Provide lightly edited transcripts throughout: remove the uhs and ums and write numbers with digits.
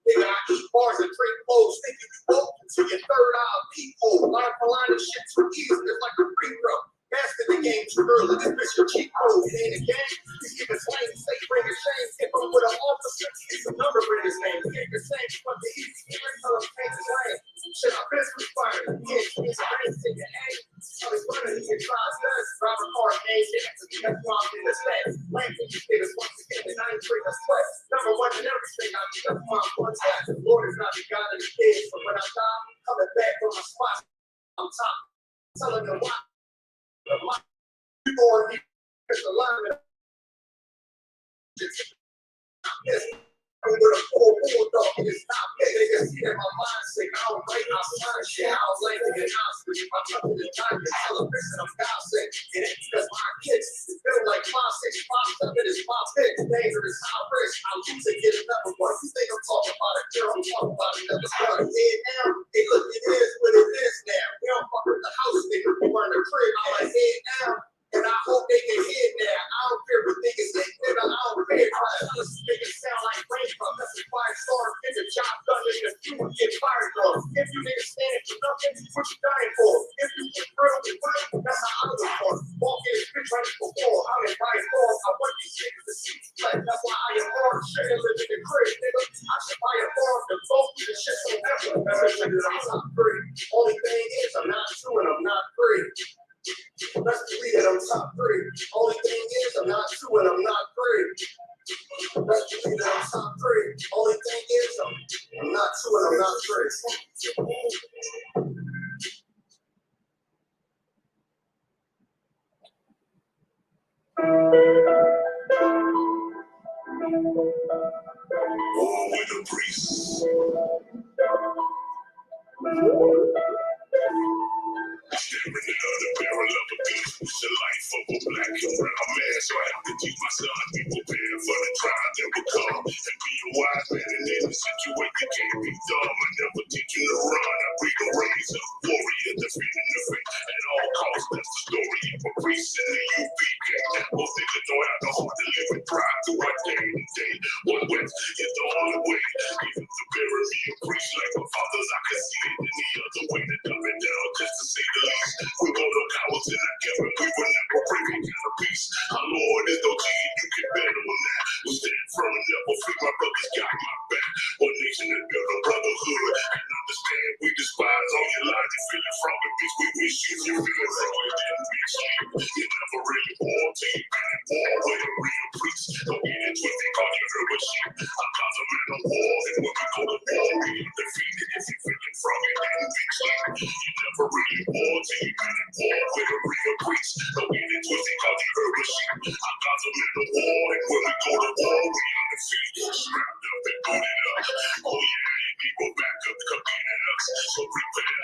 Nigga, I eat bars and drink bowls, thinking you woke to your third eye peephole. Line for line and shit too easy, it's like a free throw. Master the game too early, this bitch your cheat code. It ain't a game, he's giving slang, say bring a shame. If I'm with an officer, it's a number in his name. It ain't the same, but the easy here, tell him change his name. Shit, I been through fire, yeah, he's a race, take your aim. Tell his brother he can try his best, drive a car, game, that's why I'm in this land. Land for you niggas once again, and I ain't bring a sweat. Number one in everything, I be up my one time. The Lord is not the God of the kids, so when I die, coming back from my spot, I'm top. Telling them why. People are the alignment. Yes, I'm with a full bulldog. It's not big. They can see that my mindset. I don't write outside shit. I was like to get honest. If I'm up to the time to celebration, I'm gossip. It ain't because my kids feel like 5, 6, 5, 7 is my pick. Dangerous, high risk. I'm used to get another one. You think I'm talking about a girl? I'm talking about another one. Head now. Hey, look, it is what it is now. We don't fuck with the house, nigga. We run the crib. I'm like, head now. And I hope they can hear that. I don't care what niggas say, nigga. I don't care. This niggas sound like rainbow. That's a 5-star. Get the job done, nigga. You will get fired from. If you niggas stand for nothing, what you dying for? If you get real with real, that's how I look for. Walk in this bitch right before. I'm in my form. I want these niggas to see flat. That's why I am born. Shit, live in the crib, nigga. I should buy a farm to vote. This shit so ever. That's niggas I'm top 3. Only thing is, I'm not 2 and I'm not 3. Let's believe that I'm top 3. Only thing is, I'm not 2 and I'm not 3. Let's believe that I'm top 3. Only thing is, I'm not 2 and I'm not 3. War with the priests. Staring another barrel of a gun. It's the life of a black and brown man. So I have to teach my son to be prepared for the trial that will come. And be a wise man in any situation. Can't be dumb. I never teach you to run. I breed a raise a warrior defending the faith at all costs. That's the story of a priest in the UP gang. Most niggas don't have the heart to live with pride through our day to day. One West is the only way. Even to bury me a priest like my fathers, I can see it any other way to dumb it down. Just to say the least, we go to cowards in our Kevin. We will never bring a kind of peace. Our Lord is no king, you can bet on that. We stand firm and never free. My brothers got my back. One nation that built a brotherhood. And understand we despise all your lies. You feeling from it, bitch. We wish you feeling from it. Didn't be asleep. You never really war till you been in war with a real priest. Don't get it twisted, call you heard what shit. I'm cause a man of war. And when we go to war, we undefeated. If you feeling from it, didn't be asleep. You never really war till you been in war with a real priest. Don't get it twisted, cause you heard what shit. I'm cause a man of war. And when we go to war, we undefeated. Strapped up and booted up. Oh yeah, people back up, competing us. So prepare.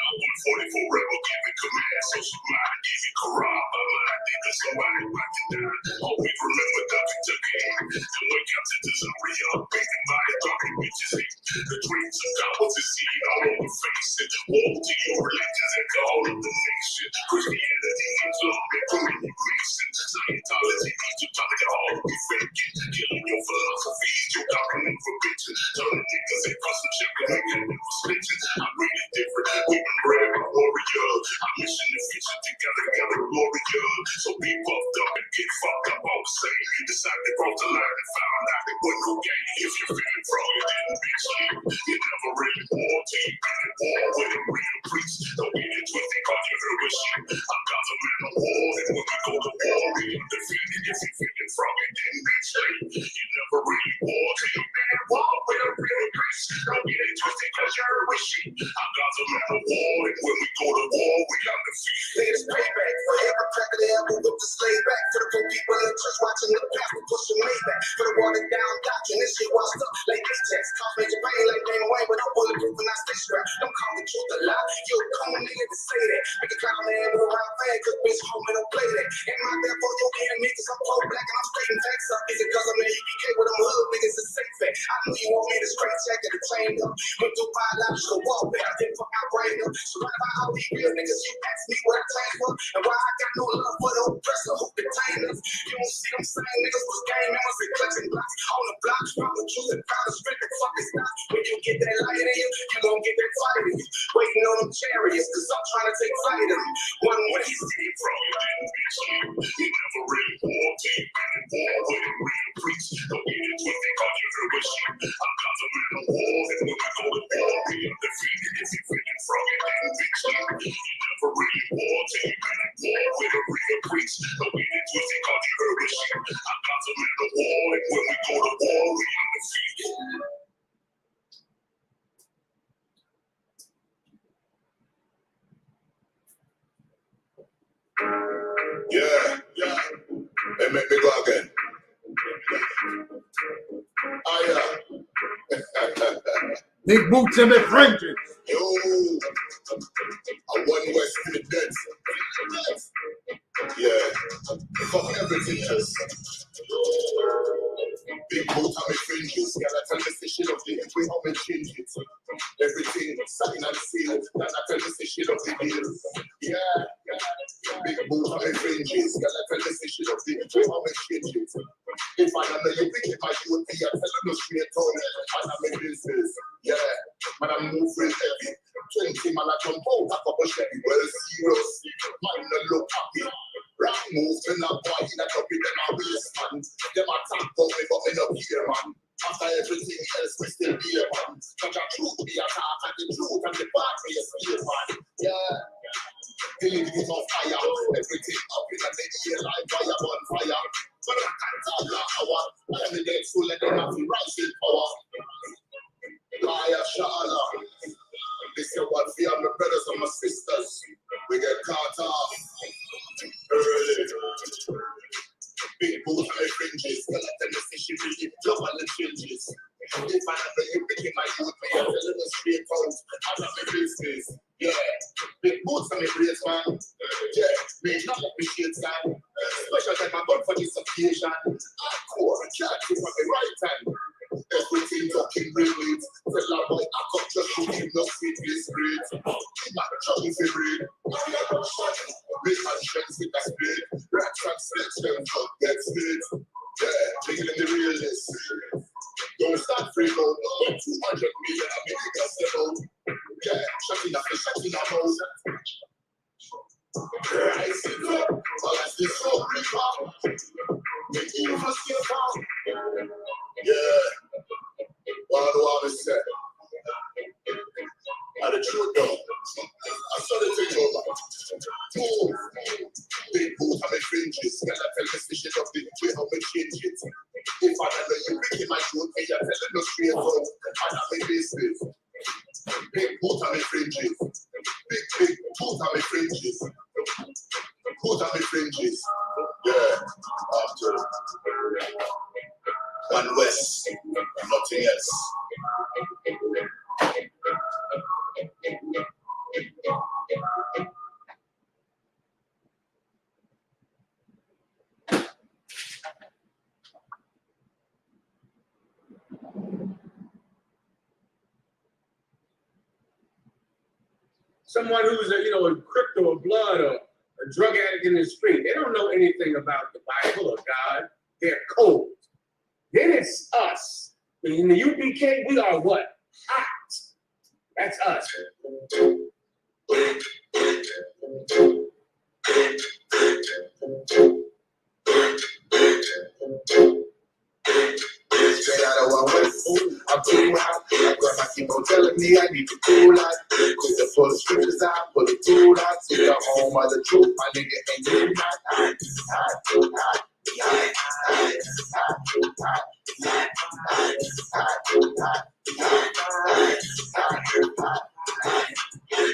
144 rebel giving command. So somebody give you corral. I might think of somebody about to die. Oh, we remember Dr. Tucker. And wake up to Zaria. Beaten by a talking bitches hate. The dreams of gods is seen all over face. And war to your religions and to all of the nation. Christianity is long and proving Mason. Scientology needs to talk it all be faking. Killing your philosophies, your doctrine for bitches. Turning niggas and custom shit and making them for snitches. I'm really different. We been brave and warrior. I'm mission and vision together, warrior. So be puffed up and get fucked up all the same. You decide to cross the line and found out it wasn't no game. If you're feeling from it, didn't be sleep. You never really war till you been in war with a real priest. Don't get it twisted, cause you heard what shit. I'm God's a man of war. And when we go to war, we undefeated. If you're feeling from it, didn't be sleep. You never really war till you been in war with a real priest. Don't get it twisted, cause you heard what shit. I'm God's a man of war. And when we go to war, we undefeated. It's payback for every cracker that ever whipped the slave back. For the poor people in the church watching the pastor pushing me back. For the watered down doctrine, this shit washed up like Ajax. Cause major pain like Damon Wayne, but I'm bulletproof and I stay strapped. Don't call the truth a lie. You a common nigga to say that. Make a clown man move around fast, cause bitch homie don't play that. And my bad for your enemy, cause I'm pro black and I'm straight and facts up. Is it cause I'm in UBK with them hood niggas is safe at? I knew you want me to straight check and train up. Went through biological warfare, I didn't fuck out brain up. Surrounded by all these real niggas, you ask me what I claim for. And why I got no love for the oppressor who detained us. You don't see them same niggas was gang members with clutching blocks on the block. From the truth and found the strength and fucking stop. When you get that light in you, you gon' get that fight in you. Waiting on them chariots, cause I'm trying to take flight of you. One way you see it from, you didn't bitch you. You never really war till you been in war with a real priest. Don't get it twisted, cause you heard what shit. I'm consummate of war, and when I go to war, we undefeated. If you feeling from it, then bitch you. You never really war till you been in war with a real priest. Don't get it twisted, cause you heard what shit. I'm consummate of war, and when we go to war, we undefeated. Yeah. They make me go again. Big boots and big fringes. Yo, I won West in the dead. Yeah, fuck everything else. Big boots and big fringes. Gotta tell me the shit of the way how we change it. Everything signed and sealed. Gotta tell me the shit of the deal. Yeah. Big boots and big fringes. Gotta tell me the shit of the way how we change it. If I know you think it might you would be a telling me straight on it. And I'm in business. Yeah, man, I'm moving heavy. 20 man, I jump out, I couple Chevy. Well, serious, man, no look happy. Rock moves, and I'm boy, that up with them, I waste, man. Them attack on me, but me no care, man. After everything else, we still be here, man. Cause the truth be attack, and the truth and the part be a steal, man. Yeah. The living is on fire. Everything up in the air like fire on fire. But I can't tell you how I'm the dead soul, let them have the rising power. Liar, Sha'ala. This is what we are, my brothers and my sisters. We get caught off early. Big boots and fringes. Tell them to see she really love all the changes. If I know you picking my youth, me I'm telling you straight out. I'm not my business. Yeah. Big boots and braids, man. Yeah. Me not like me shades, man. Special time I'm going for this occasion. Hardcore, can't keep on the right hand. Everything talking real with. Tell her boy, I come just to him, no sweet this breed. I'm not trying to breed. Big man strength with that speed. Rat translation, get speed. Yeah, taking in the realness. Don't start free mode. 200 million, I'm making a step out. Yeah, shutting up the shutting up mode. I see it. All I see so real. Make you must get down. Yeah. What do I say? And the truth though, I saw the thing over. Move. Big boots and my fringes. Can I tell this shit of the way how we change it? If I know you picking my truth, me you're telling no straight out. And I'm in business. Big boots and my fringes. Big boots and my fringes. Boots and my fringes. Yeah. After One West, nothing else. Someone who's a crypto or blood or a drug addict in the street, they don't know anything about the Bible or God. They're cold. Then it's us. In the UPK, we are what? Hot. That's us. Straight out of One West, I'm too hot. My grandma keep on telling me I need to cool out. Quick to pull the scriptures out, pull the tool out. See the home of the truth, my nigga ain't too hot.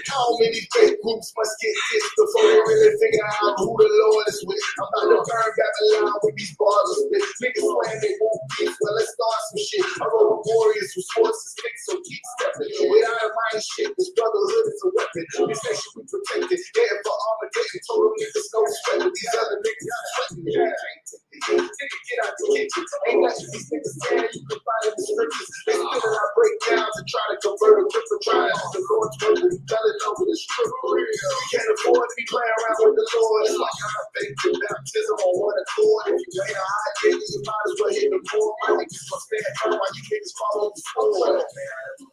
How many fake groups must get this before they really figure out who the Lord is with? I'm about to burn Babylon with these bars of spit. Niggas swear they won't get, well, let's start some shit. I roll with warriors who sports and sticks, so keep stepping. Without a mind shit, this brotherhood is a weapon. This nation we protected. Yeah, for Armageddon, total niggas go sweat. These other niggas sweating. Get out the kitchen. Ain't nothing these niggas saying. You can find in the scriptures. They spit out breakdowns and try to convert a cripple. Trying to the Lord's word, but he fell in love with his triple. We can't afford to be playing around with the Lord. It's like I'm faith and baptism on one accord. If you ain't a high nigga, you might as well hit the floor. My niggas gonna stand firm while you niggas follow the floor.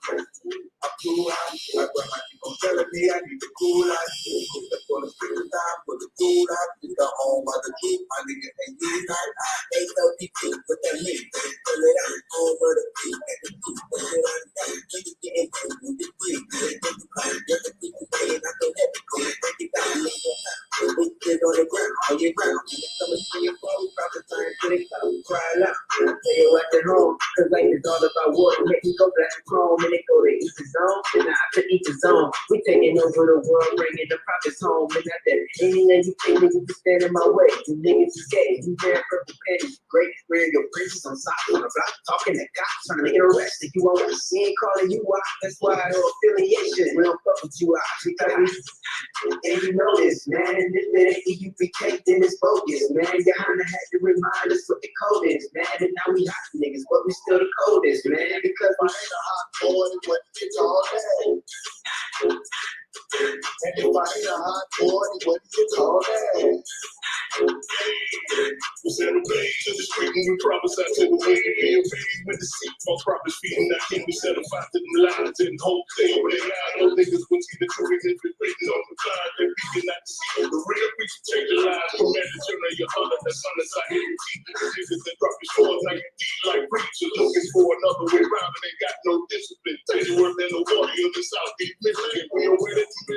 I'm cool out. My grandma keep on telling me I need to cool out. For the spirit out, for the cool out. It's the home of the truth. My nigga ain't need that. Ain't no people with that meat. Pull it out, home of the truth. And the truth, pull it out. Nigga getting cool with the green. The people paying, I don't have to go. Take it down, let's go out. Put on the ground, all year round. And if someone see your phone, drop the time to the cloud, cry out. Tell you what at home, cause life is all about water. Make me go black and chrome, and they go to each his own. And I to each his own. We taking over the world, bringing the profits home. And not that anything you think niggas can stand in my way. You niggas is gay, you wearing purple panties. Great, wearing your braces on socks on the block. Talking to cops, trying to make it arrested. You won't see it calling you out. That's why no affiliation. We don't fuck with you out. Because and you know this, man. This minute you be caked in this focus, man. You kinda had to remind us what the code is, man. And now we hot niggas, but we still the coldest, man. Because we ain't a hot boy, what it's all day. And if I ain't a hot boy, what you call that? We set a page to the street and we prophesy to the way to be a baby with the seat. My prophets feeding that king, we set a fight to them lines and hope they over their eye. No niggas will see the truth if it's written on the side. They're beating not to see the real preacher change your lives. From man to turn your honor, the son is out here teaching the niggas that drop your swords. Now you deep like preachers looking for another way around and they got no discipline. Tell you worth than the warrior of the South East Michigan. We are ready to be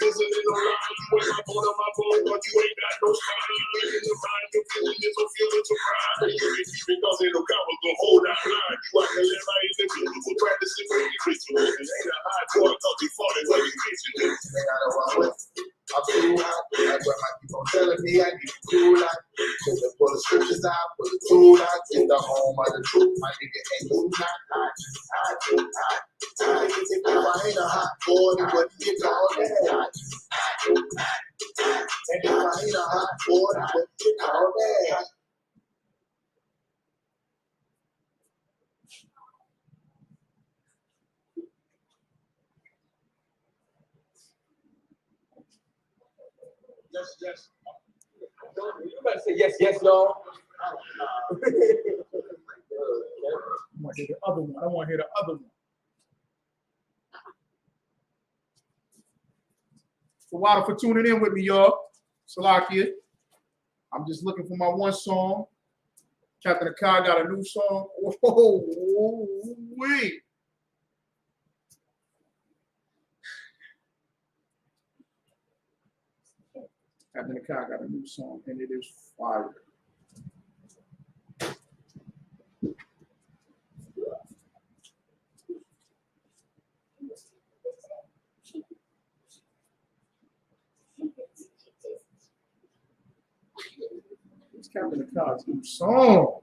visiting online. You ain't my phone on my phone, but you ain't got no spine. In the mind, your feeling is a feeling to pride. Because ain't no coward gonna hold that line. You out there live out in the beautiful practicing with your rituals. It ain't a high boy, cause you fought it when you kitchen. They gotta run with. I'm cool out. My grandma keep on telling me I need to cool out. Pull the scriptures out, pull the tool out. It's the home of the truth. My nigga ain't no not hot. If I ain't a hot boy, then what do you call that? And if I ain't a hot boy, then what do you call that? Yes. You better say yes, y'all. I want to hear the other one. So Water for tuning in with me, y'all. Salakia. I'm just looking for my one song. Captain Akai got a new song. Oh, wait. Captain Akai got a new song, and it is fire. It's Captain Akai's new song.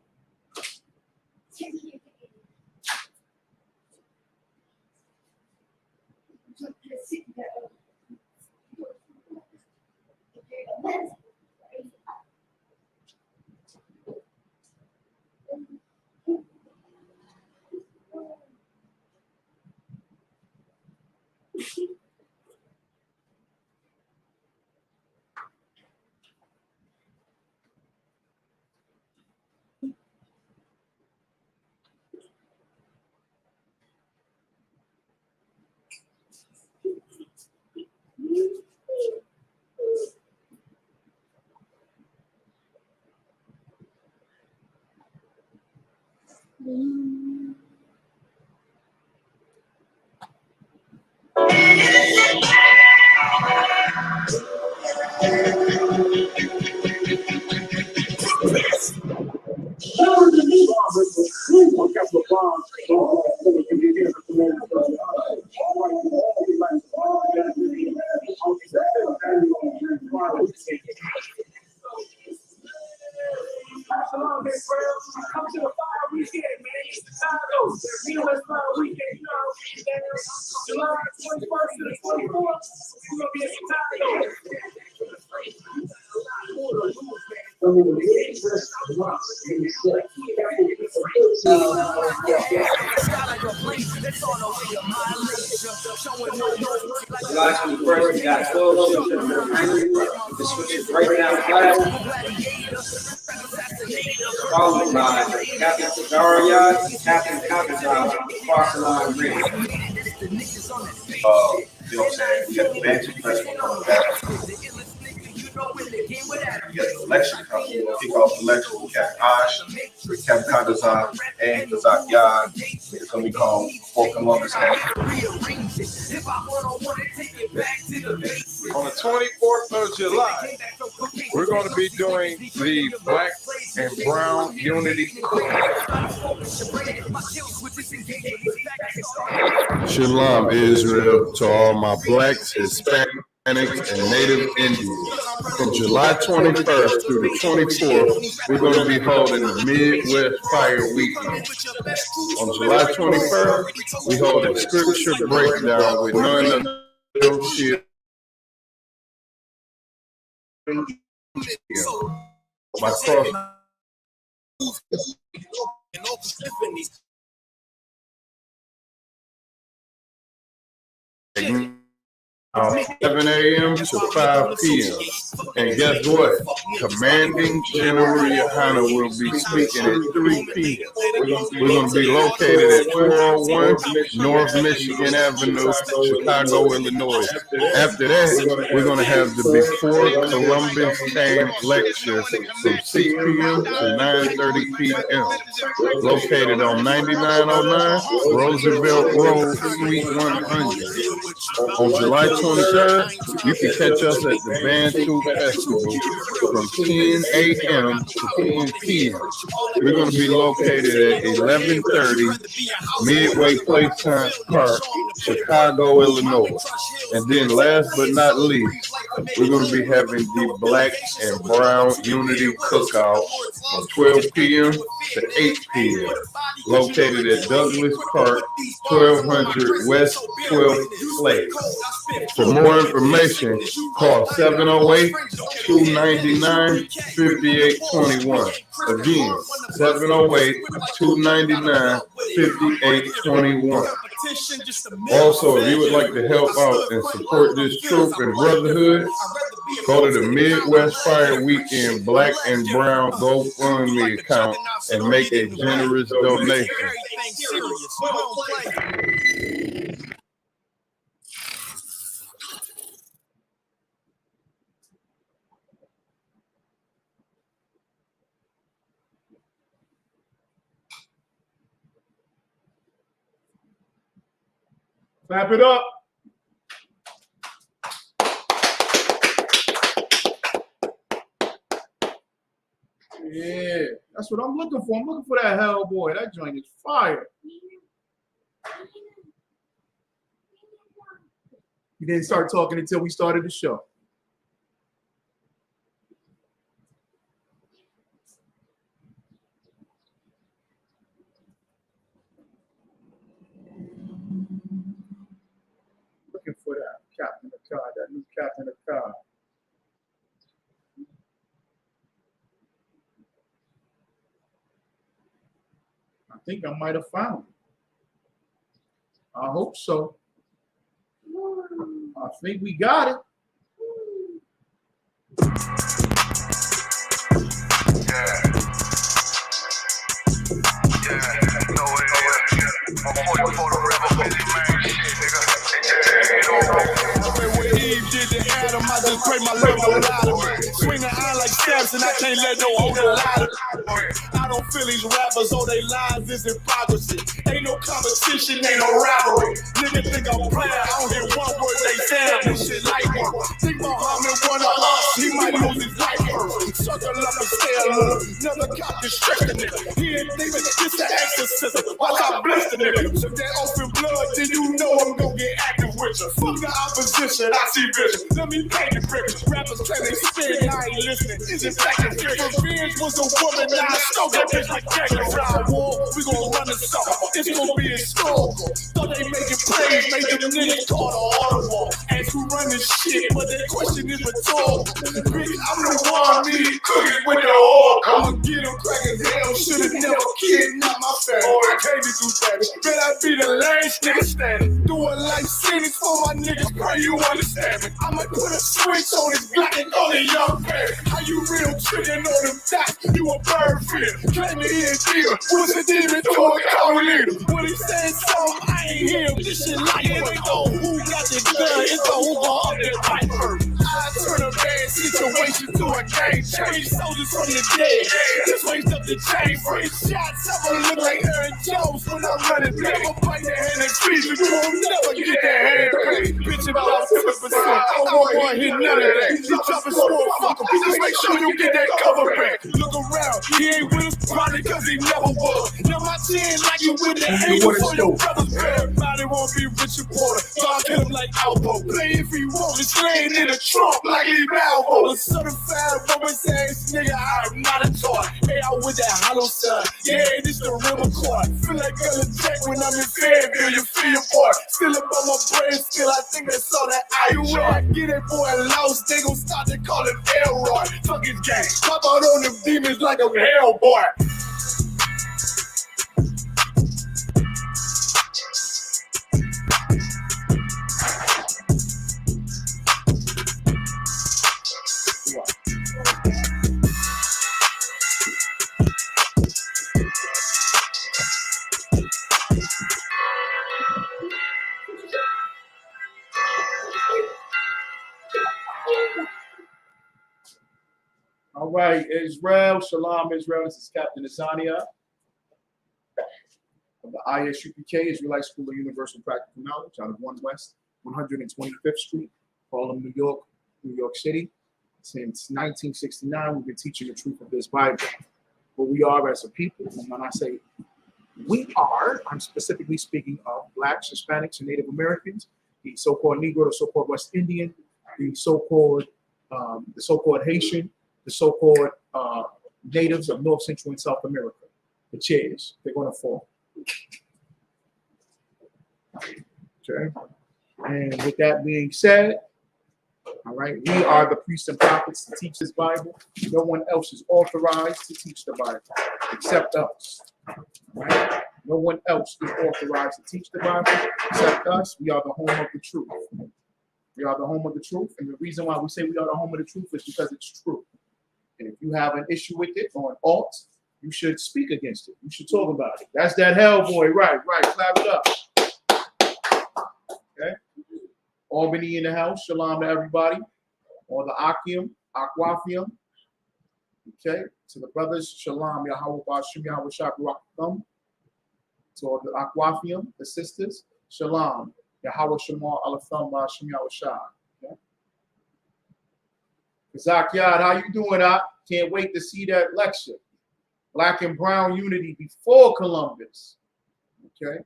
Come to the fire weekend, man. Chicago. Midwest Fire Weekend, you know. July 21st to the 24th, we're going to be in Chicago. July 21st, we got 12 ships that are the switches right now flag, followed by Captain Cesarea and Captain Kakazan crossing line ring. You know what I'm saying? We got the Magic Festival coming back. We got the election coming. We're gonna kick off the election with Captain Ash, Captain Kakazan, and Kazak Yad. It's gonna be called Fort Columbus Day. On the 24th of July, we're going to be doing the Black and Brown Unity Shalom, Israel, to all my blacks, Hispanics, and Native Indians. From July 21st through the 24th, we're going to be holding the Midwest Fire Weekend. On July 21st, we hold a scripture breakdown with none of my cross. 7 a.m. to 5 p.m. And guess what? Commanding General Yohana will be speaking at 3 p.m. We're going to be located at 401 North Michigan Avenue, Chicago, Illinois. After that, we're going to have the Before Columbus Came lecture from 6 p.m. to 9:30 p.m. Located on 9909 Roosevelt Road, Suite 100. On July 23rd, you can catch us at the Bantu Festival from 10 a.m. to 10 p.m. We're going to be located at 1130 Midway Playtime Park, Chicago, Illinois. And then last but not least, we're going to be having the Black and Brown Unity Cookout from 12 p.m. to 8 p.m. Located at Douglas Park, 1200 West 12th Place. For more information, call 708-299-5821. Again, 708-299-5821. Also, if you would like to help out and support this troop and brotherhood, go to the Midwest Fire Weekend Black and Brown GoFundMe account and make a generous donation. Clap it up. Yeah, that's what I'm looking for. I'm looking for that Hellboy. That joint is fire. You didn't start talking until we started the show. Looking for that captain of the car, that new captain of the car. I think I might have found it. I hope so. I think we got it. I just pray my level louder. Swing the iron like stabs and I can't let no older louder. I don't feel these rappers, all they lies is hypocrisy. Ain't no competition, ain't no rivalry. Nigga think I'm playing, I don't hear one word they say. This shit like work. Think Muhammad one of us, he might lose his life first. Circle up and stay alone. Never cop the stretch the nigga. He ain't think it's just an exorcism. Watch I bless the nigga. Took that open blood, then you know I'm gonna get active with you. Fuck the opposition, I see vision. Let me paint the picture. Rappers claim they spin, I ain't listening. Is it back and figure? Revenge was a woman, now I stole that bitch like Jagger. Ride war, we gon' run the summer. It's gonna be historical. Thought they making plays, made them niggas call the audible. Ask who run this shit, but that question is rhetorical. Bitch, I'm the one, on me, cooking with the oil. I'ma get them cracking hell, should've never kidnapped my family. I can't do that. Bet I be the last nigga standing. Do a life sentence for my niggas, pray you understand me. I'ma put a switch on this block and call it young parent. How you real chicken on them dots? You a bird feeder. Claim it in deal. What's a demon to a cow leader? When he says something, I ain't hear him. This shit like it ain't go. Who got the gun? It's the Uber of the piper. I turn a bad situation to a game change. Soldiers from the dead. Just raised up the chain. Free shots. I'ma look like Aaron Jones when I'm running back. I'ma bite their hand and feed you. You'll never get that hand paid. Bitch about 7%. I won't want to hear none of that. You dropping score, fuck him. Just make sure you get that cover back. Look around. He ain't with us probably cause he never was. Now my chin like you with the angel for your brother's bad. Everybody won't be Richard Porter. God kill him like Alpo. Play if he want. It's laying in a trunk like he Malvo. A certified woman's ass nigga, I'm not a toy. Hey, I with that hollow son. Yeah, this the real McCoy. Feel like Ella Jack when I'm in Fayetteville. You feel your boy. Still up on my brain, still I think that's all that I try. Get that boy lost, they gon' start to call him Elroy. Fuck his gang. Pop out on them demons like a Hellboy. All right, Israel, Shalom, Israel. This is Captain Azania of the ISUPK, Israelite School of Universal Practical Knowledge, out of 1 West 125th Street, Harlem, New York City. Since 1969, we've been teaching the truth of this Bible. What we are as a people, and when I say we are, I'm specifically speaking of Blacks, Hispanics, and Native Americans, the so-called Negro, the so-called West Indian, the so-called Haitian, the so-called natives of North, Central, and South America. The chairs, they're going to fall. Okay. And with that being said, all right, we are the priests and prophets to teach this Bible. No one else is authorized to teach the Bible except us. All right? No one else is authorized to teach the Bible except us. We are the home of the truth. We are the home of the truth. And the reason why we say we are the home of the truth is because it's true. And if you have an issue with it or an alt, you should speak against it. You should talk about it. That's that Hellboy. Right. Clap it up. Okay. Albany in the house. Shalom to everybody. Or the Aquafium. Okay. To the brothers, Shalom. Yahweh Bashim Yahweh Shabarakam. To all the Aquafium, the sisters, Shalom. Yahweh Shemar Alatham Bashim Yahweh Shah. Okay. Zakyad, how you doing? I can't wait to see that lecture. Black and brown unity before Columbus. Okay.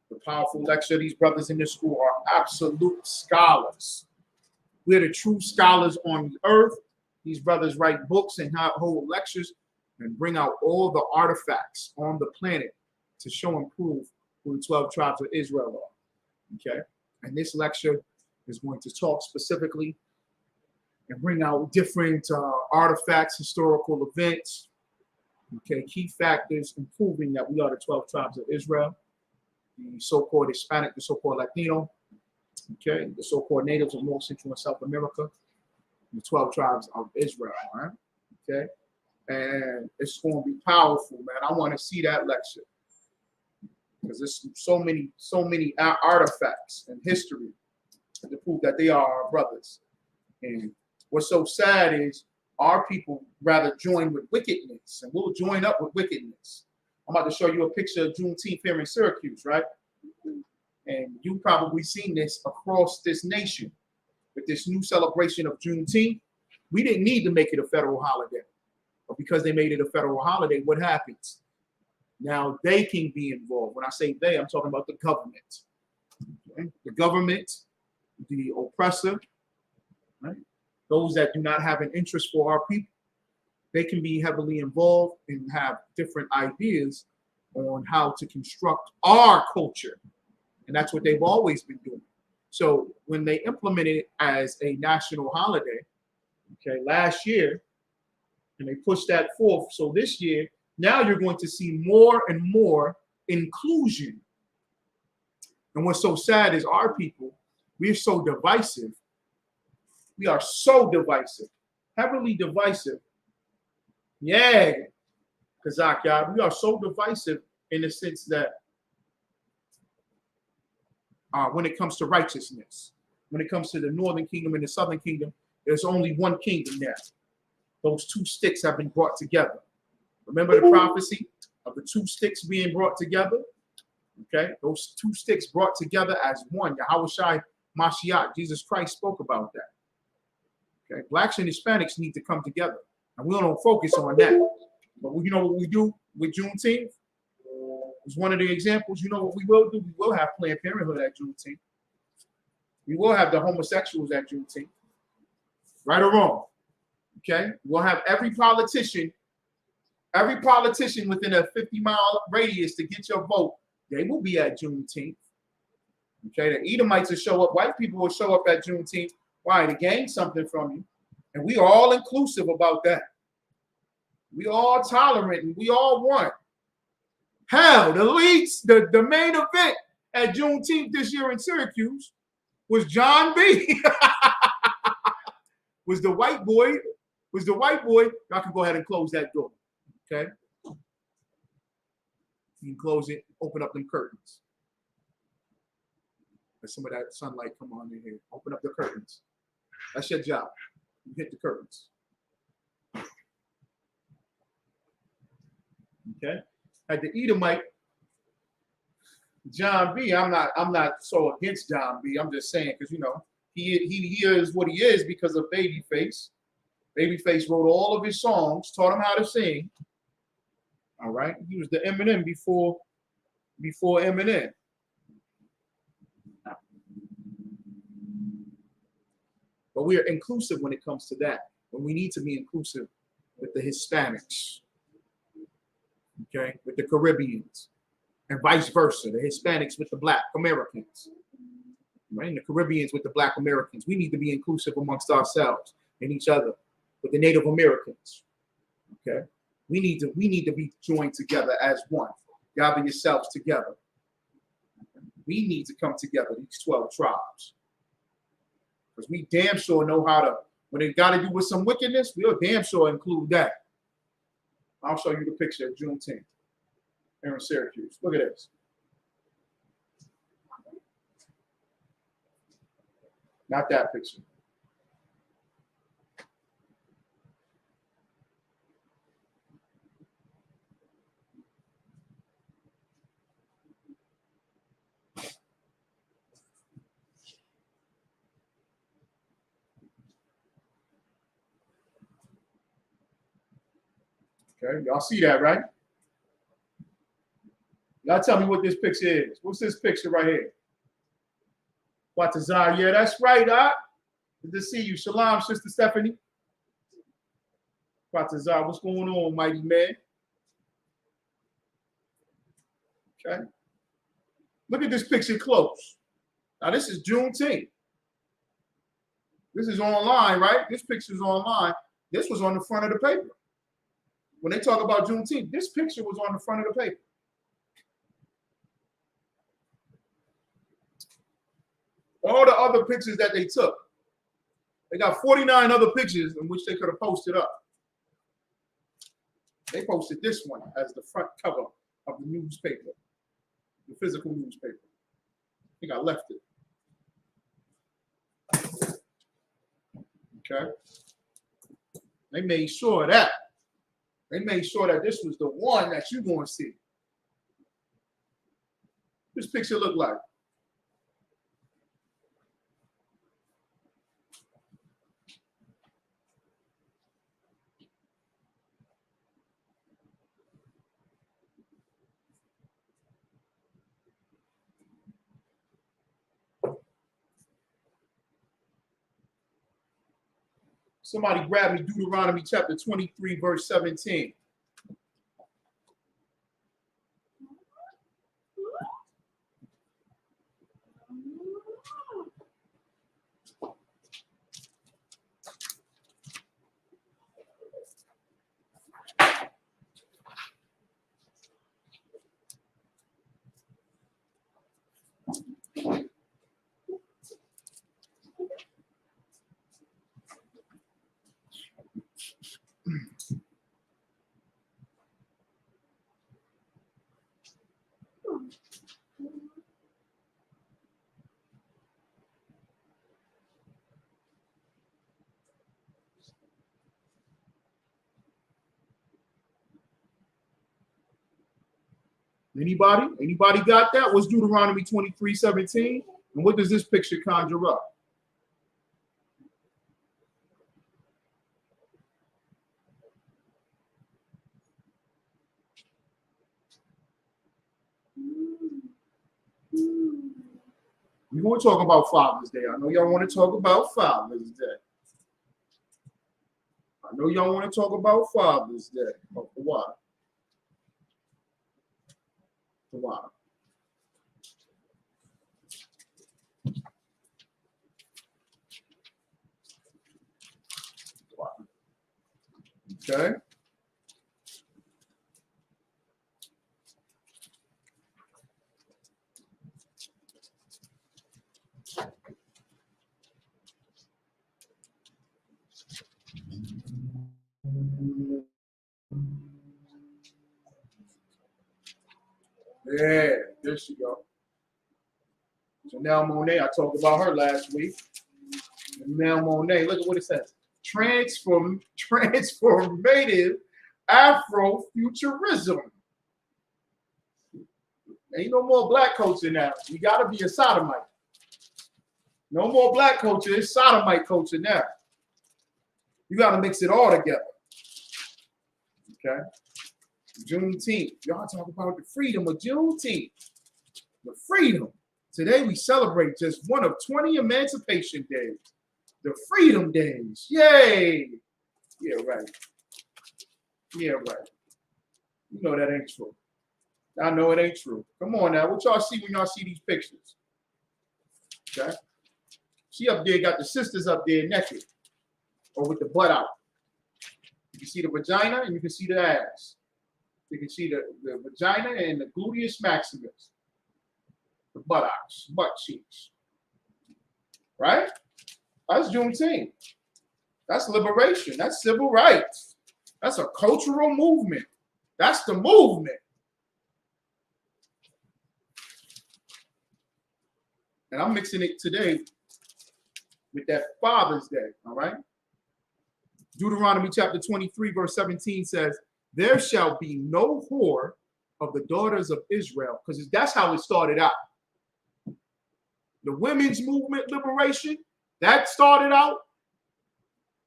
The powerful lecture. These brothers in this school are absolute scholars. We're the true scholars on the earth. These brothers write books and hold lectures and bring out all the artifacts on the planet to show and prove who the 12 tribes of Israel are. Okay. And this lecture is going to talk specifically and bring out different artifacts, historical events, okay, key factors in proving that we are the 12 tribes of Israel, the so-called Hispanic, the so-called Latino, okay, the so-called natives of North, Central, and South America, the 12 tribes of Israel, all right, okay? And it's going to be powerful, man. I want to see that lecture because there's so many artifacts and history to prove that they are our brothers. And what's so sad is our people rather join with wickedness, and we'll join up with wickedness. I'm about to show you a picture of Juneteenth here in Syracuse, right? And you've probably seen this across this nation with this new celebration of Juneteenth. We didn't need to make it a federal holiday, but because they made it a federal holiday, what happens? Now they can be involved. When I say they, I'm talking about the government. Okay? The government, the oppressor, right? Those that do not have an interest for our people, they can be heavily involved and have different ideas on how to construct our culture. And that's what they've always been doing. So when they implemented it as a national holiday, okay, last year, And they push that forth. So this year, now you're going to see more and more inclusion. And what's so sad is our people, we're so divisive. We are so divisive, heavily divisive. Yeah, Kazak, y'all, we are so divisive in the sense that when it comes to righteousness, when it comes to the northern kingdom and the southern kingdom, there's only one kingdom there. Those two sticks have been brought together. Remember the prophecy of the two sticks being brought together? Okay, those two sticks brought together as one. Yahushua Mashiach, Jesus Christ spoke about that. Okay, blacks and Hispanics need to come together. And we don't focus on that. But you know what we do with Juneteenth? It's one of the examples. You know what we will do? We will have Planned Parenthood at Juneteenth. We will have the homosexuals at Juneteenth. Right or wrong? Okay? We'll have every politician within a 50-mile radius to get your vote. They will be at Juneteenth. Okay? The Edomites will show up. White people will show up at Juneteenth. Why? To gain something from you. And we are all inclusive about that. We all tolerant and we all want. Hell, the main event at Juneteenth this year in Syracuse was John B. was the white boy. Y'all can go ahead and close that door. Okay? You can close it, open up them curtains. Let some of that sunlight come on in here. Open up the curtains. That's your job. You hit the curtains. Okay? At the Edomite, John B, I'm not so against John B. I'm just saying because he is what he is because of Babyface. Babyface wrote all of his songs, taught him how to sing. All right, he was the Eminem before Eminem. But we are inclusive when it comes to that. When we need to be inclusive with the Hispanics. Okay, with the Caribbeans, and vice versa, the Hispanics with the Black Americans, right? And the Caribbeans with the Black Americans. We need to be inclusive amongst ourselves and each other with the Native Americans. Okay, we need to be joined together as one. Gather yourselves together. We need to come together, these 12 tribes, because we damn sure know how to. When it got to do with some wickedness, we'll damn sure include that. I'll show you the picture of Juneteenth here in Syracuse. Look at this. Not that picture. Okay, y'all see that, right? Y'all tell me what this picture is. What's this picture right here? Watazar, yeah, that's right, huh? Good to see you. Shalom, Sister Stephanie. Watazar, what's going on, mighty man? Okay. Look at this picture close. Now, this is Juneteenth. This is online, right? This picture's online. This was on the front of the paper. When they talk about Juneteenth, this picture was on the front of the paper. All the other pictures that they took, they got 49 other pictures in which they could have posted up. They posted this one as the front cover of the newspaper, the physical newspaper. I think I left it. Okay. They made sure of that. They made sure that this was the one that you're going to see. This picture look like. Somebody grab me Deuteronomy chapter 23, verse 17. Anybody? Anybody got that? What's Deuteronomy 23:17? And what does this picture conjure up? We're going to talk about Father's Day. I know y'all want to talk about Father's Day. I know y'all want to talk about Father's Day. Oh, for what? For what? Okay. Yeah, there she go. Janelle Monáe, I talked about her last week. Janelle Monáe, look at what it says. Transformative Afrofuturism. Ain't no more black culture now. You gotta be a sodomite. No more black culture, it's sodomite culture now. You gotta mix it all together. Okay. Juneteenth. Y'all talk about the freedom of Juneteenth. The freedom. Today we celebrate just one of 20 emancipation days. The freedom days. Yay. Yeah, right. Yeah, right. You know that ain't true. I know it ain't true. Come on now. What y'all see when y'all see these pictures? Okay. She up there got the sisters up there naked or with the butt out. You can see the vagina and you can see the ass. You can see the vagina and the gluteus maximus. The buttocks, butt cheeks. Right? That's Juneteenth. That's liberation. That's civil rights. That's a cultural movement. That's the movement. And I'm mixing it today with that Father's Day, all right? Deuteronomy chapter 23, verse 17 says, there shall be no whore of the daughters of Israel, because that's how it started out. The women's movement liberation, that started out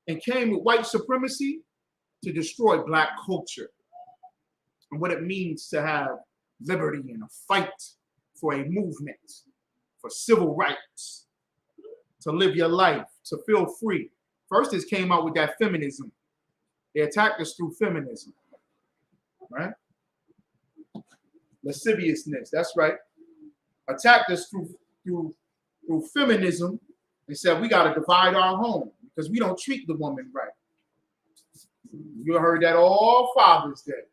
and came with white supremacy to destroy black culture and what it means to have liberty and a fight for a movement, for civil rights, to live your life, to feel free. First, it came out with that feminism. They attacked us through feminism, right? Lasciviousness, that's right. Attacked us through feminism and said we got to divide our home because we don't treat the woman right. You heard that all Father's Day.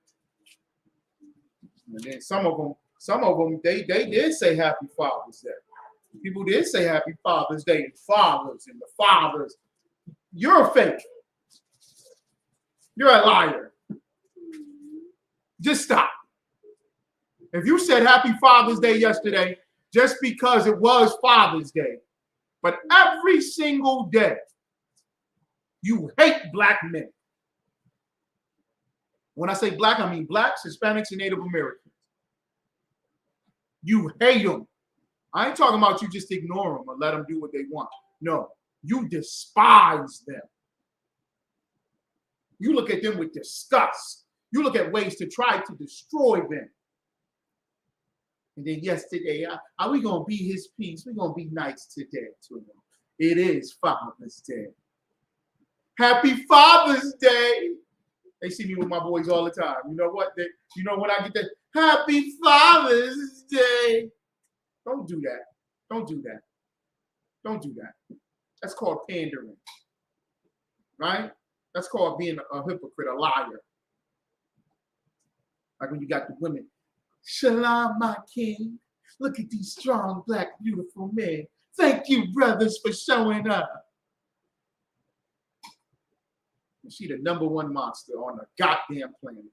And then some of them, they did say Happy Father's Day. People did say Happy Father's Day and fathers and the fathers. You're a fake. You're a liar. Just stop. If you said Happy Father's Day yesterday, just because it was Father's Day, but every single day, you hate black men. When I say black, I mean blacks, Hispanics, and Native Americans. You hate them. I ain't talking about you just ignore them or let them do what they want. No, you despise them. You look at them with disgust. You look at ways to try to destroy them. And then yesterday, are we going to be his peace? We're going to be nice today to him. It is Father's Day. Happy Father's Day. They see me with my boys all the time. You know what? You know when I get that, Happy Father's Day. Don't do that. Don't do that. Don't do that. That's called pandering. Right? That's called being a hypocrite, a liar. Like when you got the women. Shalom, my king. Look at these strong, black, beautiful men. Thank you, brothers, for showing up. She the #1 monster on the goddamn planet.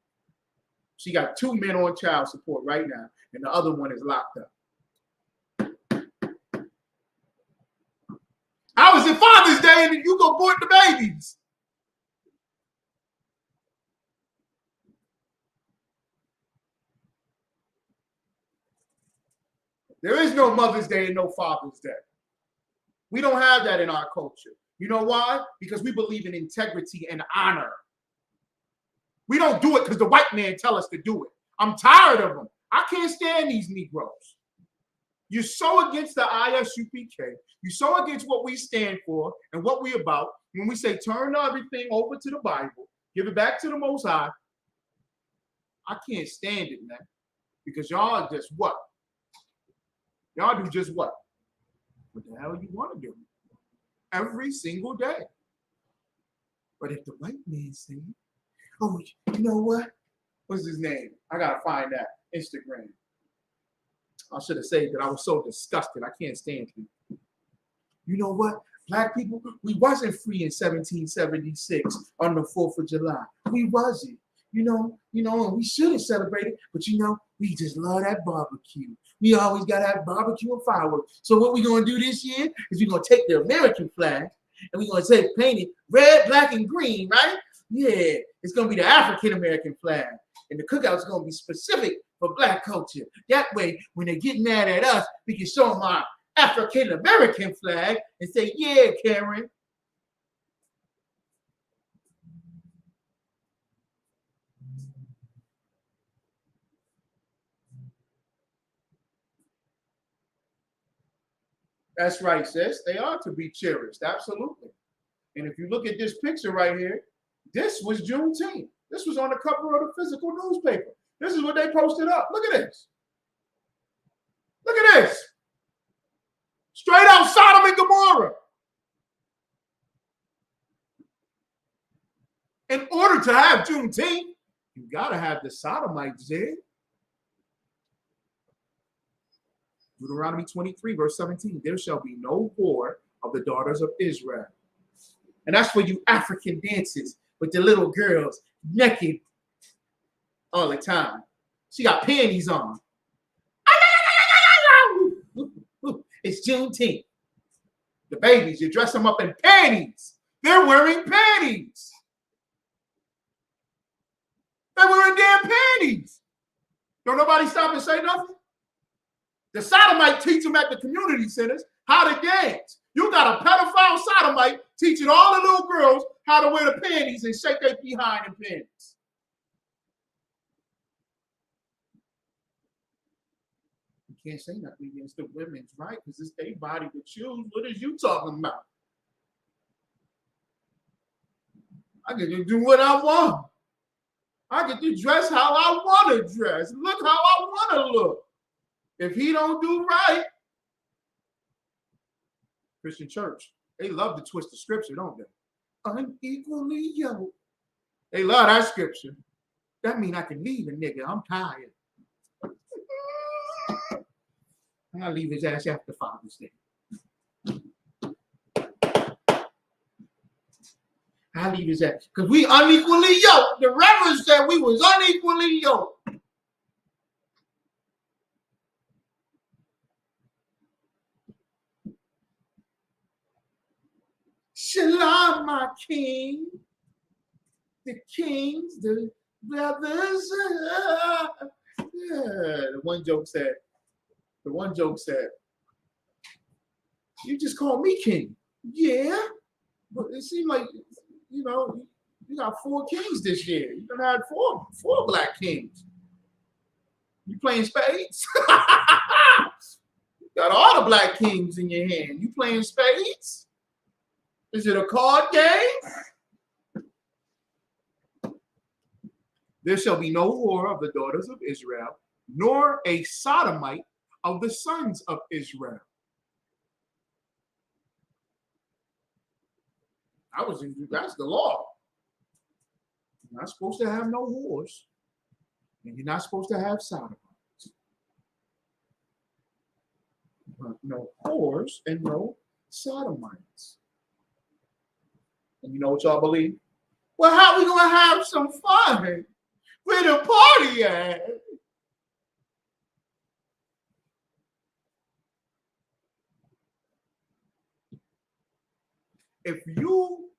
She got 2 men on child support right now, and the other one is locked up. I was at Father's Day, and you go abort the babies. There is no Mother's Day and no Father's Day. We don't have that in our culture. You know why? Because we believe in integrity and honor. We don't do it because the white man tell us to do it. I'm tired of them. I can't stand these Negroes. You're so against the ISUPK. You're so against what we stand for and what we about. When we say turn everything over to the Bible, give it back to the Most High, I can't stand it, man. Because y'all are just what? Y'all do just what? What the hell you want to do? Every single day. But if the white man say, oh, you know what? What's his name? I gotta find that. Instagram. I should have said that. I was so disgusted. I can't stand it. You know what? Black people, we wasn't free in 1776 on the 4th of July. We wasn't. You know, and we should have celebrated, but we just love that barbecue. We always got to have barbecue and fireworks. So what we're going to do this year is we're going to take the American flag and we're going to say paint it red, black, and green, right? Yeah, it's going to be the African-American flag. And the cookout's going to be specific for Black culture. That way, when they get mad at us, we can show them our African-American flag and say, yeah, Karen. That's right, sis. They are to be cherished. Absolutely. And if you look at this picture right here, this was Juneteenth. This was on the cover of the physical newspaper. This is what they posted up. Look at this. Look at this. Straight out Sodom and Gomorrah. In order to have Juneteenth, you got to have the Sodomites there. Deuteronomy 23, verse 17, there shall be no whore of the daughters of Israel. And that's for you African dances with the little girls naked all the time. She got panties on. It's Juneteenth. The babies, you dress them up in panties. They're wearing panties. They're wearing damn panties. Don't nobody stop and say nothing? The sodomite teach them at the community centers how to dance. You got a pedophile sodomite teaching all the little girls how to wear the panties and shake their behind in panties. You can't say nothing against the women's right because it's their body to choose. What is you talking about? I get to do what I want. I get to dress how I want to dress. Look how I want to look. If he don't do right, Christian church, they love to twist the scripture, don't they? Unequally yoked. They love that scripture. That means I can leave a nigga. I'm tired. I'll leave his ass after Father's Day. I'll leave his ass. Because we unequally yoked. The Reverend said we was unequally yoked. Shalom, my king. The kings, the brothers. The one joke said, you just call me king. Yeah. But it seemed like, you got 4 kings this year. You're going to have four black kings. You playing spades? You got all the black kings in your hand. You playing spades? Is it a card game? There shall be no whore of the daughters of Israel, nor a sodomite of the sons of Israel. That's the law. You're not supposed to have no whores, and you're not supposed to have sodomites. No whores and no sodomites. And you know what y'all believe? Well, how we gonna have some fun? Where the party at? If you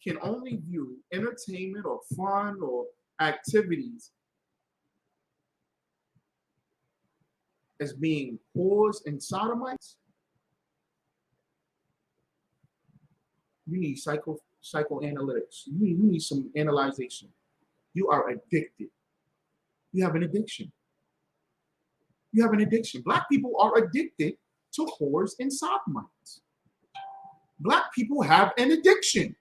can only view entertainment or fun or activities as being whores and sodomites, you need psychoanalytics. You need some analyzation. You are addicted. You have an addiction. You have an addiction. Black people are addicted to whores and sodomites. Black people have an addiction.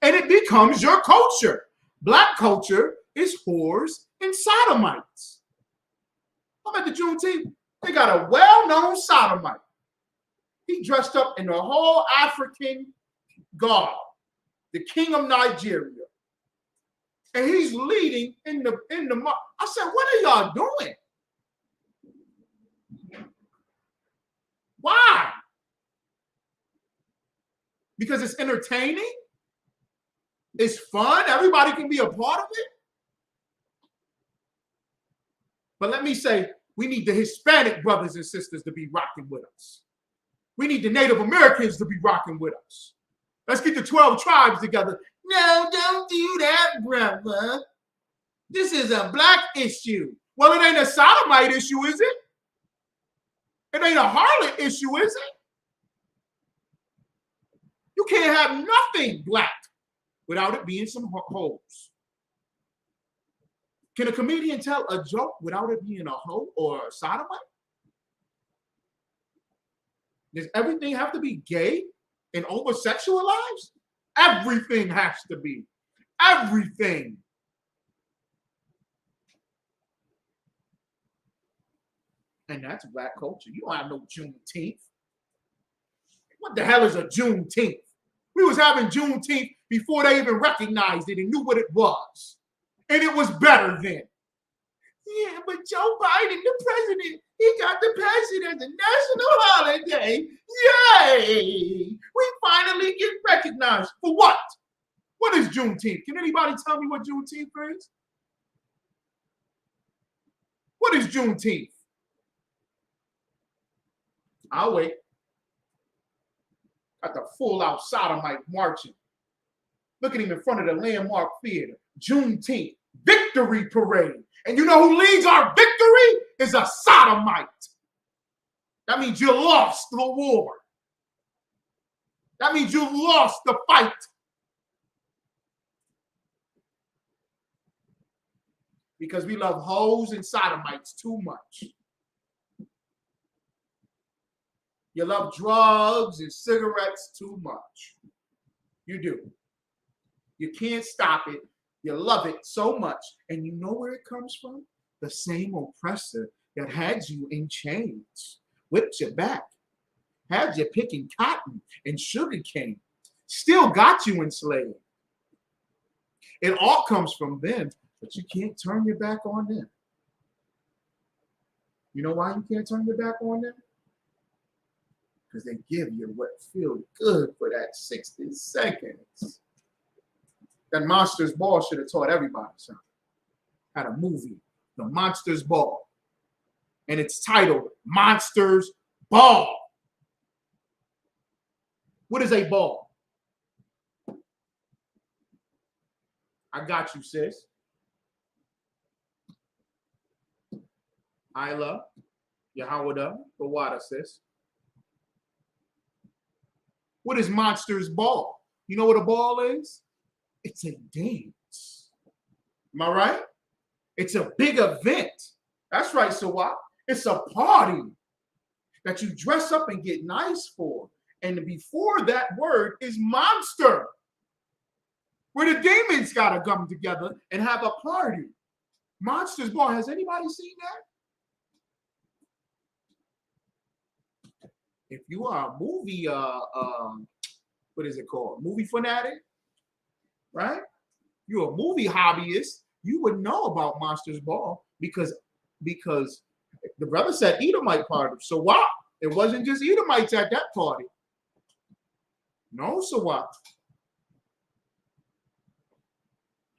And it becomes your culture. Black culture is whores and sodomites. I'm at the Juneteenth. They got a well-known sodomite. He dressed up in the whole African garb, the king of Nigeria. And he's leading in the I said, what are y'all doing? Why? Because it's entertaining? It's fun? Everybody can be a part of it? But let me say, we need the Hispanic brothers and sisters to be rocking with us. We need the Native Americans to be rocking with us. Let's get the 12 tribes together. No, don't do that, brother. This is a black issue. Well, it ain't a sodomite issue, is it? It ain't a harlot issue, is it? You can't have nothing black without it being some hoes. Can a comedian tell a joke without it being a hoe or a sodomite? Does everything have to be gay and over-sexualized? Everything has to be. Everything. And that's black culture. You don't have no Juneteenth. What the hell is a Juneteenth? We was having Juneteenth before they even recognized it and knew what it was. And it was better then. Yeah, but Joe Biden, the president, he got the passing as a national holiday. Yay! We finally get recognized. For what? What is Juneteenth? Can anybody tell me what Juneteenth is? What is Juneteenth? I'll wait. Got the full-out sodomite marching. Look at him in front of the Landmark Theater. Juneteenth, victory parade. And you know who leads our victory? Is a sodomite. That means you lost the war. That means you lost the fight. Because we love hoes and sodomites too much. You love drugs and cigarettes too much. You do. You can't stop it. You love it so much. And you know where it comes from? The same oppressor that had you in chains, whipped your back, had you picking cotton and sugar cane, still got you enslaved. It all comes from them, but you can't turn your back on them. You know why you can't turn your back on them? Because they give you what feels good for that 60 seconds. That Monsters Ball should have taught everybody something. Had a movie, The Monsters Ball. And it's titled Monsters Ball. What is a ball? I got you, sis. Isla, Yahawada, Bawada, sis. What is Monsters Ball? You know what a ball is? It's a dance. Am I right? It's a big event. That's right, Sawat. It's a party that you dress up and get nice for. And before that word is monster, where the demons got to come together and have a party. Monsters Ball. Has anybody seen that? If you are a movie, what is it called? Movie fanatic, right? You're a movie hobbyist. You would know about Monsters Ball because the brother said Edomite party. So what? It wasn't just Edomites at that party. No, so what?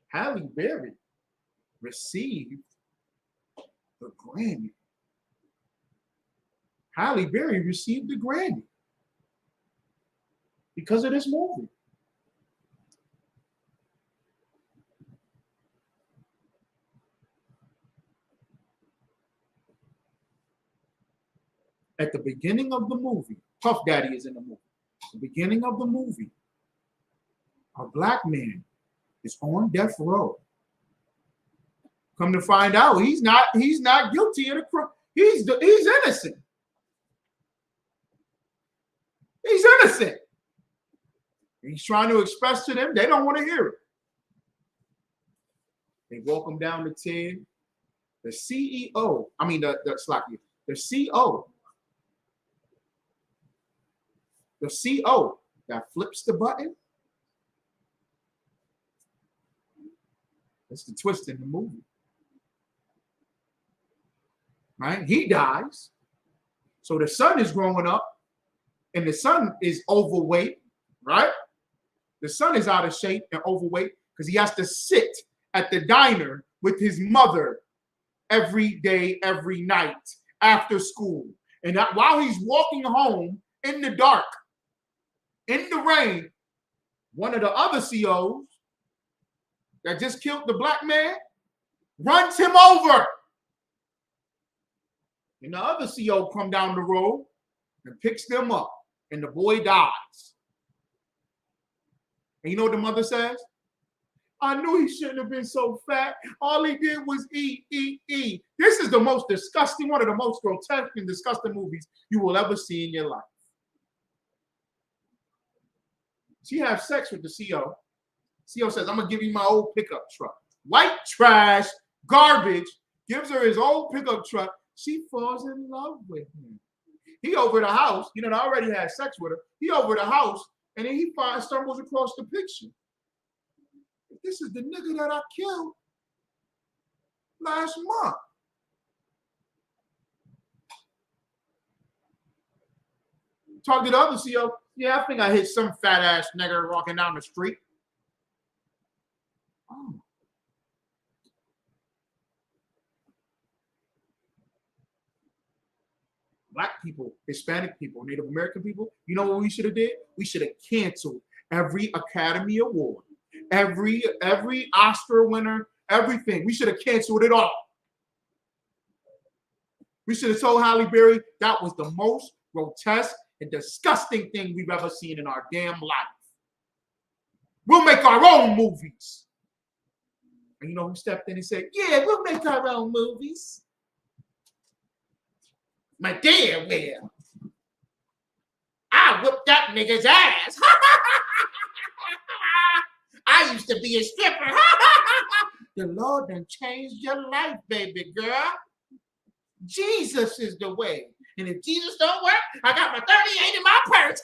Halle Berry received the Grammy. Halle Berry received the Grammy because of this movie. At the beginning of the movie, Puff Daddy is in the movie. At the beginning of the movie, a black man is on death row. Come to find out, he's not guilty of the crime. He's innocent. He's innocent. He's trying to express to them, they don't want to hear it. They walk him down the 10. The CEO, I mean the CO, the CO that flips the button. That's the twist in the movie. Right? He dies. So the son is growing up, and the son is overweight, right? The son is out of shape and overweight because he has to sit at the diner with his mother every day, every night after school. And that while he's walking home in the dark, in the rain, one of the other COs that just killed the black man runs him over. And the other CO come down the road and picks them up, and the boy dies. And you know what the mother says? I knew he shouldn't have been so fat. All he did was eat, eat, eat. This is the most disgusting, one of the most grotesque and disgusting movies you will ever see in your life. She has sex with the CO. CO says, I'm going to give you my old pickup truck. White trash, garbage, gives her his old pickup truck. She falls in love with him. He over the house, they already had sex with her. He over the house, and then he stumbles across the picture. This is the nigga that I killed last month. Talk to the other CO. Yeah, I think I hit some fat ass nigga walking down the street. Oh. Black people, Hispanic people, Native American people, you know what we should have did? We should have canceled every Academy Award, every Oscar winner, everything. We should have canceled it all. We should have told Halle Berry that was the most grotesque and disgusting thing we've ever seen in our damn life. We'll make our own movies. And you know who stepped in and said, yeah, we'll make our own movies. My damn well. I whooped that nigga's ass. I used to be a stripper. The Lord done changed your life, baby girl. Jesus is the way. And if Jesus don't work, I got my 38 in my purse.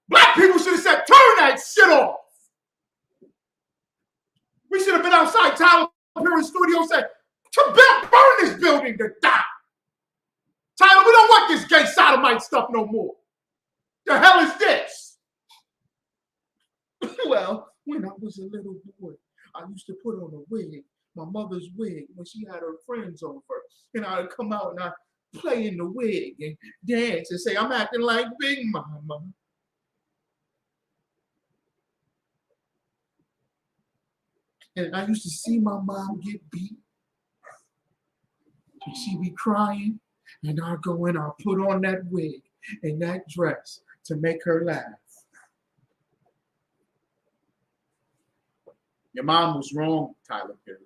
Black people should have said, turn that shit off. We should have been outside Tyler Perry studio and said, burn this building to die. Tyler, we don't want this gay sodomite stuff no more. The hell is this? Well, when I was a little boy, I used to put on a wig, my mother's wig, when she had her friends over. And I'd come out and I'd play in the wig and dance and say, I'm acting like Big Mama. And I used to see my mom get beat. And she'd be crying. And I'd go in, I'd put on that wig and that dress to make her laugh. Your mom was wrong, Tyler Perry.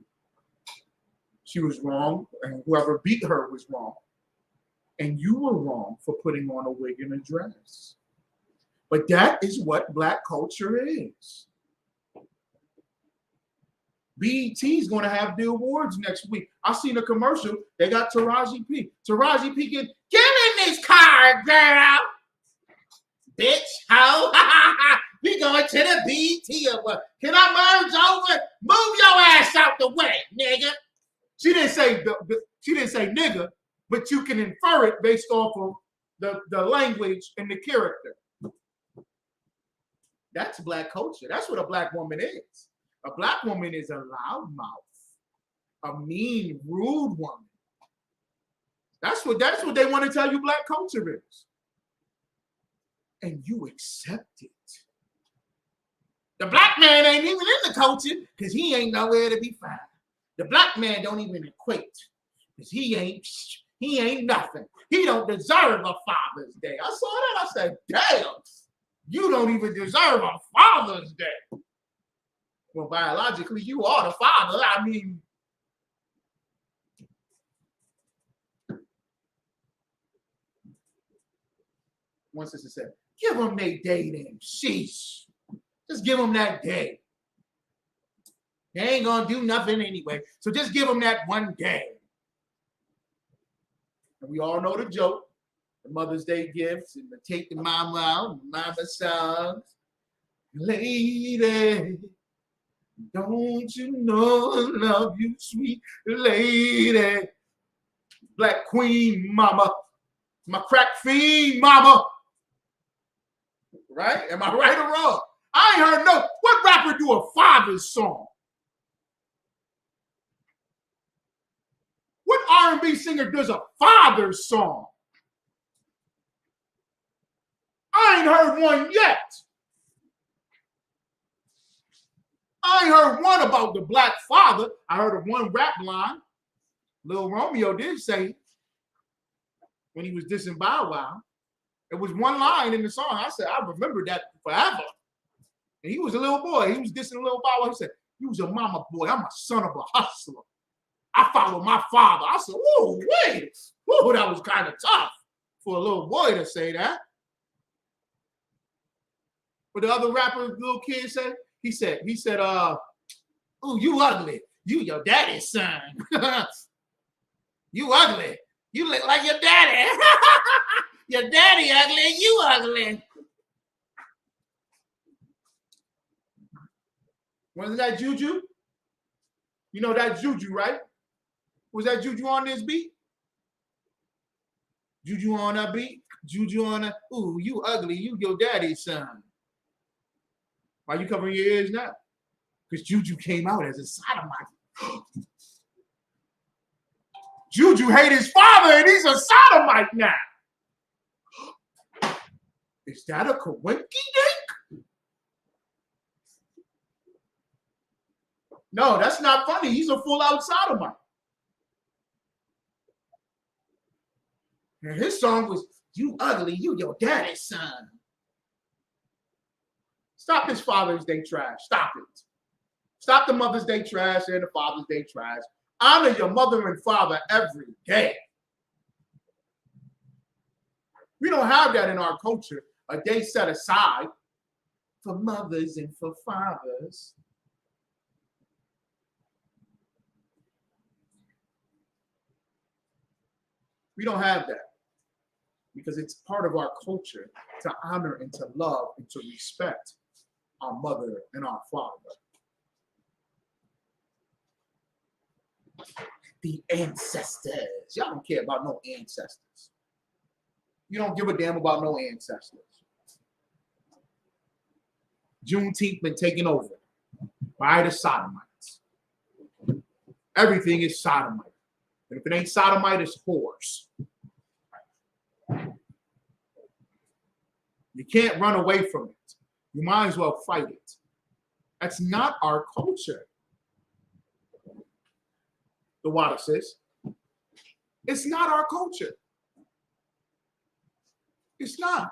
She was wrong, and whoever beat her was wrong. And you were wrong for putting on a wig and a dress. But that is what Black culture is. BET is going to have the awards next week. I seen a commercial. They got Taraji P. Taraji P. Get in this car, girl. Bitch, ho. We going to the BET Award. Can I merge over? Move your ass out the way, nigga. She didn't say nigga, but you can infer it based off of the language and the character. That's Black culture. That's what a Black woman is. A Black woman is a loudmouth, a mean, rude woman. That's what they want to tell you Black culture is. And you accept it. The Black man ain't even in the culture because he ain't nowhere to be found. The Black man don't even equate because he ain't nothing. He don't deserve a Father's Day. I saw that. I said, damn, you don't even deserve a Father's Day. Well, biologically, you are the father. I mean, one sister said, give them their day then. Sheesh. Just give them that day. They ain't gonna do nothing anyway. So just give them that one day. And we all know the joke. The Mother's Day gifts and the take the mama out, mama songs. Lady, don't you know I love you, sweet lady. Black Queen mama. My crack fiend mama. Right? Am I right or wrong? I ain't heard no. What rapper do a father's song? What R&B singer does a father's song? I ain't heard one yet. I ain't heard one about the black father. I heard of one rap line. Lil Romeo did say when he was dissing Bow Wow. It was one line in the song. I said, I remember that forever. And he was a little boy. He was dissing Lil Bow Wow. He said, you was a mama boy. I'm a son of a hustler. I follow my father. I said, whoa, wait. Whoa, that was kind of tough for a little boy to say that. But the other rapper, little kid said, he said, oh, you ugly. You your daddy's son. You ugly. You look like your daddy. Your daddy ugly, you ugly. Wasn't that Juju? You know that Juju, right? Was that Juju on this beat? Juju on that beat? Juju on that, ooh, you ugly, you your daddy's son. Why you covering your ears now? Because Juju came out as a sodomite. Juju hate his father and he's a sodomite now. Is that a coinky dink? No, that's not funny. He's a full-out sodomite. And his song was, you ugly, you your daddy's son. Stop this Father's Day trash. Stop it. Stop the Mother's Day trash and the Father's Day trash. Honor your mother and father every day. We don't have that in our culture. A day set aside for mothers and for fathers. We don't have that because it's part of our culture to honor and to love and to respect our mother and our father. The ancestors. Y'all don't care about no ancestors. You don't give a damn about no ancestors. Juneteenth been taken over by the sodomites. Everything is sodomite. And if it ain't sodomite, it's whores. You can't run away from it. You might as well fight it. That's not our culture. The water says, it's not our culture. It's not.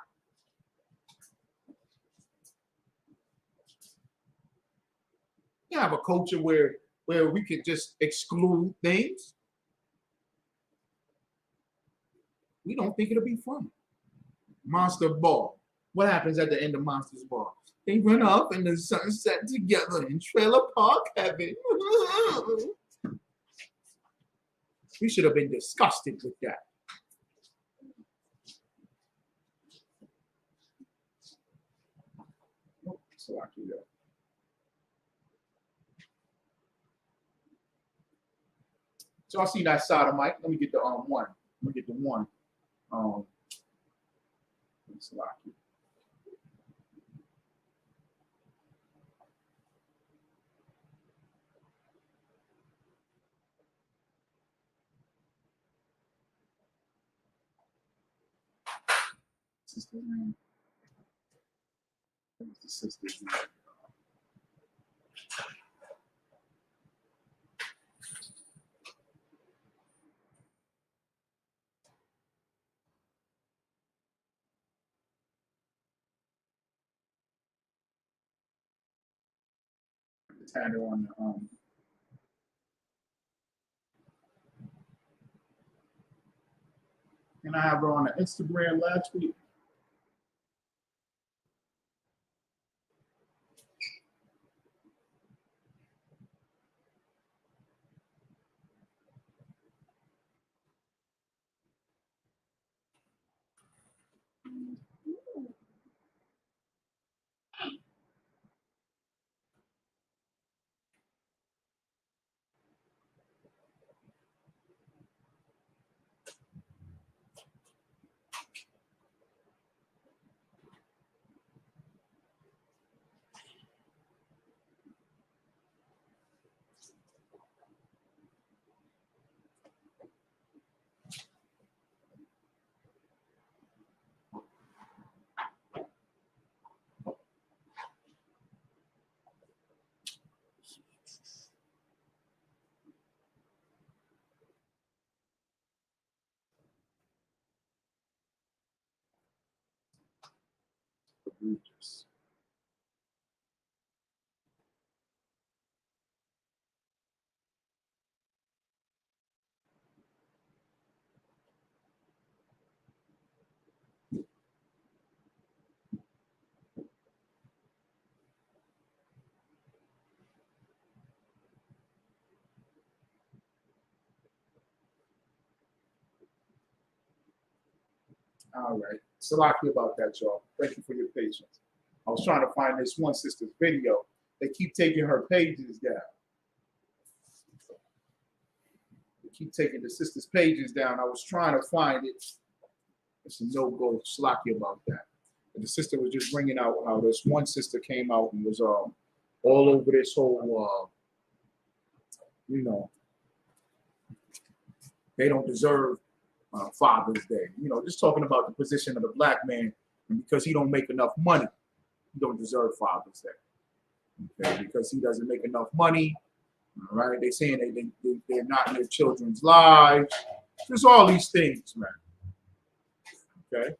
You have a culture where we could just exclude things. We don't think it'll be fun. Monster Ball. What happens at the end of Monster's Ball? They run off in the sunset together in Trailer Park Heaven. We should have been disgusted with that. So I see that sodomite. Let me get the one. Let me get the one. Slocky. Sister's name. What was the sister's name? had her on the and I have her on the Instagram last week. Egregious. All right. Salaki about that, y'all. Thank you for your patience. I was trying to find this one sister's video. They keep taking her pages down. They keep taking the sister's pages down. I was trying to find it. It's a no-go. Salaki about that. And the sister was just bringing out how this one sister came out and was all over this whole, they don't deserve Father's Day. Just talking about the position of the black man, and because he don't make enough money, he don't deserve Father's Day. Okay, because he doesn't make enough money. All right, they're saying they're not in their children's lives. Just all these things, man. Okay.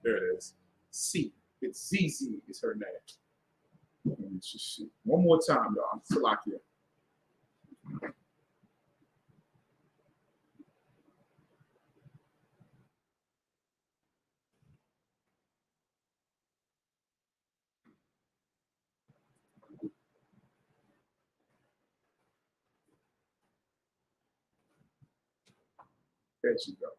There it is. C. It's ZZ is her name. One more time, y'all. Salakia. There she go.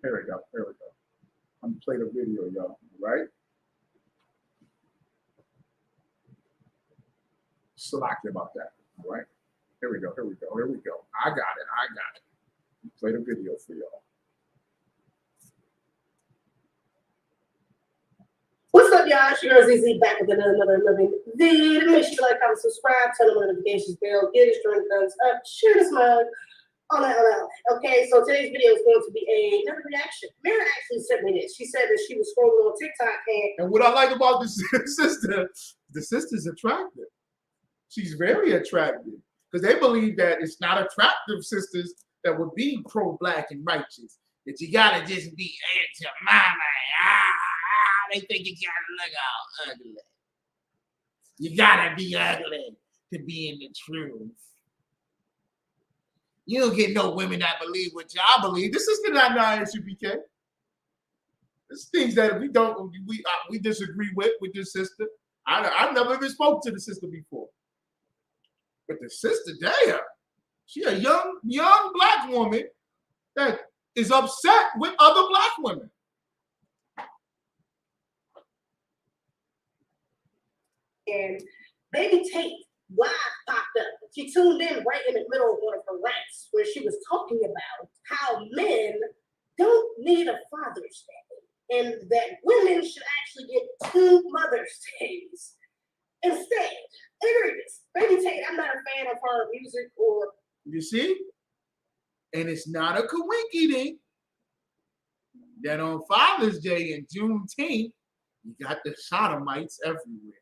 Here we go. Here we go. I'm gonna play the video, y'all. Right? Salaki about that. All right. Here we go. Here we go. Here we go. I got it. I got it. Play the video for y'all. What's up, y'all? It's your girl ZZ back with another video. Make sure you like, comment, subscribe, turn on the notifications bell, give it a thumbs up, share the smile, all that. Okay, so today's video is going to be another reaction. Mary actually sent me this. She said that she was scrolling on TikTok and what I like about this sister, the sister's attractive. She's very attractive because they believe that it's not attractive sisters that would be pro-black and righteous. That you gotta just be into mama. They think you gotta look all ugly. You gotta be ugly to be in the truth. You don't get no women that believe what y'all believe. This is the not SUPK. There's things that we disagree with this sister. I never even spoke to the sister before. But the sister, damn, she a young black woman that is upset with other black women. and Baby Tate live popped up. she tuned in right in the middle of one of her rants where she was talking about how men don't need a Father's Day and that women should actually get 2 Mother's Days instead. There it is. Baby Tate, I'm not a fan of her music or. You see? And it's not a coinky-dink that on Father's Day and Juneteenth, you got the sodomites everywhere.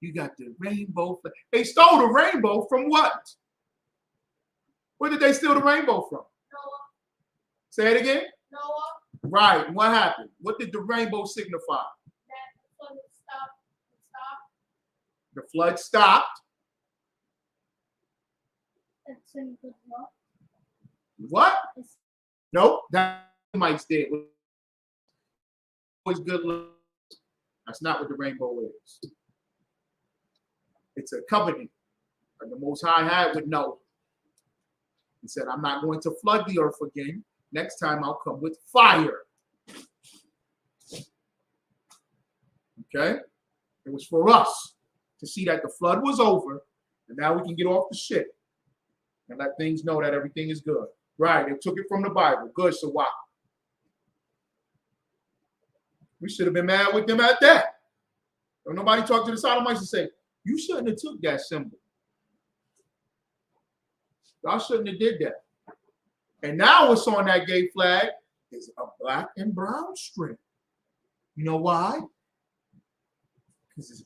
You got the rainbow. They stole the rainbow from what? Where did they steal the rainbow from? Noah. Say it again? Noah. Right. And what happened? What did the rainbow signify? That the flood stopped. The flood stopped. It's in good luck. What? Nope. That might stay. Was good luck. That's not what the rainbow is. It's a covenant that the Most High had with Noah. He said, I'm not going to flood the earth again. Next time I'll come with fire. Okay? It was for us to see that the flood was over, and now we can get off the ship and let things know that everything is good. Right, they took it from the Bible. Good, so why? We should have been mad with them at that. Don't nobody talk to the Sodomites and say, you shouldn't have took that symbol. Y'all shouldn't have did that. And now what's on that gay flag is a black and brown strip. You know why? Because it's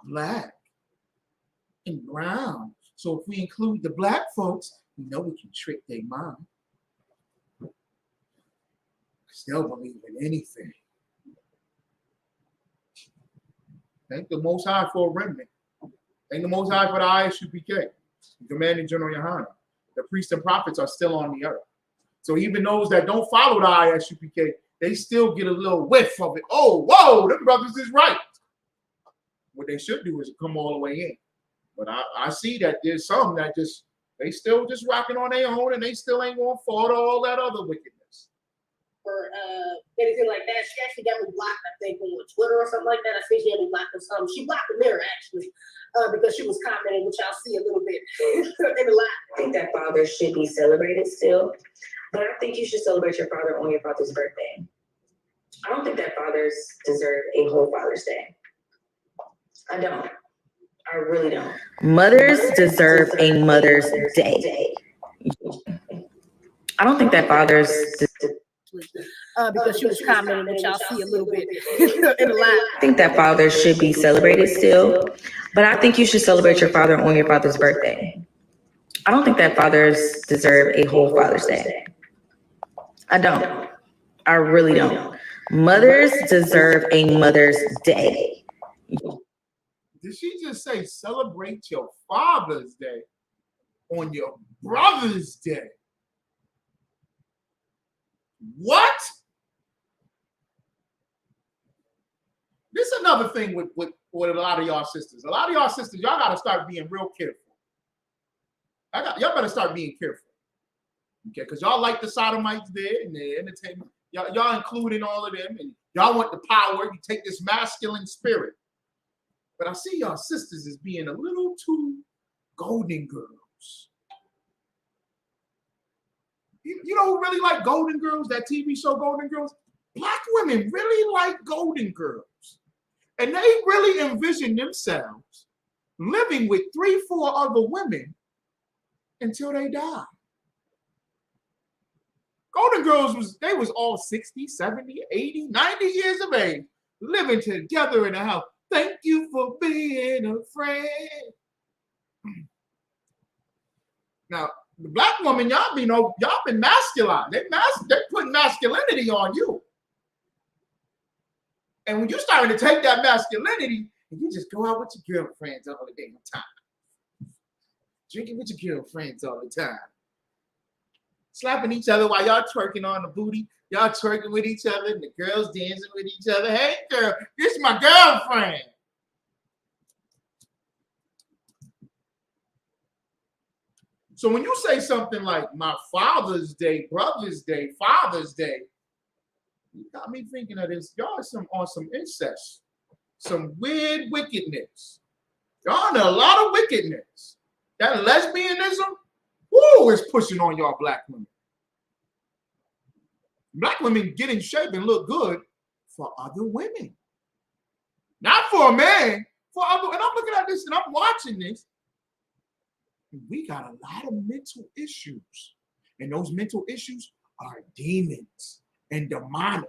black and brown. So if we include the black folks, we know we can trick their mind. Because they'll believe in anything. Thank the Most High for a remnant. Thank the Most High for the ISUPK. Commanding General Yohana. The priests and prophets are still on the earth. So even those that don't follow the ISUPK, they still get a little whiff of it. Oh, whoa, them brothers is right. What they should do is come all the way in. But I see that there's some that just, they still just rocking on their own and they still ain't going to fall to all that other wickedness. Or anything like that. She actually got me blocked, I think, on Twitter or something like that. I think she had me blocked or something. She blocked the mirror, actually, because she was commenting, which I'll see a little bit in the live. I think that fathers should be celebrated still, but I think you should celebrate your father on your father's birthday. I don't think that fathers deserve a whole Father's Day. I don't. I really don't. Mothers deserve a Mother's Day. I don't think that fathers. Because she was commenting, which I'll see a little bit in the live. I think that fathers should be celebrated still, but I think you should celebrate your father on your father's birthday. I don't think that fathers deserve a whole Father's Day. I don't. I really don't. Mothers deserve a Mother's Day. Did she just say celebrate your Father's Day on your brother's day? What? This is another thing with a lot of y'all sisters. A lot of y'all sisters, y'all got to start being real careful. Y'all better start being careful. Okay, because y'all like the Sodomites there and the entertainment. Y'all including all of them, and y'all want the power. You take this masculine spirit. But I see y'all sisters as being a little too Golden Girls. You know who really like Golden Girls, that TV show Golden Girls? Black women really like Golden Girls. And they really envision themselves living with 3-4 other women until they die. Golden Girls was all 60, 70, 80, 90 years of age, living together in a house. Thank you for being a friend. Now, the black woman, y'all been masculine. They putting masculinity on you. And when you starting to take that masculinity, and you just go out with your girlfriends all the damn time. Drinking with your girlfriends all the time. Slapping each other while y'all twerking on the booty. Y'all twerking with each other and the girls dancing with each other. Hey, girl, this is my girlfriend. So when you say something like my Father's Day, Brother's Day, Father's Day, you got me thinking of this. Y'all are on some incest, some weird wickedness. Y'all on a lot of wickedness. That lesbianism, woo, is pushing on y'all black women. Black women get in shape and look good for other women. Not for a man, for other. And I'm looking at this and I'm watching this. We got a lot of mental issues. And those mental issues are demons and demonic.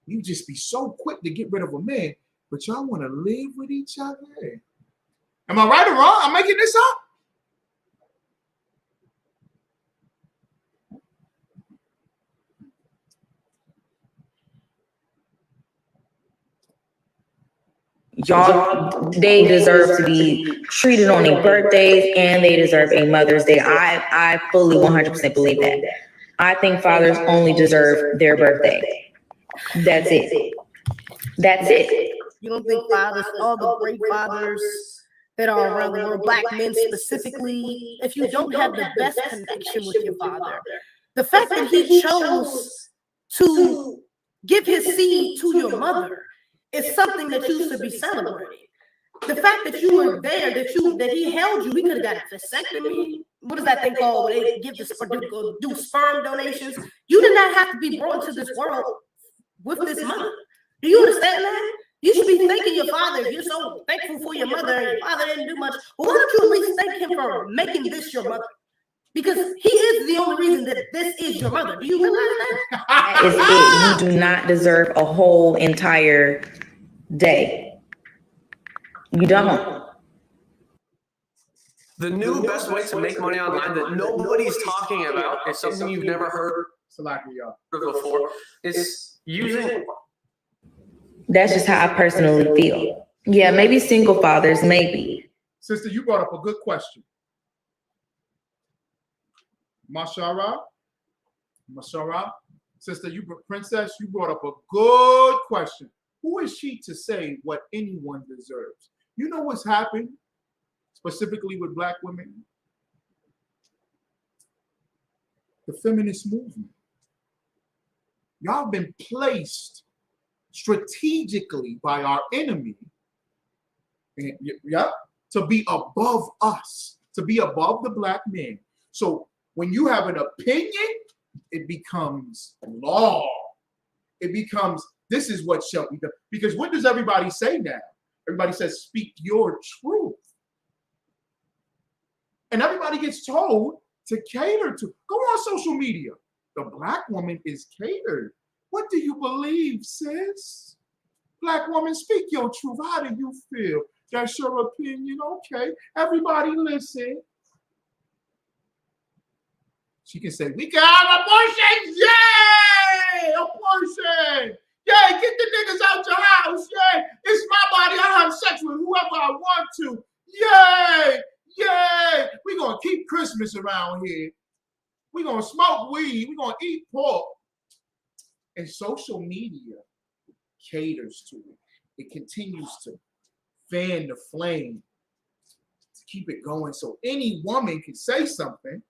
You just be so quick to get rid of a man, but y'all want to live with each other. Am I right or wrong? I'm making this up. Y'all, they deserve to be treated on their birthdays and they deserve a Mother's Day. I fully 100% believe that. I think fathers only deserve their birthday. That's it. That's it. You don't think fathers, all the great fathers that are around the world, black men specifically, if you don't have the best connection with your father, the fact that he chose to give his seed to your mother is something that you should be celebrating. The fact that you were there, that he held you, we could have got a vasectomy. What is that thing called? Where they give do sperm donations. You did not have to be brought into this world with this mother. Do you understand that? You should be thanking your father. If you're so thankful for your mother and your father didn't do much, well, why don't you at least thank him for making this your mother? Because he is the only reason that this is your mother. Do you realize that? That is it. You do not deserve a whole entire day. You don't. The new best way to make money online that nobody's talking about is something you've never heard of before. It's using. That's just how I personally feel. Yeah, maybe single fathers, maybe. Sister, you brought up a good question. Mashallah. Sister, Princess, you brought up a good question. Who is she to say what anyone deserves? You know what's happened, specifically with black women? The feminist movement. Y'all been placed strategically by our enemy, to be above us, to be above the black men. So when you have an opinion, it becomes law. It becomes, this is what shall be done. Because what does everybody say now? Everybody says, speak your truth. And everybody gets told to cater to. Go on social media. The black woman is catered. What do you believe, sis? Black woman, speak your truth. How do you feel? That's your opinion. Okay. Everybody listen. She can say, we can have abortions. Yay! Abortion. Yay! Get the niggas out your house. Yay! It's my body. I have sex with whoever I want to. Yay! Yay! We're going to keep Christmas around here. We're going to smoke weed. We're going to eat pork. And social media caters to it. It continues to fan the flame to keep it going. So any woman can say something,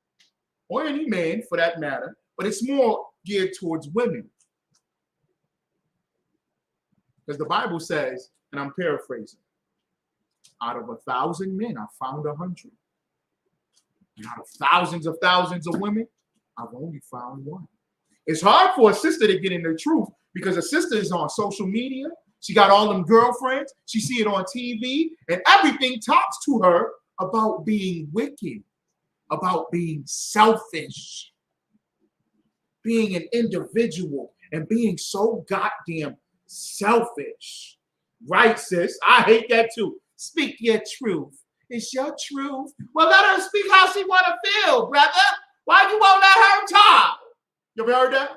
or any man for that matter, but it's more geared towards women. Because the Bible says, and I'm paraphrasing, out of 1,000 men, I found 100. And out of thousands of women, I've only found one. It's hard for a sister to get in the truth because a sister is on social media. She got all them girlfriends. She see it on TV, and everything talks to her about being wicked, about being selfish, being an individual, and being so goddamn selfish. Right, sis? I hate that too. Speak your truth. It's your truth. Well, let her speak how she want to feel, brother. Why you won't let her talk? You ever heard that?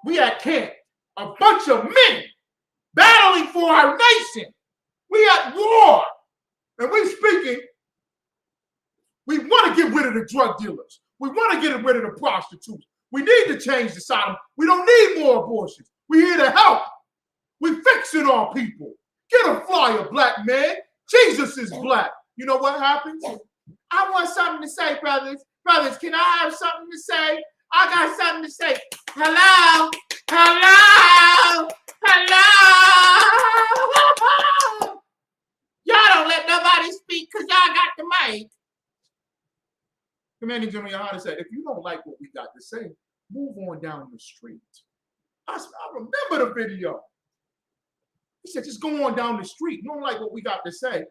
We at camp, a bunch of men battling for our nation. We at war, and we speaking. We want to get rid of the drug dealers. We want to get rid of the prostitutes. We need to change the Sodom. We don't need more abortions. We're here to help. We fixing our people. Get a flyer, black man. Jesus is black. You know what happens? I want something to say, brothers. Brothers, can I have something to say? I got something to say. Hello? Hello? Hello? Yo, like. Commanding General Yohana said, if you don't like what we got to say, move on down the street. I remember the video. He said, just go on down the street. You don't like what we got to say.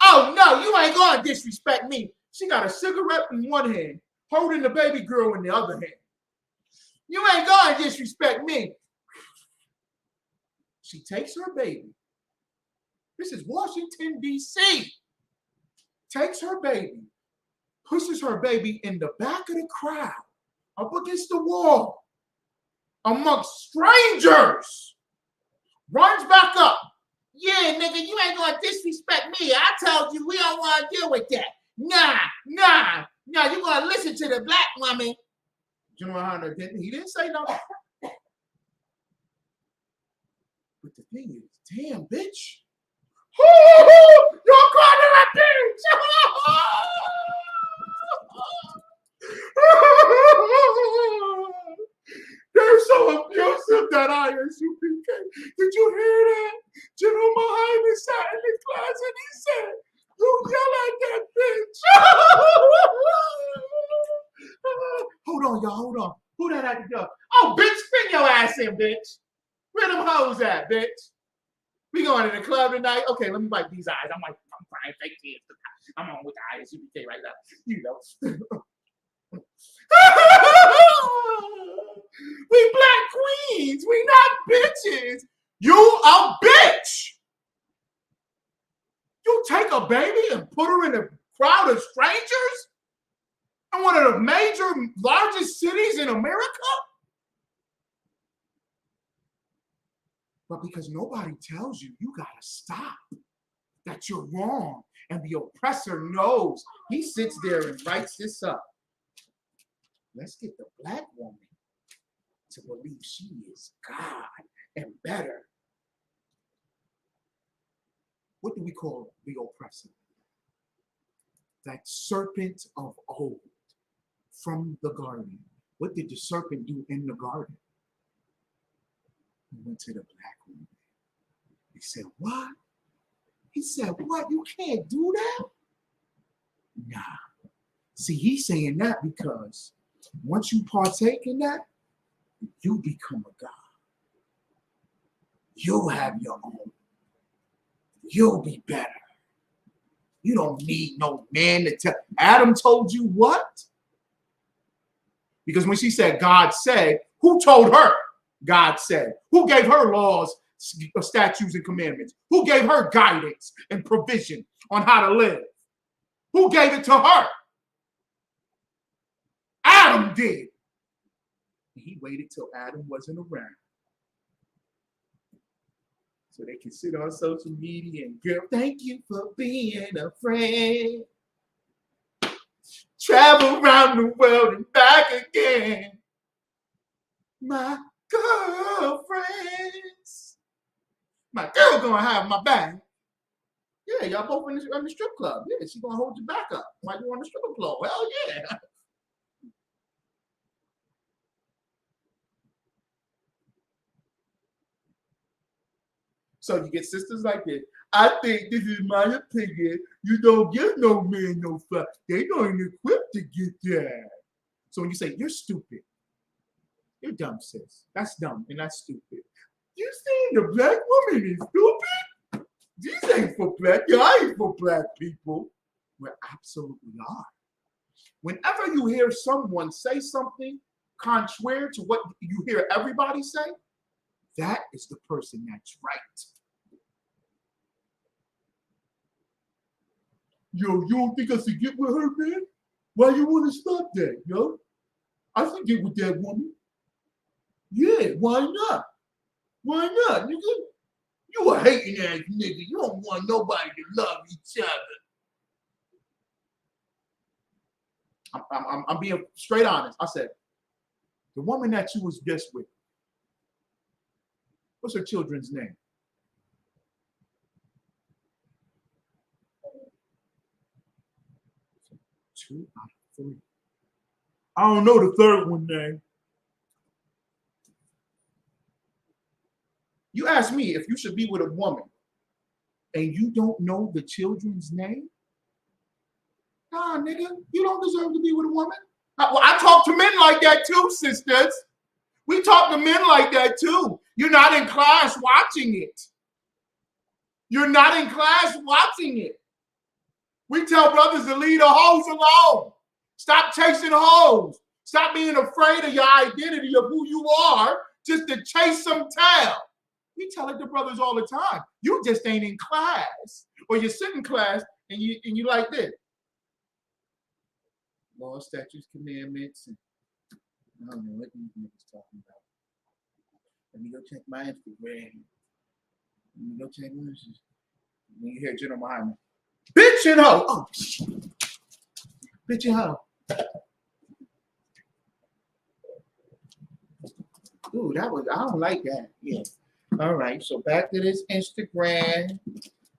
Oh, no, you ain't going to disrespect me. She got a cigarette in one hand, holding the baby girl in the other hand. You ain't going to disrespect me. She takes her baby. This is Washington, D.C. Takes her baby, pushes her baby in the back of the crowd, up against the wall, amongst strangers, runs back up. Yeah, nigga, you ain't gonna disrespect me. I told you we don't want to deal with that. Nah, you gonna listen to the black woman. General Hunter didn't say nothing. But the thing is, damn, bitch. You're calling a bitch. They're so abusive, that ISUPK. Did you hear that? General Muhammad sat in the class and he said, you yell at that bitch. Hold on, y'all, hold on. Who that had to go? Oh, bitch, bring your ass in, bitch. Where them hoes at, bitch? We going to the club tonight? Okay, let me wipe these eyes. I'm crying fake tears. I'm on with the ISUPK right now. You know. We black queens. We not bitches. You a bitch. You take a baby and put her in a crowd of strangers in one of the major, largest cities in America? But because nobody tells you, you gotta stop. That you're wrong. And the oppressor knows. He sits there and writes this up. Let's get the black woman to believe she is God and better. What do we call the oppressor? That serpent of old from the garden. What did the serpent do in the garden? He went to the black woman. He said, what? He said, what? You can't do that? Nah. See, he's saying that because once you partake in that, you become a God. You'll have your own. You'll be better. You don't need no man to tell. Adam told you what? Because when she said God said, who told her God said? Who gave her laws, statutes, and commandments? Who gave her guidance and provision on how to live? Who gave it to her? Adam did. He waited till Adam wasn't around. So they can sit on social media and girl, thank you for being a friend. Travel around the world and back again. My girlfriends. My girl gonna have my back. Yeah, y'all both in the strip club. Yeah, she gonna hold you back up while you on the strip club. Hell yeah. So you get sisters like this. I think this is my opinion. You don't give no man no fuck. They don't even equipped to get that. So when you say you're stupid, you're dumb, sis. That's dumb and that's stupid. You saying the black woman is stupid? These ain't for black. I ain't for black people. We absolutely are. Whenever you hear someone say something contrary to what you hear everybody say, that is the person that's right. Yo, you don't think I should get with her, man? Why you want to stop that, yo? I should get with that woman. Yeah, why not? Why not, nigga? You a hating ass nigga. You don't want nobody to love each other. I'm being straight honest. I said, the woman that you was just with, what's her children's name? Two out of three. I don't know the third one name. You ask me if you should be with a woman and you don't know the children's name, Nah, nigga, you don't deserve to be with a woman. Well, I talk to men like that too, sisters. We talk to men like that too. You're not in class watching it. You're not in class watching it. We tell brothers to leave the hoes alone. Stop chasing hoes. Stop being afraid of your identity of who you are just to chase some tail. We tell it to brothers all the time. You just ain't in class. Or you sit in class and you like this. Laws, statutes, commandments, and I don't know what these niggas talking about. Let me go check my Instagram. Let me go check my Instagram. When you hear General Muhammad, bitch and hoe. Oh, shit. Bitch and hoe. Ooh, I don't like that. Yeah. All right, so back to this Instagram.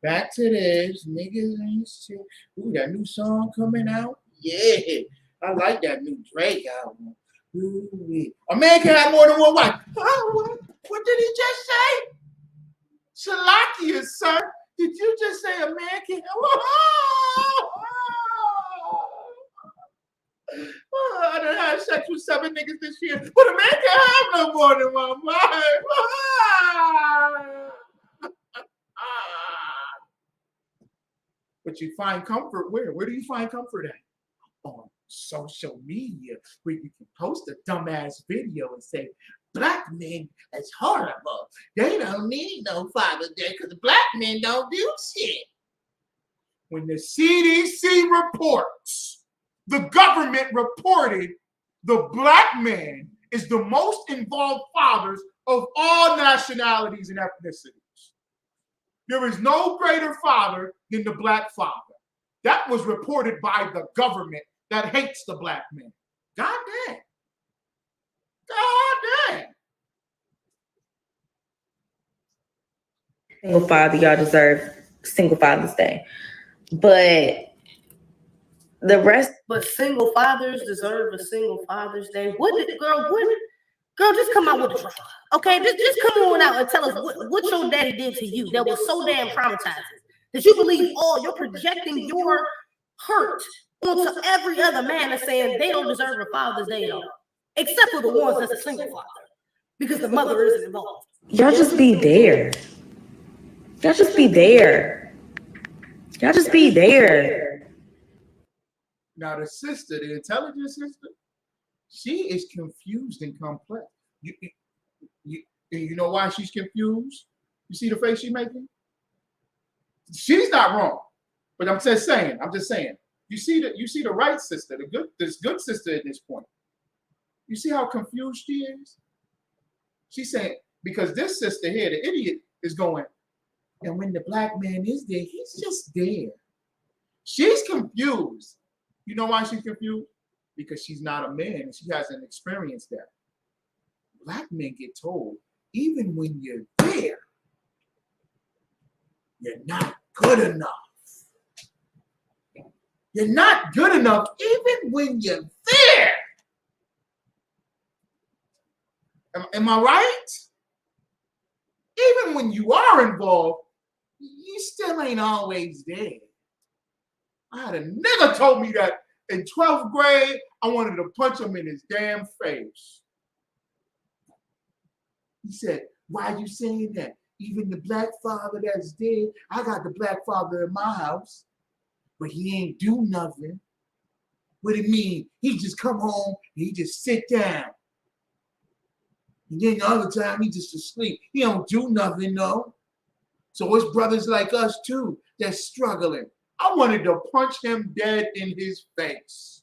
Back to this. Niggas ain't shit. Ooh, that new song coming out. Yeah. I like that new Drake album. Ooh, a man can have more than one wife. Oh, what did he just say? Shalakia, sir. Did you just say a man can I done had sex with 7 niggas this year, but a man can't have no more than one wife. But you find comfort where? Where do you find comfort at? On social media, where you can post a dumbass video and say, black men is horrible. They don't need no Father's Day because black men don't do shit. When the CDC reports, the government reported the black man is the most involved fathers of all nationalities and ethnicities. There is no greater father than the black father. That was reported by the government that hates the black man. God damn. God damn. Single father, y'all deserve single Father's Day. But the rest. But single fathers deserve a single Father's Day. Girl, just come out with the drama. Okay, just come on out and tell us what your daddy did to you that was so damn traumatizing that you believe you're projecting your hurt onto every other man and saying they don't deserve a Father's Day at all, except for the ones that's a single father, because the mother isn't involved. Y'all just be there. Y'all just be there. Y'all just be there. Now the sister, the intelligent sister, she is confused and complex. You know why she's confused? You see the face she's making? She's not wrong, but I'm just saying. You see the right sister, this good sister at this point. You see how confused she is? She's saying, because this sister here, the idiot, is going, and when the black man is there, he's just there. She's confused. You know why she's confused? Because she's not a man and she hasn't experienced that. Black men get told, even when you're there, you're not good enough. You're not good enough even when you're there. Am I right? Even when you are involved, you still ain't always there. I had a nigga told me that in 12th grade, I wanted to punch him in his damn face. He said, why are you saying that? Even the black father that's dead, I got the black father in my house, but he ain't do nothing. What do you mean? He just come home and he just sit down. And then the other time he just asleep. He don't do nothing, though. So it's brothers like us too that's struggling. I wanted to punch him dead in his face.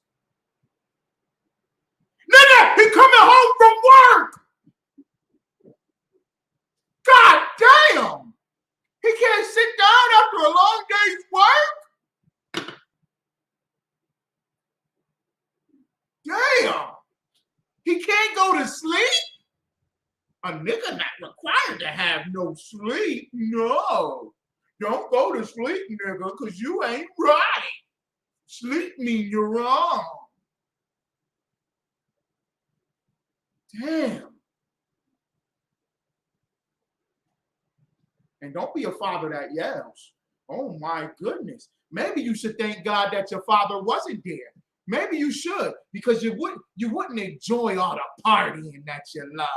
Nigga, he coming home from work. God damn! He can't sit down after a long day's work? Damn! He can't go to sleep? A nigga not required to have no sleep. No. Don't go to sleep, nigga, because you ain't right. Sleep mean you're wrong. Damn. And don't be a father that yells. Oh my goodness. Maybe you should thank God that your father wasn't there. Maybe you should, because you wouldn't enjoy all the partying that you love.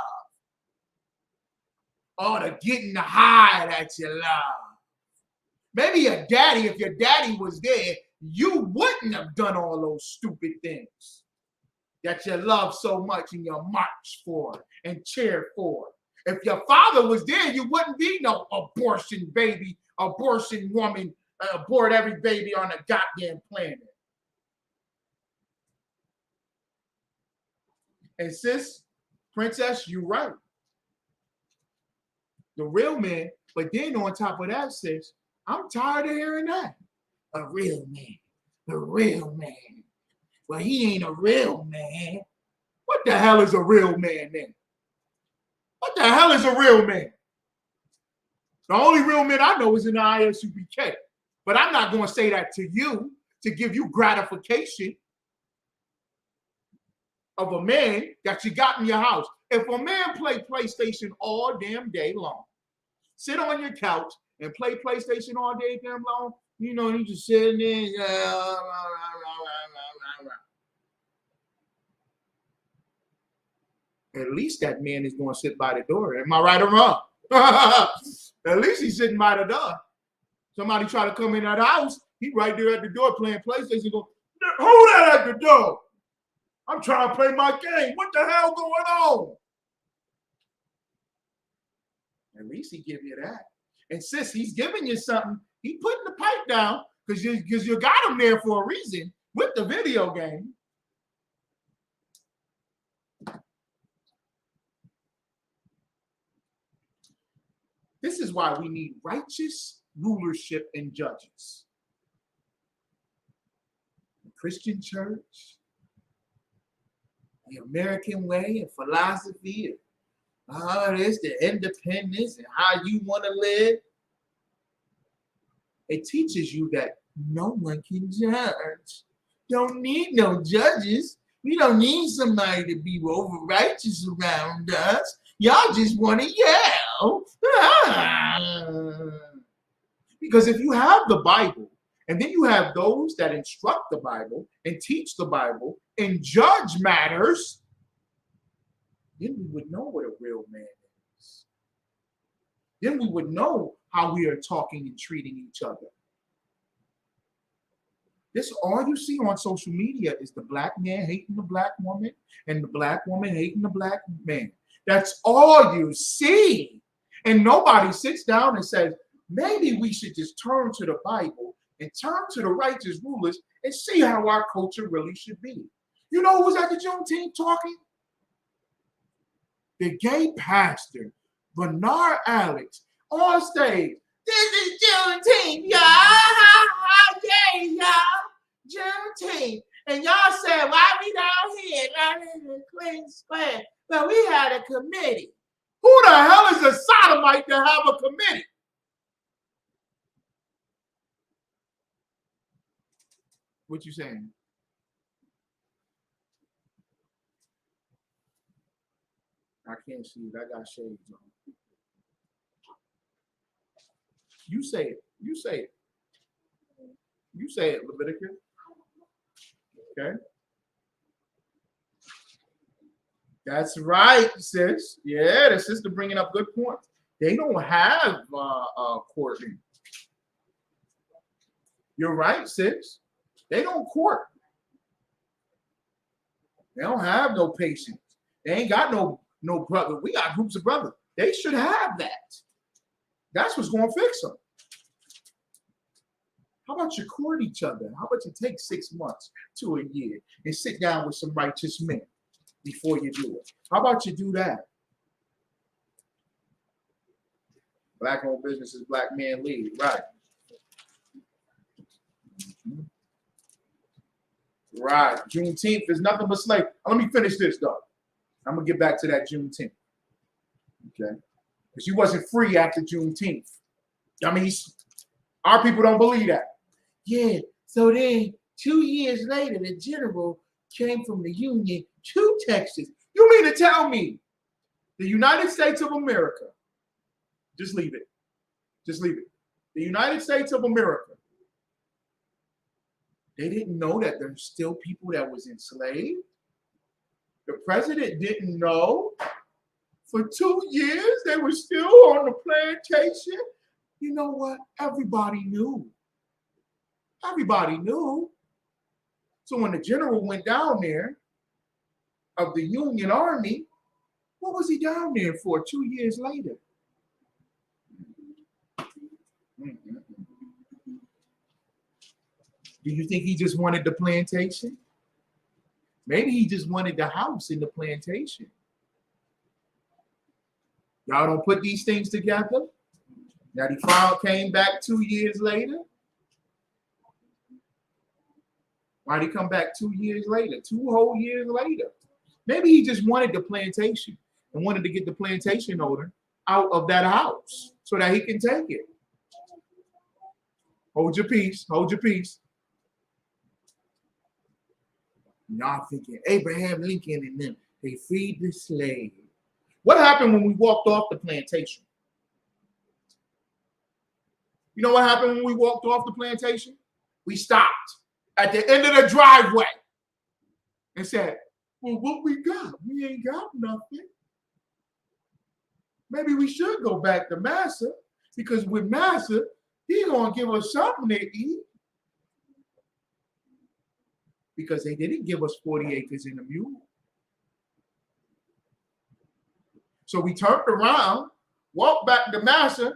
All the getting the high that you love. Maybe your daddy, if your daddy was there, you wouldn't have done all those stupid things that you love so much and you march for and cheer for. If your father was there, you wouldn't be no abortion baby, abortion woman, abort every baby on the goddamn planet. And sis, princess, you're right. The real man, but then on top of that, sis, I'm tired of hearing that. A real man, the real man. Well, he ain't a real man. What the hell is a real man then? What the hell is a real man? The only real man I know is in the ISUPK. But I'm not going to say that to you to give you gratification of a man that you got in your house. If a man play PlayStation all damn day long, sit on your couch and play PlayStation all day damn long, you know, you just sitting there. At least that man is going to sit by the door. Am I right or wrong? At least he's sitting by the door. Somebody try to come in that house, he right there at the door playing PlayStation. Go, who that at the door? I'm trying to play my game. What the hell going on? At least he give you that. And sis, he's giving you something. He putting the pipe down because you got him there for a reason with the video game. This is why we need righteous rulership and judges. The Christian church, the American way and philosophy, this, the independence and how you want to live. It teaches you that no one can judge. Don't need no judges. We don't need somebody to be over righteous around us. Y'all just want to yell. Because if you have the Bible, and then you have those that instruct the Bible and teach the Bible and judge matters, then we would know what a real man is. Then we would know how we are talking and treating each other. This all you see on social media is the black man hating the black woman and the black woman hating the black man. That's all you see. And nobody sits down and says, maybe we should just turn to the Bible and turn to the righteous rulers and see how our culture really should be. You know who was at the Juneteenth talking? The gay pastor, Bernard Alex, on stage. This is Juneteenth, y'all. Yeah, y'all. Juneteenth. And y'all said, why we down here, down in the Clinton Square? But we had a committee. Who the hell is a sodomite to have a committee? What you saying? I can't see it. I got shades on. You say it. You say it. You say it, Leviticus. Okay. That's right, sis. Yeah, the sister bringing up good points. They don't have courting. You're right, sis. They don't court. They don't have no patience. They ain't got no brother. We got groups of brothers. They should have that. That's what's going to fix them. How about you court each other? How about you take 6 months to a year and sit down with some righteous men before you do it? How about you do that? Black-owned businesses, black man lead, right? Right. Juneteenth is nothing but slave. Let me finish this, though. I'm going to get back to that Juneteenth. Okay? Because you wasn't free after Juneteenth. I mean, our people don't believe that. Yeah. So then 2 years later, the general came from the Union to Texas. You mean to tell me the United States of America, just leave it. Just leave it. the United States of America, they didn't know that there's still people that was enslaved. The president didn't know. For 2 years, they were still on the plantation. You know what? Everybody knew. Everybody knew. So when the general went down there of the Union Army, what was he down there for 2 years later? Do you think he just wanted the plantation? Maybe he just wanted the house in the plantation. Y'all don't put these things together? That he came back 2 years later? Why'd he come back 2 years later? 2 whole years later? Maybe he just wanted the plantation and wanted to get the plantation owner out of that house so that he can take it. Hold your peace. Hold your peace. Y'all thinking Abraham Lincoln and them, they freed the slave. What happened when we walked off the plantation? You know what happened when we walked off the plantation? We stopped at the end of the driveway and said, well, what we got? We ain't got nothing. Maybe we should go back to Massa, because with Massa, he's gonna give us something to eat. Because they didn't give us 40 acres and a mule. So we turned around, walked back to Massa,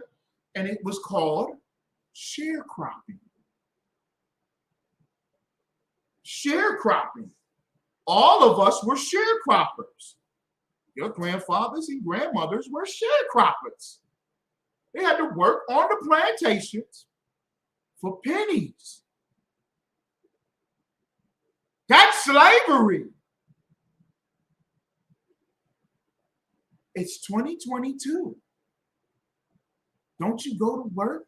and it was called sharecropping. Sharecropping. All of us were sharecroppers. Your grandfathers and grandmothers were sharecroppers. They had to work on the plantations for pennies. That's slavery. It's 2022. Don't you go to work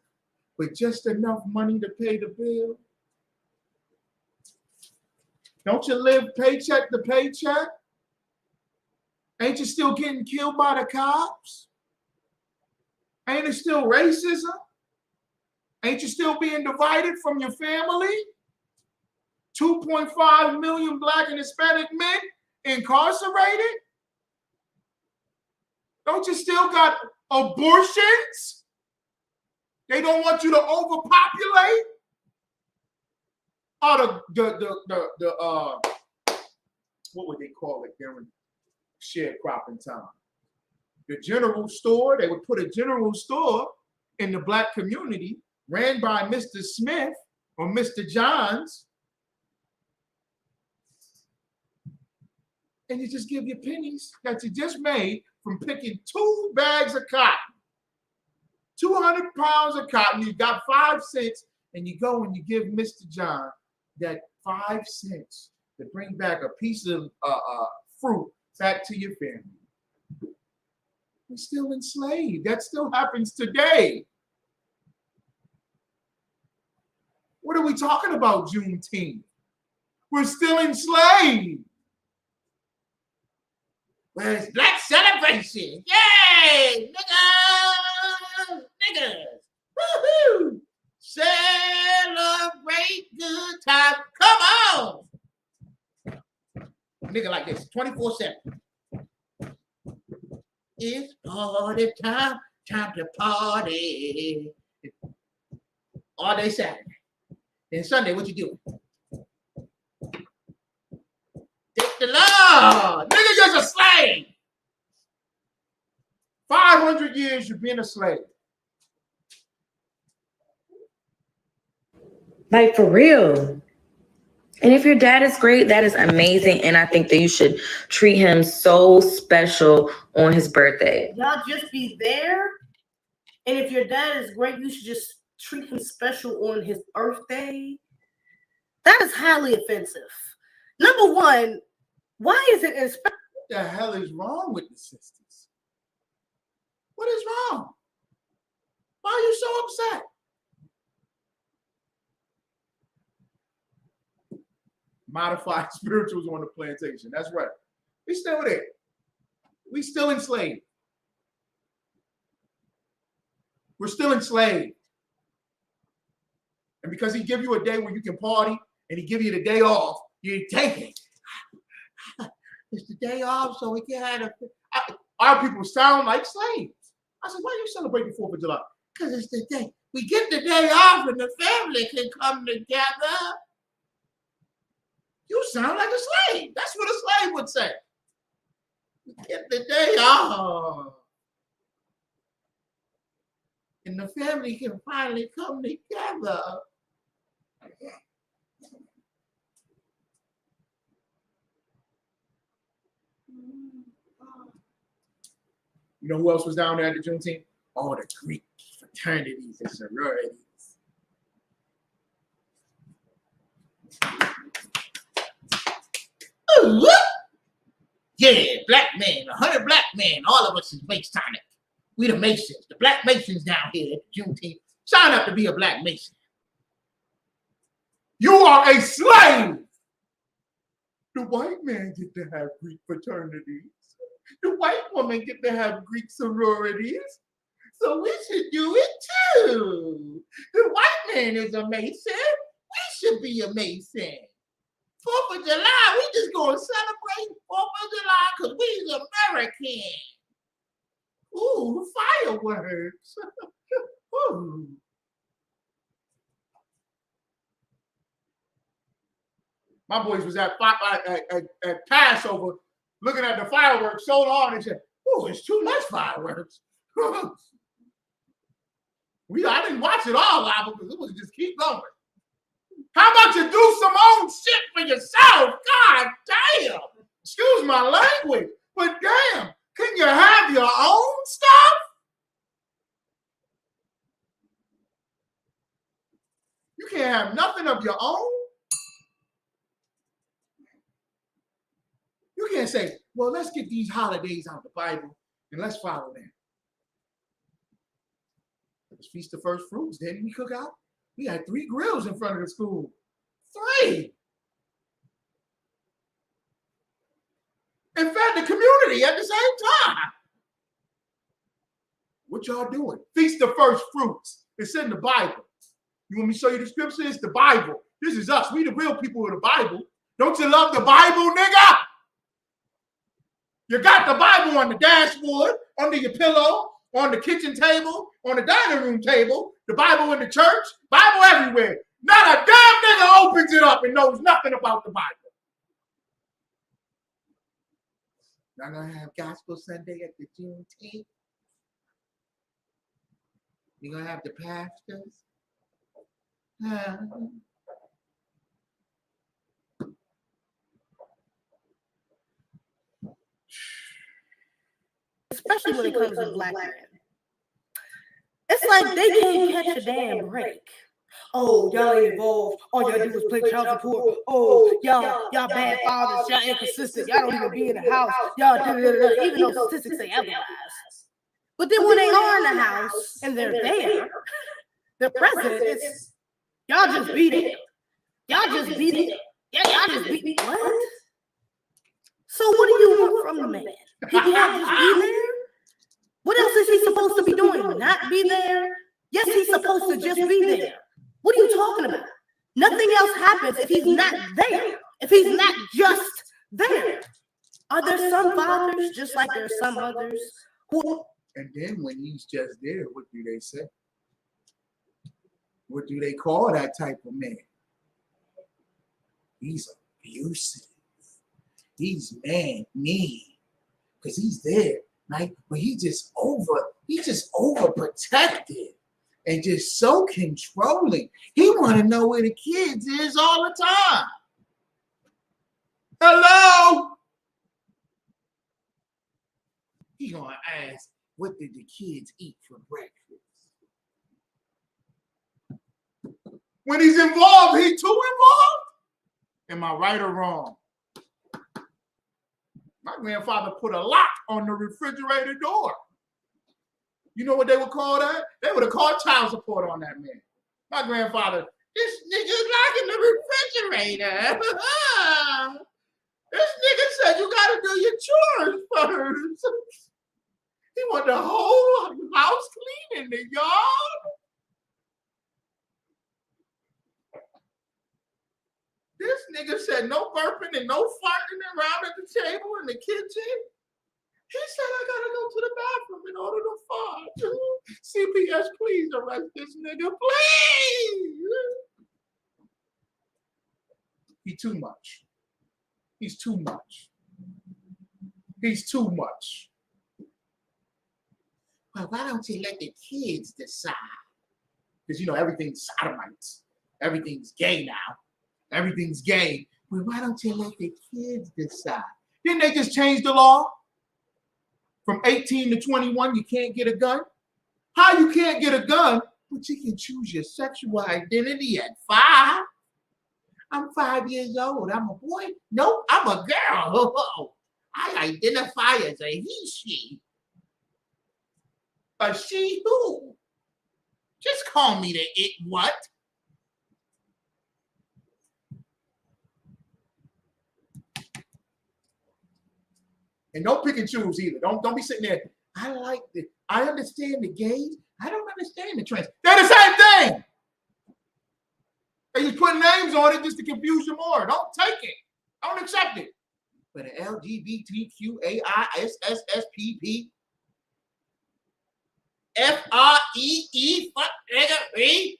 with just enough money to pay the bill? Don't you live paycheck to paycheck? Ain't you still getting killed by the cops? Ain't it still racism? Ain't you still being divided from your family? 2.5 million Black and Hispanic men incarcerated? Don't you still got abortions? They don't want you to overpopulate? Or what would they call it during sharecropping time? The general store, they would put a general store in the Black community ran by Mr. Smith or Mr. Johns. And you just give your pennies that you just made from picking 2 bags of cotton. 200 pounds of cotton, you got 5 cents, and you go and you give Mr. John that 5 cents to bring back a piece of fruit back to your family. We're still enslaved. That still happens today. What are we talking about, Juneteenth? We're still enslaved. Where's Black celebration? Yay! Niggas! Niggas! Woohoo! Celebrate good times. Come on! Nigga like this, 24/7. It's party time, time to party. All day Saturday. Then Sunday, what you doing? Take the law. Nigga, you're a slave. 500 years you've been a slave. Like, for real. And if your dad is great, that is amazing. And I think that you should treat him so special on his birthday. Y'all just be there. And if your dad is great, you should just treat him special on his birthday. That is highly offensive. Number one, why is it What the hell is wrong with the sisters? What is wrong? Why are you so upset? Modified spirituals on the plantation. That's right. We still there. We still enslaved. We're still enslaved. And because he give you a day where you can party and he give you the day off, you take it. It's the day off, so we can have our people sound like slaves. I said, why you celebrate the 4th of July? Because it's the day. We get the day off and the family can come together. You sound like a slave. That's what a slave would say. We get the day off. And the family can finally come together. You know who else was down there at the Juneteenth? All the Greek fraternities and sororities. Ooh, yeah, black men, 100 black men, all of us is Masonic. We the Masons, the black Masons down here at the Juneteenth. Sign up to be a black Mason. You are a slave. The white man get to have Greek fraternities. The white woman get to have Greek sororities. So we should do it too. The white man is a Mason. We should be a Mason. 4th of July, we just gonna celebrate 4th of July because we's American. Ooh, fireworks. Ooh. My boys was at Passover looking at the fireworks so long and said, oh, it's too much fireworks. I didn't watch it all live because it was just keep going. How about you do some own shit for yourself? God damn. Excuse my language, but damn, can you have your own stuff? You can't have nothing of your own. You can't say, well, let's get these holidays out of the Bible and let's follow them. It was Feast of First Fruits. Didn't we cook out? We had 3 grills in front of the school. 3. And fed the community at the same time. What y'all doing? Feast of First Fruits. It's in the Bible. You want me to show you the scripture? It's the Bible. This is us. We the real people of the Bible. Don't you love the Bible, nigga? You got the Bible on the dashboard, under your pillow, on the kitchen table, on the dining room table, the Bible in the church, Bible everywhere. Not a damn nigga opens it up and knows nothing about the Bible. Y'all gonna have Gospel Sunday at the Juneteenth? You gonna have the pastors? Especially when it comes to black men. It's like they can't catch a damn break. Oh, y'all ain't involved. All y'all do is play child support. Oh, y'all bad fathers. Y'all inconsistent. Y'all don't even be in the house. Y'all even though statistics say otherwise. But then when they are in the house and they're there, they're present, it's y'all just be there. Y'all just be there. Y'all just be what? So what do you want from the man? He can't just be there? What else is he supposed to be doing? Not be there? Yes, he's supposed to just be there. What are you talking about? Nothing else happens if he's not there. If he's not just there. Are there some fathers just like there are some others who... And then when he's just there, what do they say? What do they call that type of man? He's abusive. He's mean. Because he's there, right? But he's just overprotected and just so controlling. He want to know where the kids is all the time. Hello? He gonna ask, what did the kids eat for breakfast? When he's involved, he too involved? Am I right or wrong? My grandfather put a lock on the refrigerator door. You know what they would call that? They would have called child support on that man. My grandfather, this nigga's locking the refrigerator. This nigga said you gotta do your chores first. He want the whole house clean in the yard. nigga said no burping and no farting around at the table in the kitchen. He said, I gotta go to the bathroom in order to fart. CPS, please arrest this nigga, please. He's too much. He's too much. He's too much. Well, why don't you let the kids decide? Because, you know, everything's sodomites. Everything's gay now. Everything's gay. Well, why don't you let the kids decide? Didn't they just change the law? From 18 to 21, you can't get a gun? How you can't get a gun, but you can choose your sexual identity at 5? I'm 5 years old. I'm a boy? Nope, I'm a girl. I identify as a he, she. A she who? Just call me the it what? And don't pick and choose either. Don't be sitting there. I understand the gays. I don't understand the trans. They're the same thing. They just put names on it just to confuse you more. Don't take it. Don't accept it. But an LGBTQAISSSPP FREE.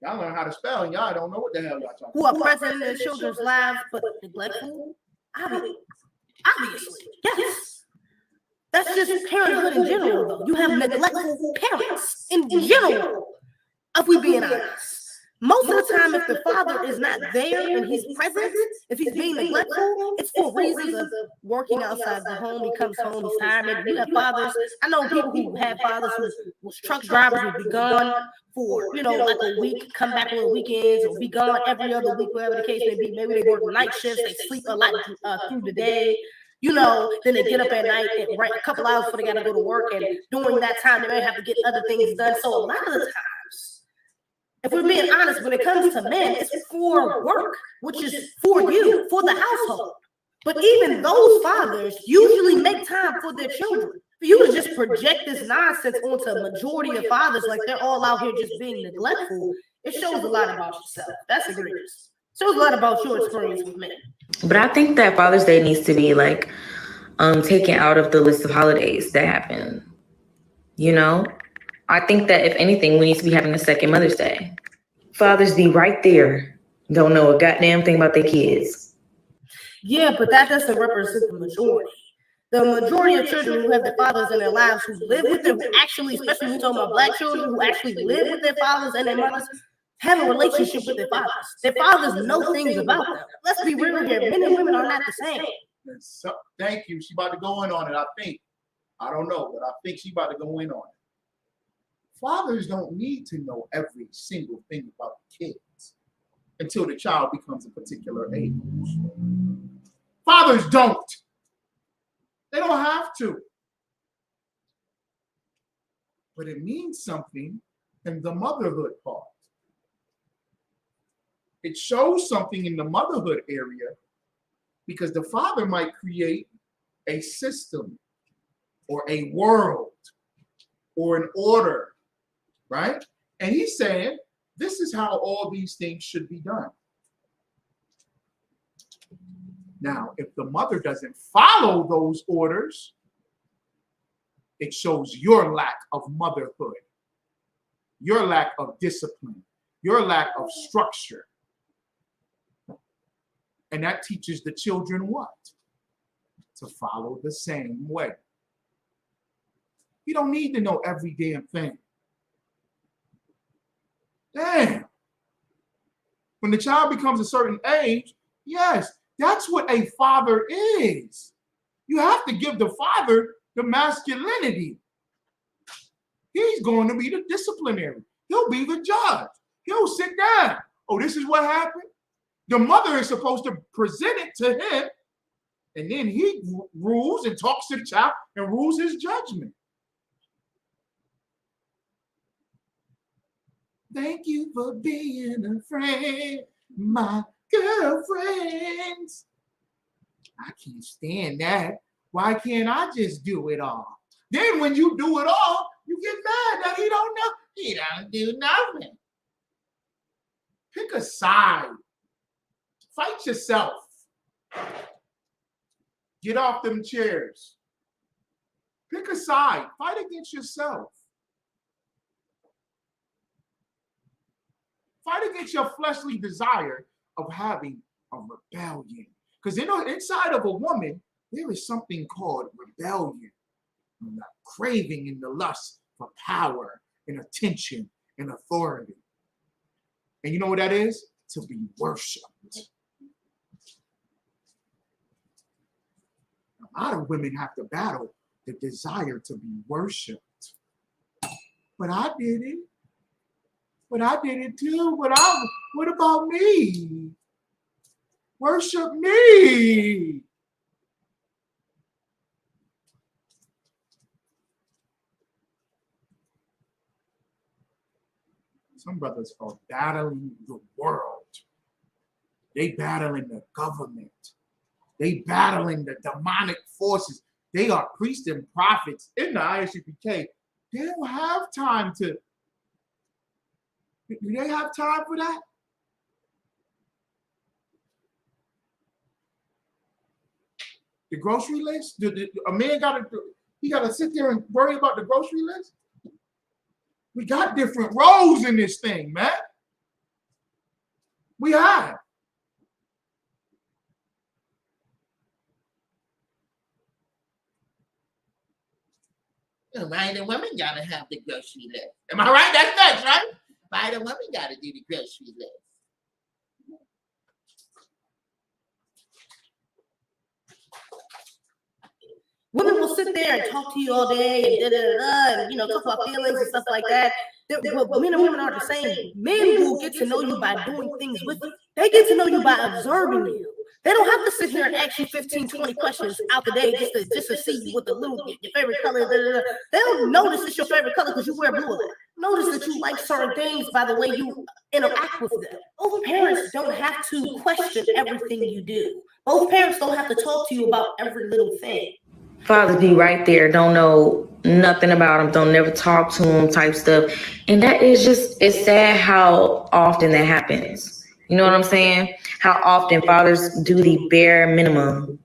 Y'all learn how to spell, and y'all don't know what the hell y'all talking about. Who are present in their children's lives but neglectful? Obviously, yes. That's just parenthood in general, though. You have neglectful parents in general, if we being honest. Most of the time, if the father is not there and he's present, if he's being neglectful, it's for reasons of working outside the home. He comes home, he's tired. Maybe you have fathers. I know people who have fathers who was truck drivers who would be gone for, like a week, come back on weekends, or be gone every other week, wherever the case may be. Maybe they work night shifts, they sleep a lot through the day. Then they get up at night and a couple hours before they got to go to work. And during that time, they may have to get other things done. So a lot of the times, if we're being honest, when it comes to men, it's for work, which is for you, for the household. But even those fathers usually make time for their children. For you to just project this nonsense onto a majority of fathers like they're all out here just being neglectful, it shows a lot about yourself. That's egregious. It shows a lot about your experience with men. But I think that Father's Day needs to be taken out of the list of holidays that happen. I think that if anything, we need to be having a second Mother's Day. Fathers be right there, don't know a goddamn thing about their kids. Yeah, but that doesn't represent the majority. The majority of children who have their fathers in their lives, who live with them, actually, especially when we're talking about Black children who actually live with their fathers and their mothers, have a relationship with their fathers. Their fathers know things about them. Let's be real here. Men and women are not the same. So, thank you. She's about to go in on it, I think. I don't know, but I think she's about to go in on it. Fathers don't need to know every single thing about the kids until the child becomes a particular age. Fathers don't. They don't have to. But it means something in the motherhood part. It shows something in the motherhood area because the father might create a system or a world or an order, right? And he's saying, this is how all these things should be done. Now, if the mother doesn't follow those orders, it shows your lack of motherhood, your lack of discipline, your lack of structure. And that teaches the children what? To follow the same way. You don't need to know every damn thing. Damn. When the child becomes a certain age, yes, that's what a father is. You have to give the father the masculinity. He's going to be the disciplinary. He'll be the judge. He'll sit down. Oh, this is what happened? The mother is supposed to present it to him, and then he rules and talks to the child and rules his judgment. Thank you for being a friend, my girlfriends. I can't stand that. Why can't I just do it all? Then when you do it all, you get mad that he don't know. He don't do nothing. Pick a side. Fight yourself. Get off them chairs. Pick a side. Fight against yourself. Fight against your fleshly desire of having a rebellion. Because inside of a woman, there is something called rebellion. And the craving and the lust for power and attention and authority. And you know what that is? To be worshipped. A lot of women have to battle the desire to be worshipped. But I did it. But I did it too. What about me? Worship me. Some brothers are battling the world. They battling the government. They battling the demonic forces. They are priests and prophets in the ISUPK. They don't have time to. Do they have time for that? The grocery list? A man gotta sit there and worry about the grocery list? We got different roles in this thing, man. We have. Why the women gotta have the grocery list? Am I right? That's next, right? Why the women gotta do the grocery list? Women will sit there and talk to you all day and and talk about feelings and stuff like that. But men and women are the same. Men will get to know you by doing things with you. They get to know you by observing you. They don't have to sit here and ask you 15, 20 questions out the day just to see what your favorite color. They don't notice it's your favorite color because you wear blue. Notice that you like certain things by the way you interact with them. Both parents don't have to question everything you do. Both parents don't have to talk to you about every little thing. Fathers be right there, don't know nothing about them, don't never talk to them type stuff. And that is it's sad how often that happens. You know what I'm saying? How often fathers do the bare minimum.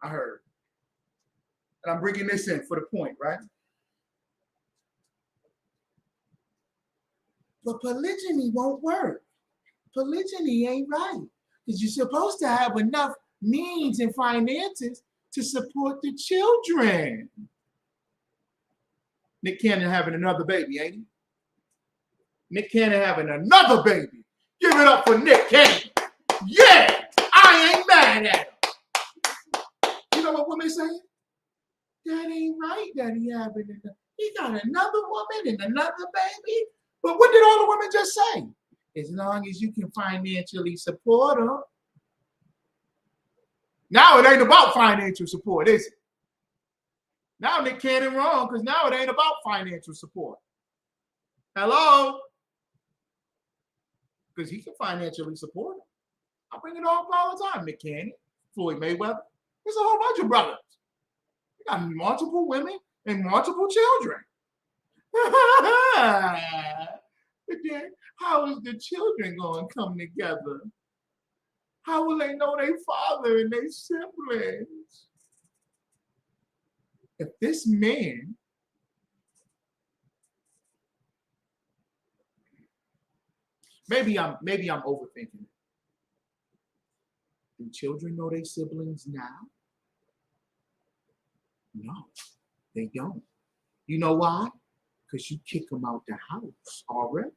I heard. And I'm bringing this in for the point, right? But polygyny won't work. Polygyny ain't right. Because you're supposed to have enough means and finances to support the children. Nick Cannon having another baby, ain't he? Nick Cannon having another baby. Give it up for Nick Cannon. Yeah, I ain't mad at him. You know what women say? That ain't right that he got another woman and another baby. But what did all the women just say? As long as you can financially support them. Now it ain't about financial support, is it? Now Nick Cannon wrong because now it ain't about financial support. Hello? Because he can financially support him. I bring it up all the time. Nick Cannon, Floyd Mayweather. There's a whole bunch of brothers. We got multiple women and multiple children. But then how is the children going to come together? How will they know their father and their siblings? If this man maybe I'm overthinking it. Do children know their siblings now? No, they don't. You know why? Because you kick them out the house already.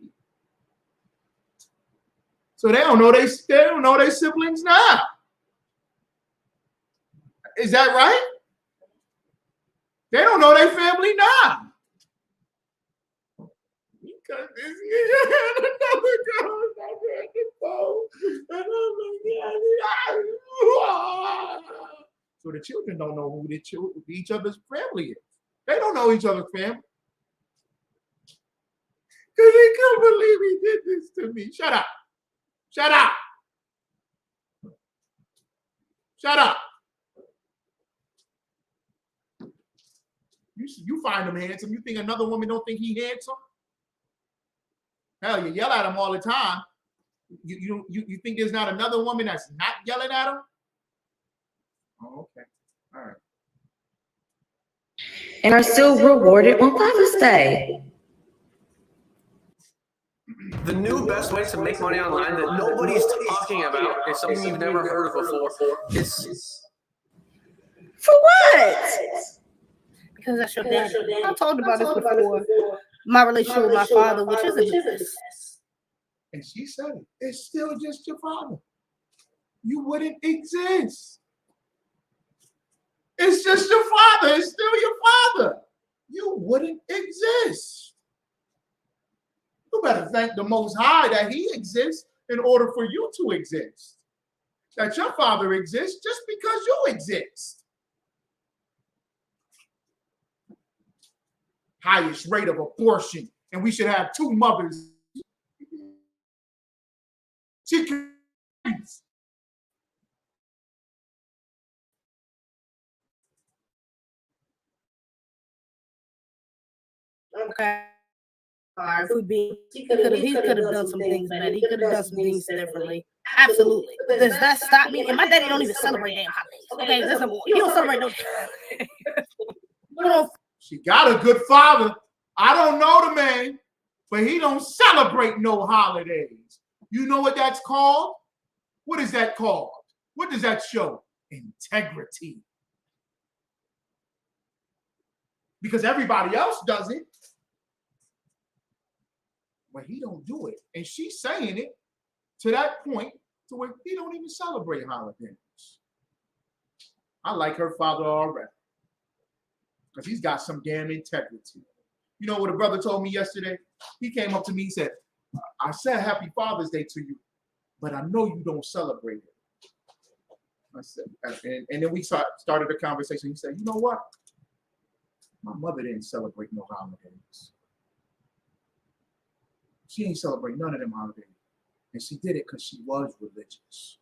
So they don't know their siblings now. Is that right? They don't know their family now. Because this nigga had another girl at the phone. And I'm like, so the children don't know who each other's family is. They don't know each other's family. Because he can't believe he did this to me. Shut up. Shut up. Shut up. You find him handsome. You think another woman don't think he handsome? Hell, you yell at him all the time. You think there's not another woman that's not yelling at him? Oh, okay. All right. And are still rewarded on Father's Day. The new best way to make money online that nobody's talking about is something you've never heard of before. It's For what? Because that's your dad. I told about this before. My relationship with my father, which isn't the best. And she said it. It's still just your father. You wouldn't exist. It's just your father. It's still your father. You wouldn't exist. You better thank the Most High that he exists in order for you to exist. That your father exists just because you exist. Highest rate of abortion, and we should have 2 mothers. Chickens. Okay. He could have done some things better. He could have done some things differently. Absolutely. Does that stop me? And my daddy don't even celebrate damn holidays. Okay, that's number one. He don't celebrate no. She got a good father. I don't know the man, but he don't celebrate no holidays. You know what that's called? What is that called? What does that show? Integrity. Because everybody else does it, but he don't do it. And she's saying it to that point to where he don't even celebrate holidays. I like her father already because he's got some damn integrity. You know what a brother told me yesterday? He came up to me and said, I said Happy Father's Day to you, but I know you don't celebrate it. I said, and then we started a conversation. He said, you know what? My mother didn't celebrate no holidays. She ain't celebrate none of them holidays. And she did it because she was religious.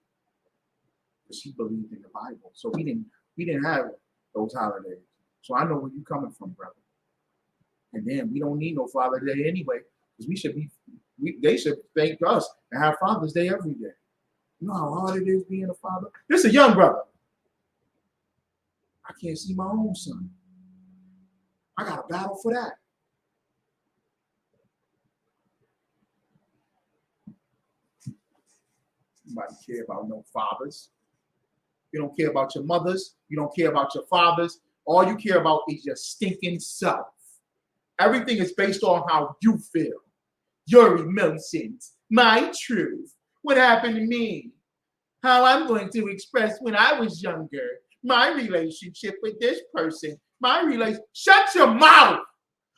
Because she believed in the Bible. So we didn't have those holidays. So I know where you're coming from, brother. And then we don't need no Father's Day anyway, because they should thank us and have Father's Day every day. You know how hard it is being a father? This is a young brother. I can't see my own son. I got to battle for that. Nobody care about no fathers. You don't care about your mothers. You don't care about your fathers. All you care about is your stinking self. Everything is based on how you feel. Your emotions, my truth, what happened to me, how I'm going to express when I was younger, my relationship with this person, shut your mouth.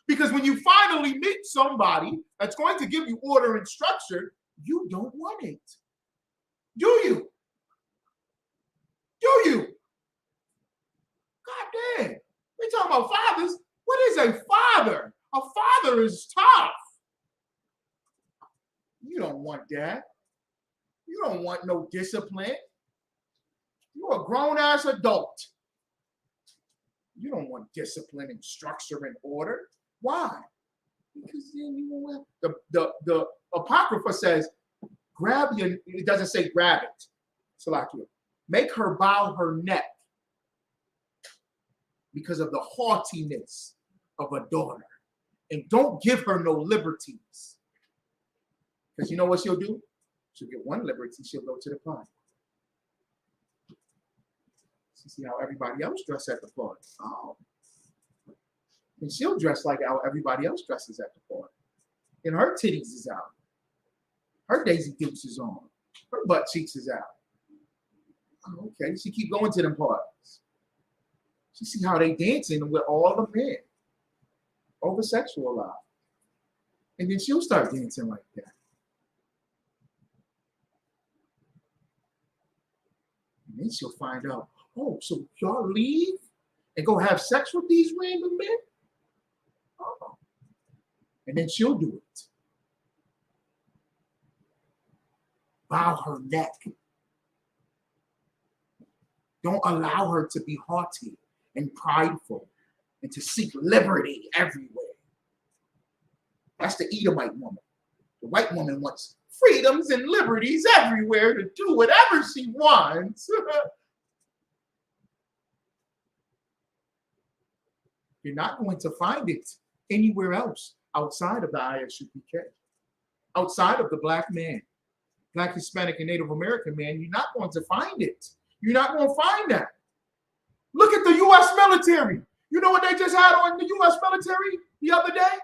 Because when you finally meet somebody that's going to give you order and structure, you don't want it. Do you? Do you? God damn. We're talking about fathers. What is a father? A father is tough. You don't want that. You don't want no discipline. You're a grown-ass adult. You don't want discipline and structure and order. Why? Because then you know what? The Apocrypha says, it doesn't say grab it. Salakia. Make her bow her neck because of the haughtiness of a daughter. And don't give her no liberties. Because you know what she'll do? She'll get one liberty, she'll go to the party. See how everybody else dresses at the party. Oh. And she'll dress like how everybody else dresses at the party. And her titties is out. Her Daisy Dukes is on. Her butt cheeks is out. Oh, okay, she keep going to them parties. She see how they dancing with all the men. Over-sexualized. And then she'll start dancing like that. And then she'll find out, oh, so y'all leave and go have sex with these random men? Oh. And then she'll do it. Bow her neck. Don't allow her to be haughty and prideful and to seek liberty everywhere. That's the Edomite woman. The white woman wants freedoms and liberties everywhere to do whatever she wants. You're not going to find it anywhere else outside of the ISUPK, outside of the black man, black, Hispanic, and Native American man. You're not going to find it. You're not going to find that. Look at the U.S. military. You know what they just had on the U.S. military the other day?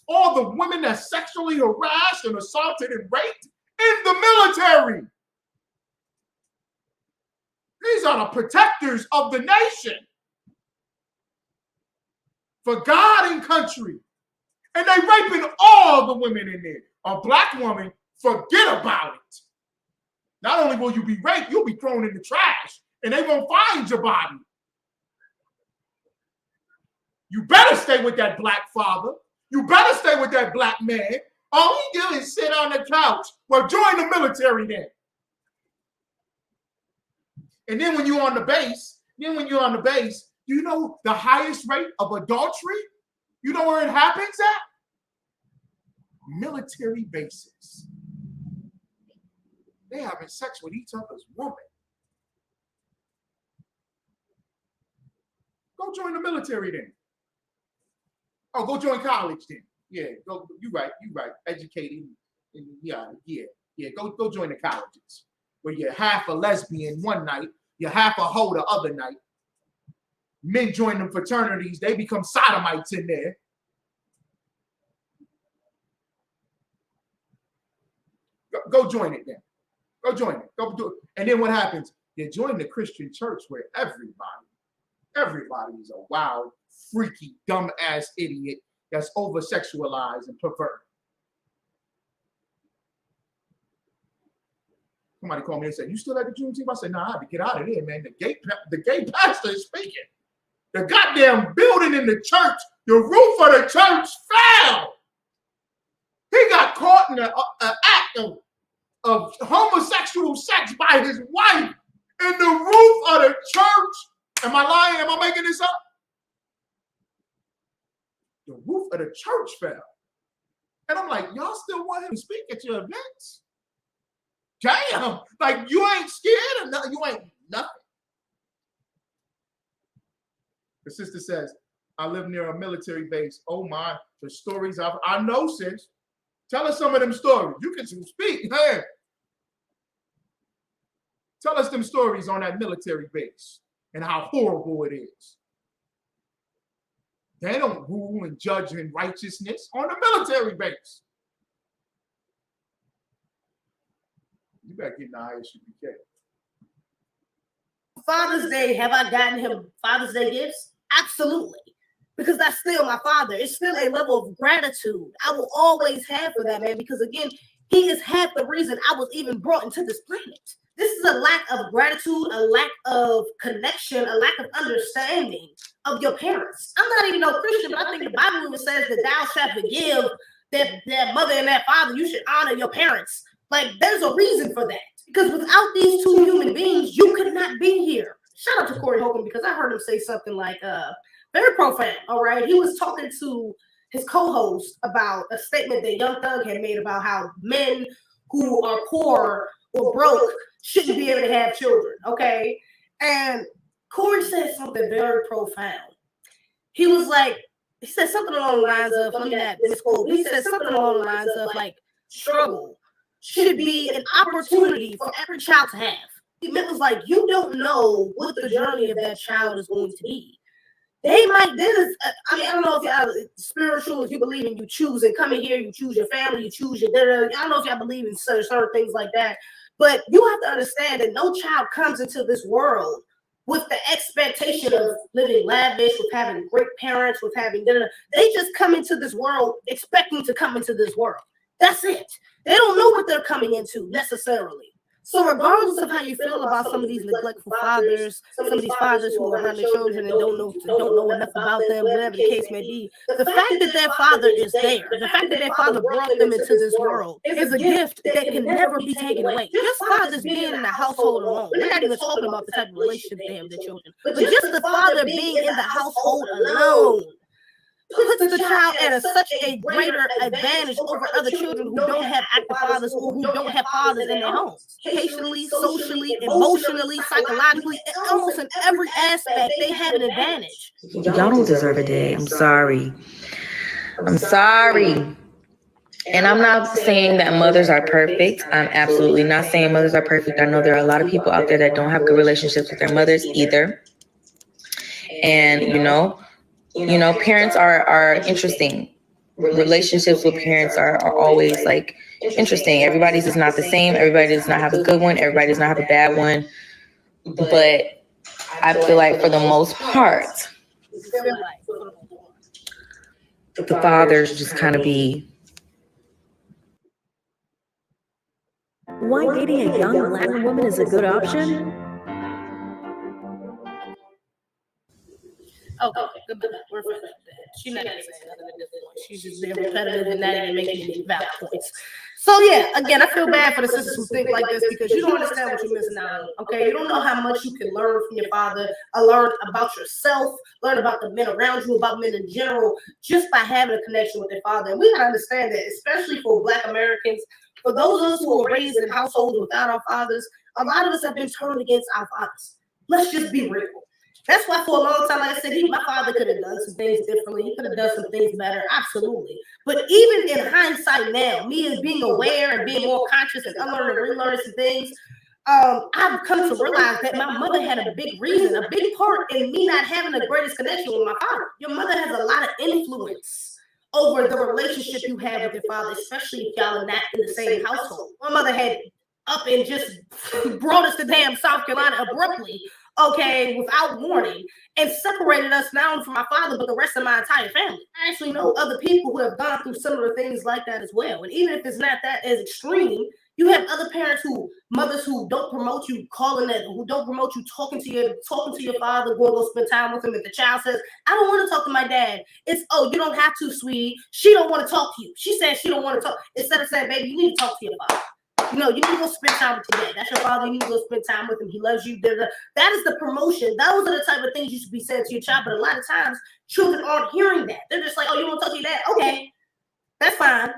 All the women that sexually harassed and assaulted and raped in the military. These are the protectors of the nation for God and country. And they raping all the women in there. A black woman, forget about it. Not only will you be raped, you'll be thrown in the trash and they won't find your body. You better stay with that black father. You better stay with that black man. All he do is sit on the couch. Well, join the military then. And then when you're on the base, you know the highest rate of adultery? You know where it happens at? Military bases. They having sex with each other's woman. Go join the military then. Oh, go join college then. Yeah, go. You right. Educated. Yeah. Go join the colleges where you're half a lesbian one night, you're half a hoe the other night. Men join them fraternities, they become sodomites in there. Go join it then. Go join it. Go do it. And then what happens? You join the Christian church where everybody is a wild, freaky, dumb-ass idiot that's over-sexualized and perverted. Somebody called me and said, "You still at the Juneteenth?" I said, "Nah, I had to get out of there, man. The gay pastor is speaking. The goddamn building in the church, the roof of the church fell. He got caught in an act of homosexual sex by his wife in the roof of the church. Am I lying? Am I making this up? The roof of the church fell. And I'm like, y'all still want him to speak at your events? Damn, like you ain't scared of nothing. You ain't nothing. The sister says, I live near a military base. Oh my, the stories I know, sis. Tell us some of them stories. You can speak. Hey. Tell us them stories on that military base and how horrible it is. They don't rule and judge in righteousness on the military base. You better get in the ISUPK. Father's Day, have I gotten him Father's Day gifts? Absolutely. Because that's still my father. It's still a level of gratitude I will always have for that man. Because again, he is half the reason I was even brought into this planet. This is a lack of gratitude, a lack of connection, a lack of understanding of your parents. I'm not even no Christian, but I think the Bible even says that thou shalt forgive that mother and that father. You should honor your parents. Like, there's a reason for that. Because without these two human beings, you could not be here. Shout out to Corey Holcomb, because I heard him say something like, very profound, all right? He was talking to his co-host about a statement that Young Thug had made about how men who are poor or broke shouldn't be able to have children, okay? And Corey said something very profound. He was like, he said something along the lines of, let me not misquote, he said something along the lines of like, struggle should be an opportunity for every child to have. It was like, you don't know what the journey of that child is going to be. They might, I don't know if y'all spiritual, if you believe in you choose and coming here, you choose your family, you choose your, I don't know if y'all believe in certain things like that, but you have to understand that no child comes into this world with the expectation of living lavish, with having great parents, with having, they just come into this world expecting to come into this world. That's it. They don't know what they're coming into necessarily. So regardless of how you feel about some of these neglectful fathers, some of these fathers who are around their children and don't know enough about them, whatever the case may be, the fact that their father is there, the fact that their father brought them into this world is a gift that can never be taken away. Just fathers being in the household alone. We're not even talking about the type of relationship they have with their children, but just the father being in the household alone puts the child at such a greater advantage over other children who don't have active fathers or who don't have fathers in their homes. Educationally, socially, emotionally, psychologically, almost in every aspect, they have an advantage. Y'all don't deserve a day. I'm sorry. I'm sorry. And I'm not saying that mothers are perfect. I'm absolutely not saying mothers are perfect. I know there are a lot of people out there that don't have good relationships with their mothers either. And parents are interesting. Relationships with parents are always like interesting. Everybody's is not the same. Everybody does not have a good one. Everybody does not have a bad one. But I feel like for the most part, the fathers just kind of be. Why dating a young Latin woman is a good option? Okay, goodbye. We're finished with that. She's not even saying nothing at this point. She's just being repetitive and not even making any valid points. So yeah, again, I feel bad for the sisters who think like this because you don't understand what you're missing out on. Okay, you don't know how much you can learn from your father, learn about yourself, learn about the men around you, about men in general, just by having a connection with their father. And we gotta understand that, especially for Black Americans, for those of us who were raised in households without our fathers, a lot of us have been turned against our fathers. Let's just be real. That's why for a long time, like I said, my father could have done some things differently. He could have done some things better, absolutely. But even in hindsight now, me as being aware and being more conscious and unlearning and relearning some things, I've come to realize that my mother had a big reason, a big part in me not having the greatest connection with my father. Your mother has a lot of influence over the relationship you have with your father, especially if y'all are not in the same household. My mother had up and just brought us to damn South Carolina abruptly, okay, without warning, and separated us not only from my father, but the rest of my entire family. I actually know other people who have gone through similar things like that as well. And even if it's not that as extreme, you have other mothers who don't promote you calling it, who don't promote you talking to your father, going to go spend time with him. If the child says, I don't want to talk to my dad, it's, oh, you don't have to, sweetie. She don't want to talk to you. She says she don't want to talk. Instead of saying, baby, you need to talk to your father. You need to go spend time with your dad. That's your father. You need to go spend time with him. He loves you. That is the promotion. Those are the type of things you should be saying to your child. But a lot of times, children aren't hearing that. They're just like, oh, you want to talk to your dad? Okay, that's fine.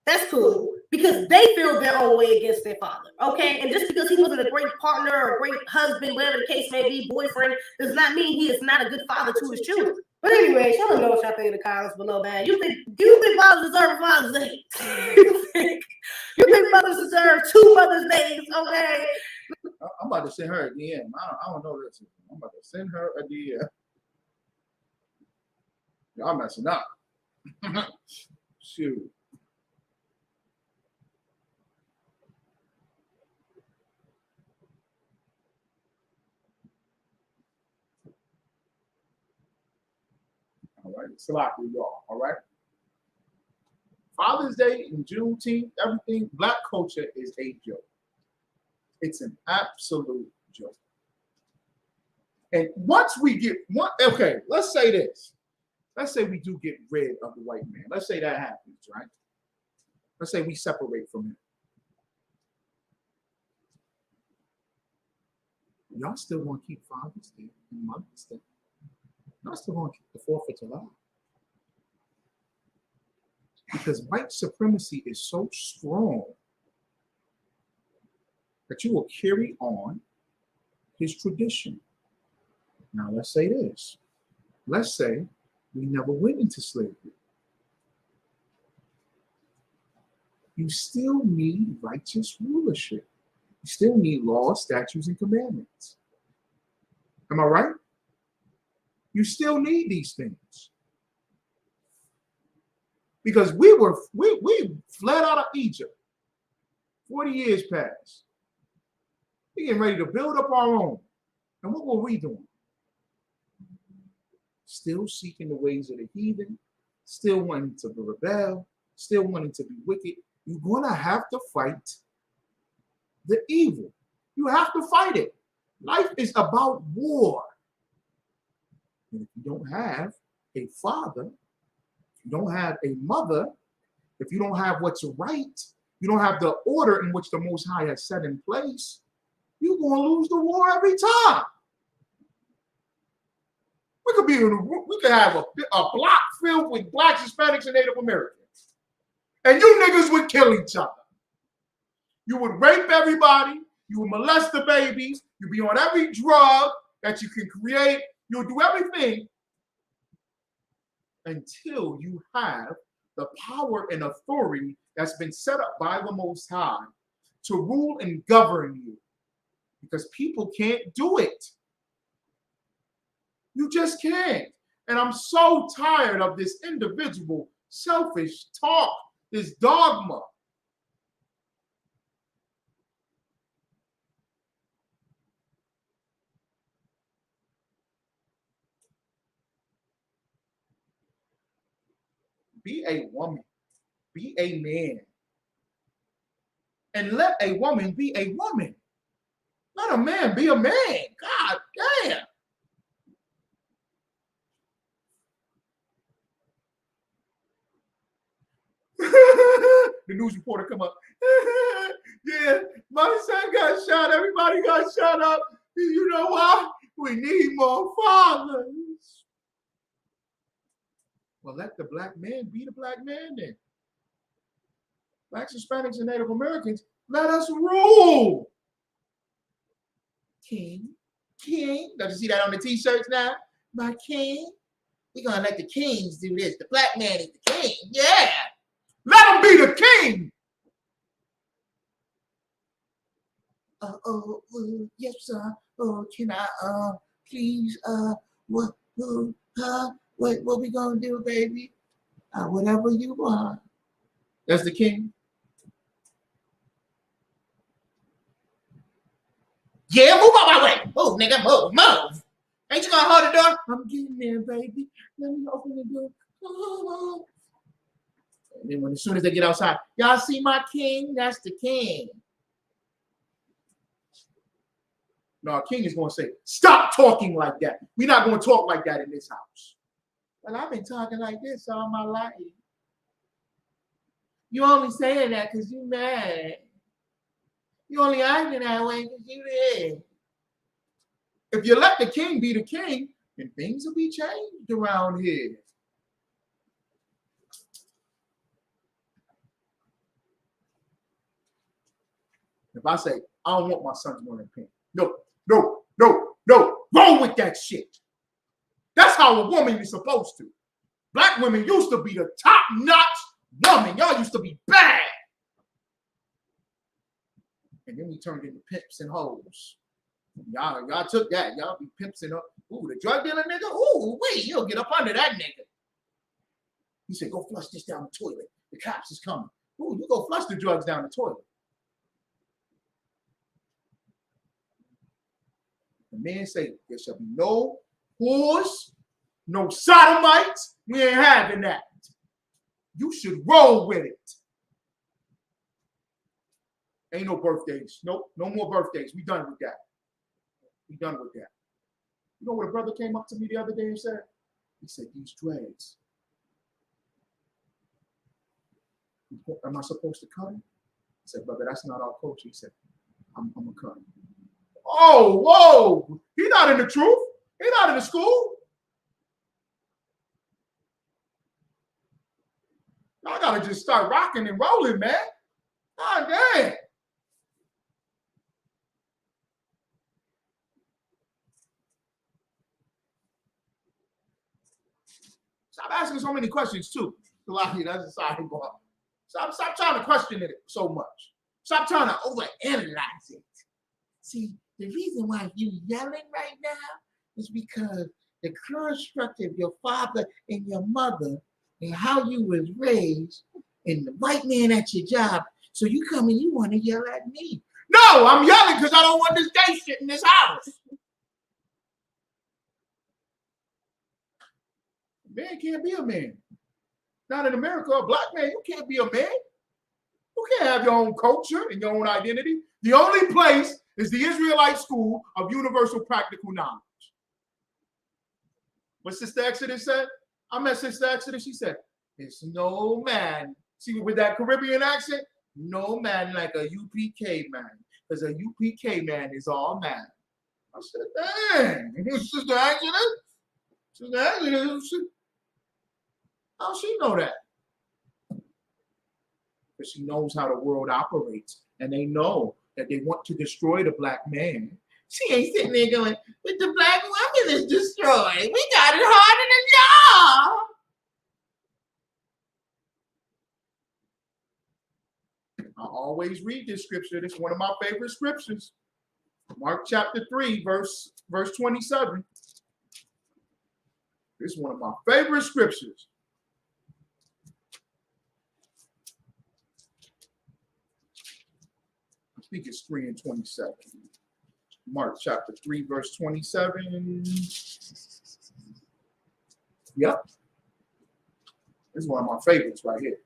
That's cool. Because they feel their own way against their father. Okay? And just because he wasn't a great partner or a great husband, whatever the case may be, boyfriend, does not mean he is not a good father to his children. But anyway, y'all don't know what y'all think in the comments below, man. You think fathers deserve a Father's Day? You think mothers deserve 2 Mother's Days? Okay. I'm about to send her a DM. I don't know this. I'm about to send her a DM. Y'all messing up. Shoot. All right, Salaki, y'all. All right. Father's Day and Juneteenth, everything, Black culture is a joke. It's an absolute joke. And once we get okay, let's say this. Let's say we do get rid of the white man. Let's say that happens, right? Let's say we separate from him. Y'all still want to keep Father's Day and Mother's Day. Y'all still want to keep the 4th of July. Because white supremacy is so strong that you will carry on his tradition. Now, let's say this. Let's say we never went into slavery. You still need righteous rulership. You still need laws, statutes, and commandments. Am I right? You still need these things. Because we fled out of Egypt. 40 years passed. We're getting ready to build up our own. And what were we doing? Still seeking the ways of the heathen, still wanting to rebel, still wanting to be wicked. You're going to have to fight the evil. You have to fight it. Life is about war. And if you don't have a father, you don't have a mother, if you don't have what's right, you don't have the order in which the Most High has set in place, you're going to lose the war every time. We could be in we could have a block filled with blacks, Hispanics, and Native Americans. And you niggas would kill each other. You would rape everybody. You would molest the babies. You'd be on every drug that you can create. You'll do everything until you have the power and authority that's been set up by the Most High to rule and govern you. Because people can't do it. You just can't. And I'm so tired of this individual, selfish talk, this dogma. Be a woman. Be a man. And let a woman be a woman. Let a man be a man. God damn. The news reporter come up. Yeah, my son got shot. Everybody got shot up. You know why? We need more fathers. Well, let the black man be the black man then. Blacks, Hispanics, and Native Americans, let us rule. King, king. Don't you see that on the t-shirts now? My king. We're going to let the kings do this. The black man is the king. Yeah. Let him be the king. Yes, sir. Can I, please, what we gonna do, baby? Whatever you want. That's the king. Yeah, move out my way. Move, nigga, move. Ain't you gonna hold the door? I'm getting there, baby. Let me open the door. Oh. And then as soon as they get outside, y'all see my king? That's the king. No, our king is going to say, stop talking like that. We're not going to talk like that in this house. Well, I've been talking like this all my life. You only saying that because you mad. You only acting that way because you did. If you let the king be the king, then things will be changed around here. If I say, I don't want my sons wearing pink. No. Roll with that shit. That's how a woman is supposed to. Black women used to be the top-notch woman. Y'all used to be bad. And then we turned into pimps and hoes. Y'all took that. Y'all be pimps and hoes. Ooh, the drug dealer nigga? Ooh, wait, you'll get up under that nigga. He said, go flush this down the toilet. The cops is coming. Ooh, you go flush the drugs down the toilet. The men say, there shall be no whores, no sodomites. We ain't having that. You should roll with it. Ain't no birthdays. Nope, no more birthdays. We done with that. We done with that. You know what a brother came up to me the other day and said? He said, these dreads. Am I supposed to cut him? I said, brother, that's not our culture. He said, I'm going to cut him. Oh, whoa. He's not in the truth. He's not in the school. I got to just start rocking and rolling, man. God damn. Stop asking so many questions, too. That's a sidebar. Stop trying to question it so much. Stop trying to overanalyze it. See, the reason why you're yelling right now is because the construct of your father and your mother and how you was raised and the white man at your job. So you come and you want to yell at me. No, I'm yelling because I don't want this gay shit in this house. A man can't be a man. Not in America, a black man, you can't be a man. You can't have your own culture and your own identity. The only place is the Israelite school of universal practical knowledge. What Sister Exodus said? I met Sister Exodus. She said, it's no man. See, with that Caribbean accent, no man like a UPK man. Because a UPK man is all man. I said, dang, Sister Exodus? So how she know that? Because she knows how the world operates, and they know that they want to destroy the black man. She ain't sitting there going, but the black woman is destroyed. We got it harder than y'all. I always read this scripture. It's one of my favorite scriptures. Mark chapter 3, verse 27. This is one of my favorite scriptures. I think it's 3 and 27. Mark chapter 3, verse 27. Yep. This is one of my favorites right here.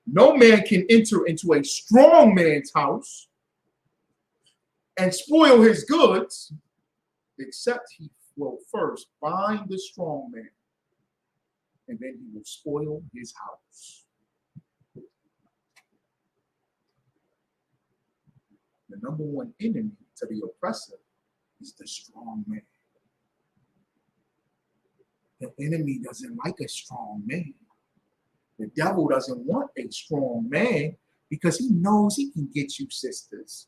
No man can enter into a strong man's house and spoil his goods, except he will first bind the strong man, and then he will spoil his house. The number one enemy to the oppressor is the strong man. The enemy doesn't like a strong man. The devil doesn't want a strong man because he knows he can get you, sisters.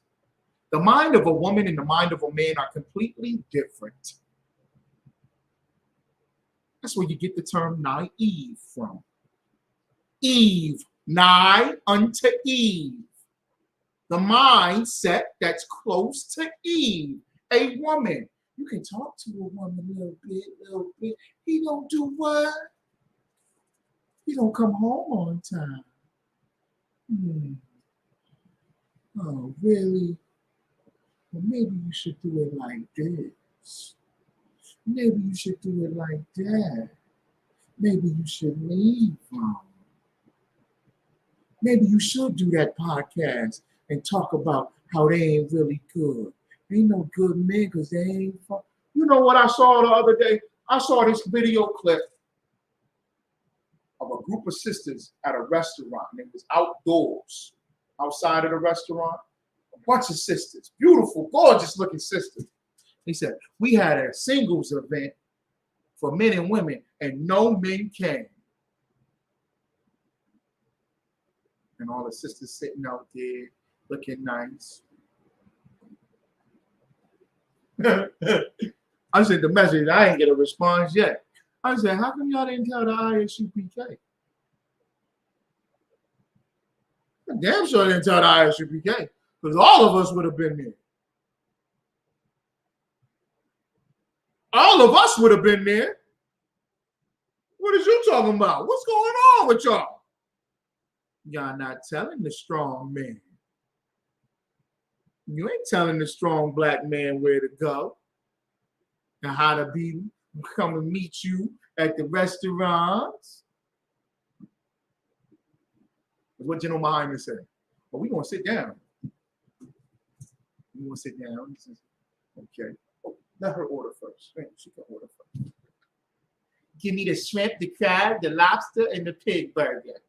The mind of a woman and the mind of a man are completely different. That's where you get the term naive from. Eve, nigh unto Eve. The mindset that's close to Eve, a woman. You can talk to a woman a little bit. He don't do what? He don't come home on time. Oh, really? Well, maybe you should do it like this. Maybe you should do it like that. Maybe you should leave. Maybe you should do that podcast and talk about how they ain't really good. Ain't no good men because they ain't fun. You know what I saw the other day? I saw this video clip of a group of sisters at a restaurant, and it was outdoors, outside of the restaurant. A bunch of sisters, beautiful, gorgeous looking sisters. He said, we had a singles event for men and women, and no men came. And all the sisters sitting out there looking nice. I sent the message, I ain't get a response yet. I said, how come y'all didn't tell the ISUPK? I damn sure didn't tell the ISUPK, because all of us would have been there. All of us would have been there. What is you talking about? What's going on with y'all? Y'all not telling the strong man. You ain't telling the strong black man where to go and how to be, come and meet you at the restaurants. What General Muhammad said. Well, we gonna sit down. We gonna sit down. Okay. Oh, let her order first. She can order first. Give me the shrimp, the crab, the lobster, and the pig burger,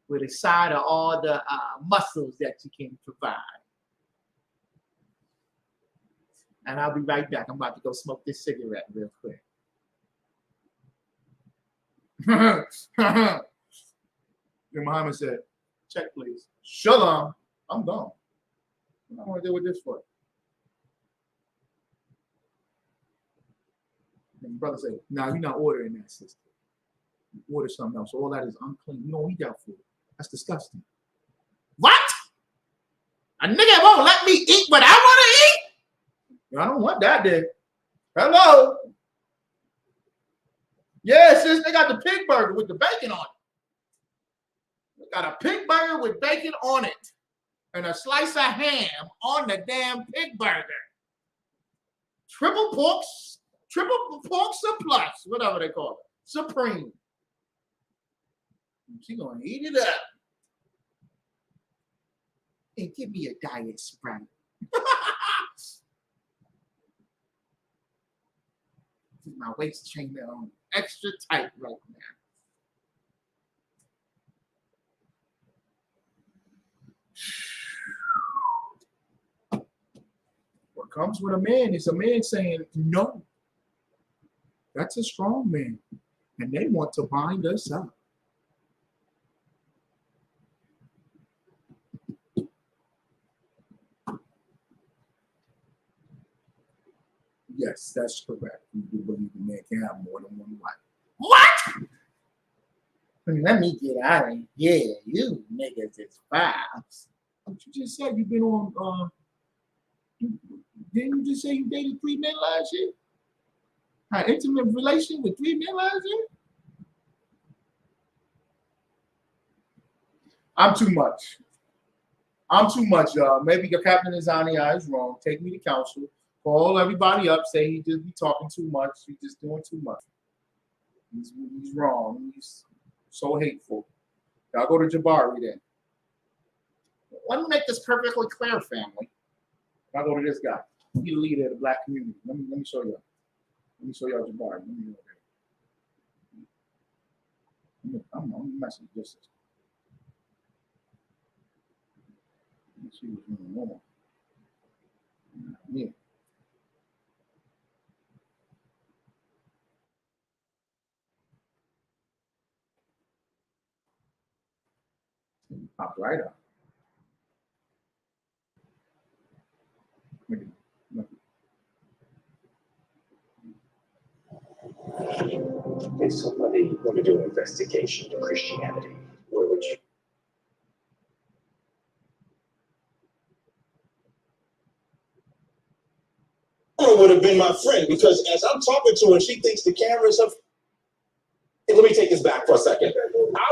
with a side of all the mussels that you can provide. And I'll be right back. I'm about to go smoke this cigarette real quick. Then Muhammad said, check please. Shalom. I'm gone. What do I want to deal with this for? And the brother said, no, you're not ordering that, sister. You order something else. All that is unclean. You don't eat that food. That's disgusting. What? A nigga won't let me eat what I want to eat? I don't want that, then. Hello? Yeah, sis, they got the pig burger with the bacon on it. They got a pig burger with bacon on it. And a slice of ham on the damn pig burger. Triple pork surplus, whatever they call it. Supreme. She gonna eat it up. And give me a diet Sprite. My waist chain on extra tight right now. What comes with a man is a man saying no. That's a strong man. And they want to bind us up. Yes, that's correct. We do believe a man can have more than one wife. What? Let me get out of here. You niggas is fast. What you just said? You've been on, didn't you just say you dated 3 men last year? Had intimate relation with 3 men last year? I'm too much. Maybe your Captain Azania is wrong. Take me to counsel. Call everybody up. Say he just be talking too much. He's just doing too much. He's wrong. He's so hateful. Y'all go to Jabari then. Let me make this perfectly clear, family. I'll go to this guy. He's the leader of the black community. Let me show y'all. Let me show y'all Jabari. Let me go there. I'm messing with this. Let's see what's going on. Yeah. Pop right up. If somebody were to do an investigation of Christianity, where would you? Would have been my friend, because as I'm talking to her and she thinks the cameras have. Let me take this back for a second.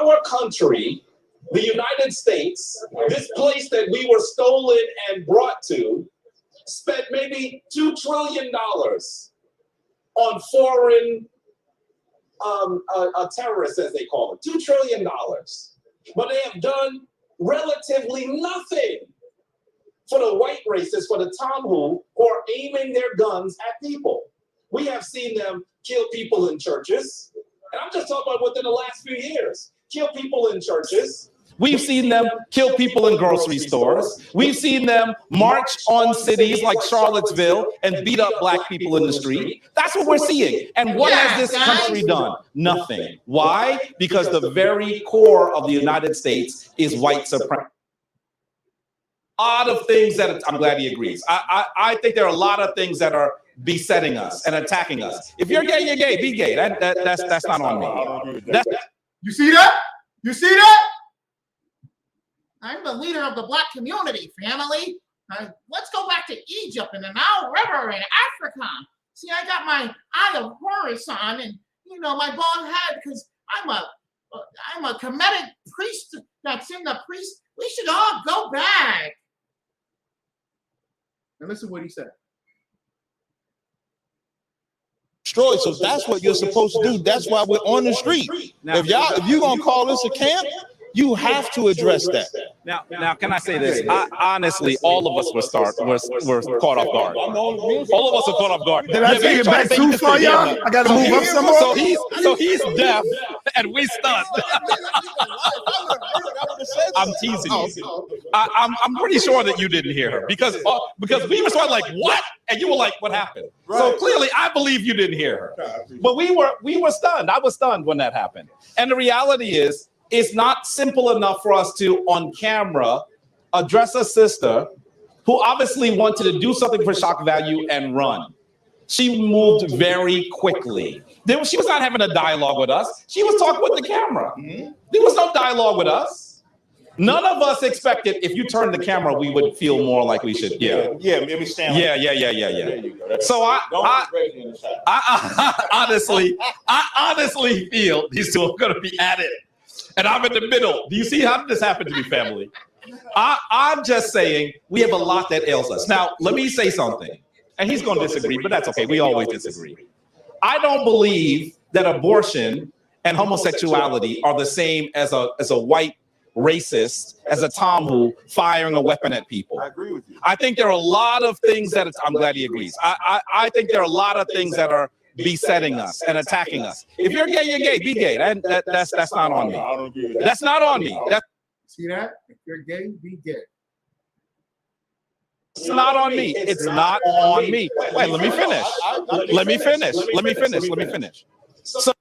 Our country, the United States, this place that we were stolen and brought to, spent maybe $2 trillion on foreign terrorists, as they call it, $2 trillion. But they have done relatively nothing for the white racists, for the Tomhu, who are aiming their guns at people. We have seen them kill people in churches, and I'm just talking about within the last few years. Kill people in churches. We've seen them kill people in grocery stores. We've seen them march on cities like Charlottesville and beat up black people in the street. That's what we're seeing. And what has this country done? Nothing. Why? Because the very core of the United States is white supremacy. A lot of things that I'm glad he agrees. I think there are a lot of things that are besetting us and attacking us. If you're gay, you're gay. Be gay. That's not on me. You see that? You see that? I'm the leader of the black community, family. Let's go back to Egypt and the Nile River in Africa. See, I got my Eye of Horus on, and my bald head, because I'm a Kemetic priest that's in the priest. We should all go back. And listen to what he said. Destroyed. So that's what you're supposed to do. That's why we're on the street. If you're gonna call this a camp, you have to address that. Now, can I say this? Honestly, all of us were caught off guard. All of us are caught off guard. Did I take it back too far, y'all? I gotta move up some more. So he's deaf and we stunned. I'm teasing you. I'm pretty sure that you didn't hear her because we were sort of like, what? And you were like, what happened? Right. So clearly, I believe you didn't hear her. But we were stunned. I was stunned when that happened. And the reality is, it's not simple enough for us to, on camera, address a sister who obviously wanted to do something for shock value and run. She moved very quickly. She was not having a dialogue with us. She was talking with the camera. There was no dialogue with us. None of us expected if you turned the camera, we would feel more like we should. Yeah. Maybe stand. Yeah. So I honestly feel these two are going to be at it. And I'm in the middle. Do you see how this happened to me, family? I'm just saying we have a lot that ails us. Now, let me say something. And he's going to disagree, but that's okay. We always disagree. I don't believe that abortion and homosexuality are the same as a white racist, as a Tomhu firing a weapon at people. I agree with you. I think there are a lot of things that I'm glad he agrees. I think there are a lot of things that are besetting us and attacking us. If you're gay, you're gay. Be gay. That's not on me. That's not on me. See that? If you're gay, be gay. It's not on me. It's not on me. Wait, let me finish. Let me finish. So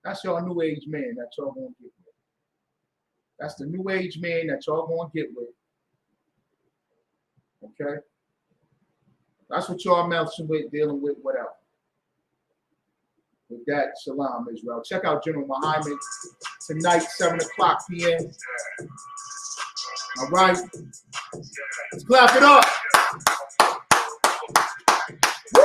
that's your new age man that y'all gonna get with. That's the new age man that y'all gonna get with. Okay? That's what y'all messing with, dealing with, whatever. With that, shalom, Israel. Check out General Muhammad tonight, 7 o'clock p.m. All right. Let's clap it up. Woo!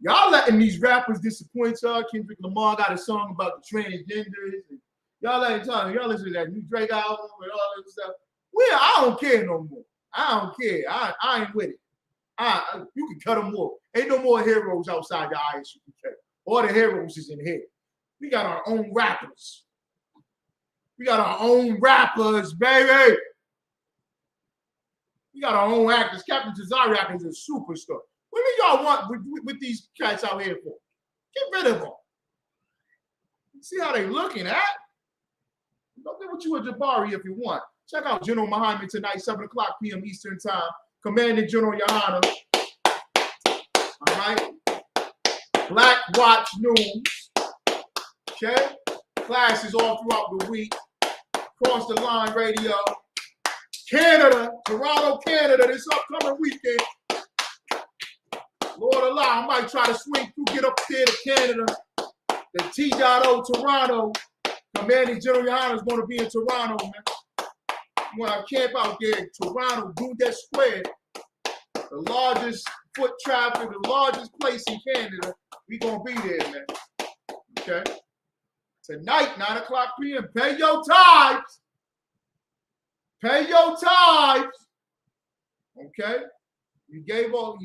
Y'all letting these rappers disappoint y'all. Kendrick Lamar got a song about the transgenders. And y'all listen to that new Drake album and all that stuff. I don't care no more. I don't care. I ain't with it. You can cut them more. Ain't no more heroes outside the eyes you can cut. All the heroes is in here. We got our own rappers. We got our own rappers, baby. We got our own actors. Captain Tazariak is a superstar. What do y'all want with these cats out here for? Get rid of them. See how they looking at? Don't get with you a Jabari if you want. Check out General Muhammad tonight, 7 o'clock p.m. Eastern Time. Commanding General Yohana. All right. Black Watch News. Okay. Classes all throughout the week. Cross the Line Radio. Canada, Toronto, Canada, this upcoming weekend. Lord allow, I might try to swing through, get up there to Canada. The T.O. Toronto. Commanding General Yohana is going to be in Toronto, man. When I camp out there in Toronto, Dundas Square, the largest foot traffic, the largest place in Canada, we gonna be there, man. Okay. Tonight, 9 o'clock p.m. Pay your tithes. Pay your tithes. Okay. You gave your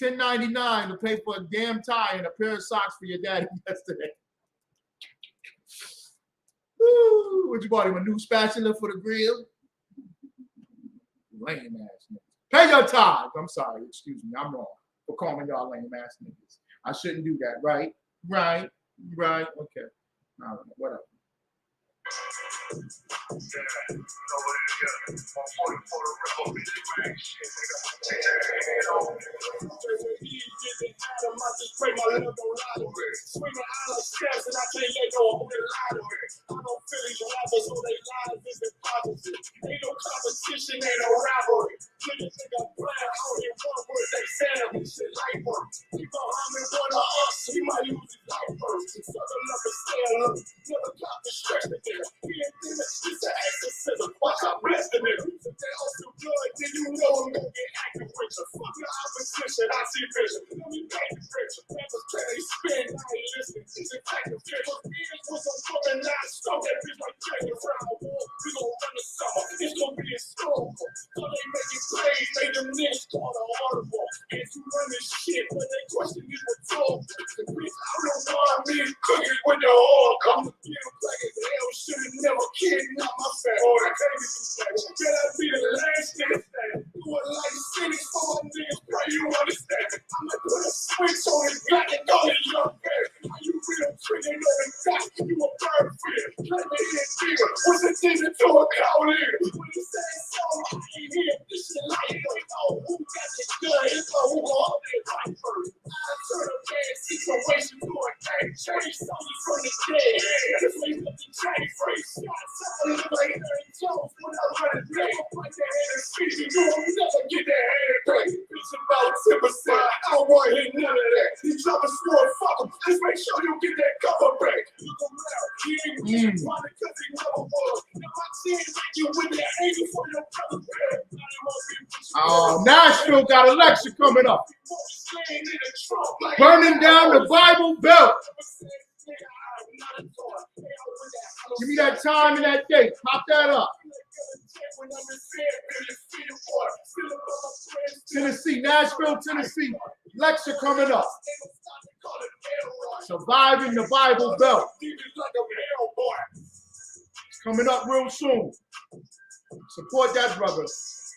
$10.99 to pay for a damn tie and a pair of socks for your daddy yesterday. Woo, what you bought him, a new spatula for the grill? Lame ass niggas. Pay your tithes. I'm sorry, excuse me, I'm wrong for calling y'all lame ass niggas. I shouldn't do that, right? Right, okay. I don't know, whatever. Watch out, bless the nigga. If they also good, then you know I'm gonna get active with you. Fuck your opposition, I see vision. Let me make it rich. Never can they spin, I ain't listening. It's a type of fish. Beers was a woman, not stop that bitch like Jay around the wall. We gon' run the summer, it's gonna be historical. So they make it plays, make them niggas call the audible. Ain't you run this shit, but they question is rhetorical. The bitch, I don't know why I'm eating cookies with the oil. Come to get them black as hell, should've never kidnapped my fat. Or I can't get you back. Better be the last nigga stand. Do it like cities for my niggas, pray you understand. I'ma put a switch on his back and go to your bed. How you real treating on the back? You a bird fear. Let me hit fever. What's the demon to a cow here? When you say so, I ain't here. This shit like you know who got this good. It's like who all they fight first. I turn a bad situation to a game change. Something from the dead. Just leave up the chain phrase. Shots out like Aaron Jones when I run a day. Like that head and speech, you will never get that head back. It's about 10%. I don't want to hear none of that. You drop a score, fuck him. Just make sure you get that cover back. Look around. He ain't getting money because he never was. If I see him like you with that angel for your brother, Nashville got a lecture coming up. Burning down the Bible Belt. Give me that time and that date. Pop that up. Tennessee, Nashville, Tennessee. Lecture coming up. Surviving the Bible Belt. Coming up real soon. Support that brother.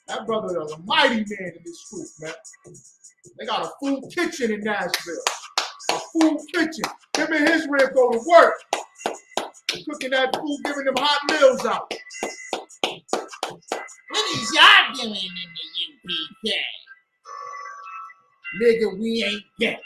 That brother is a mighty man in this school, man. They got a full kitchen in Nashville. A full kitchen. Him and his rib go to work. Cooking that food, giving them hot meals out. What is y'all doing in the UPK? Nigga, we ain't gay.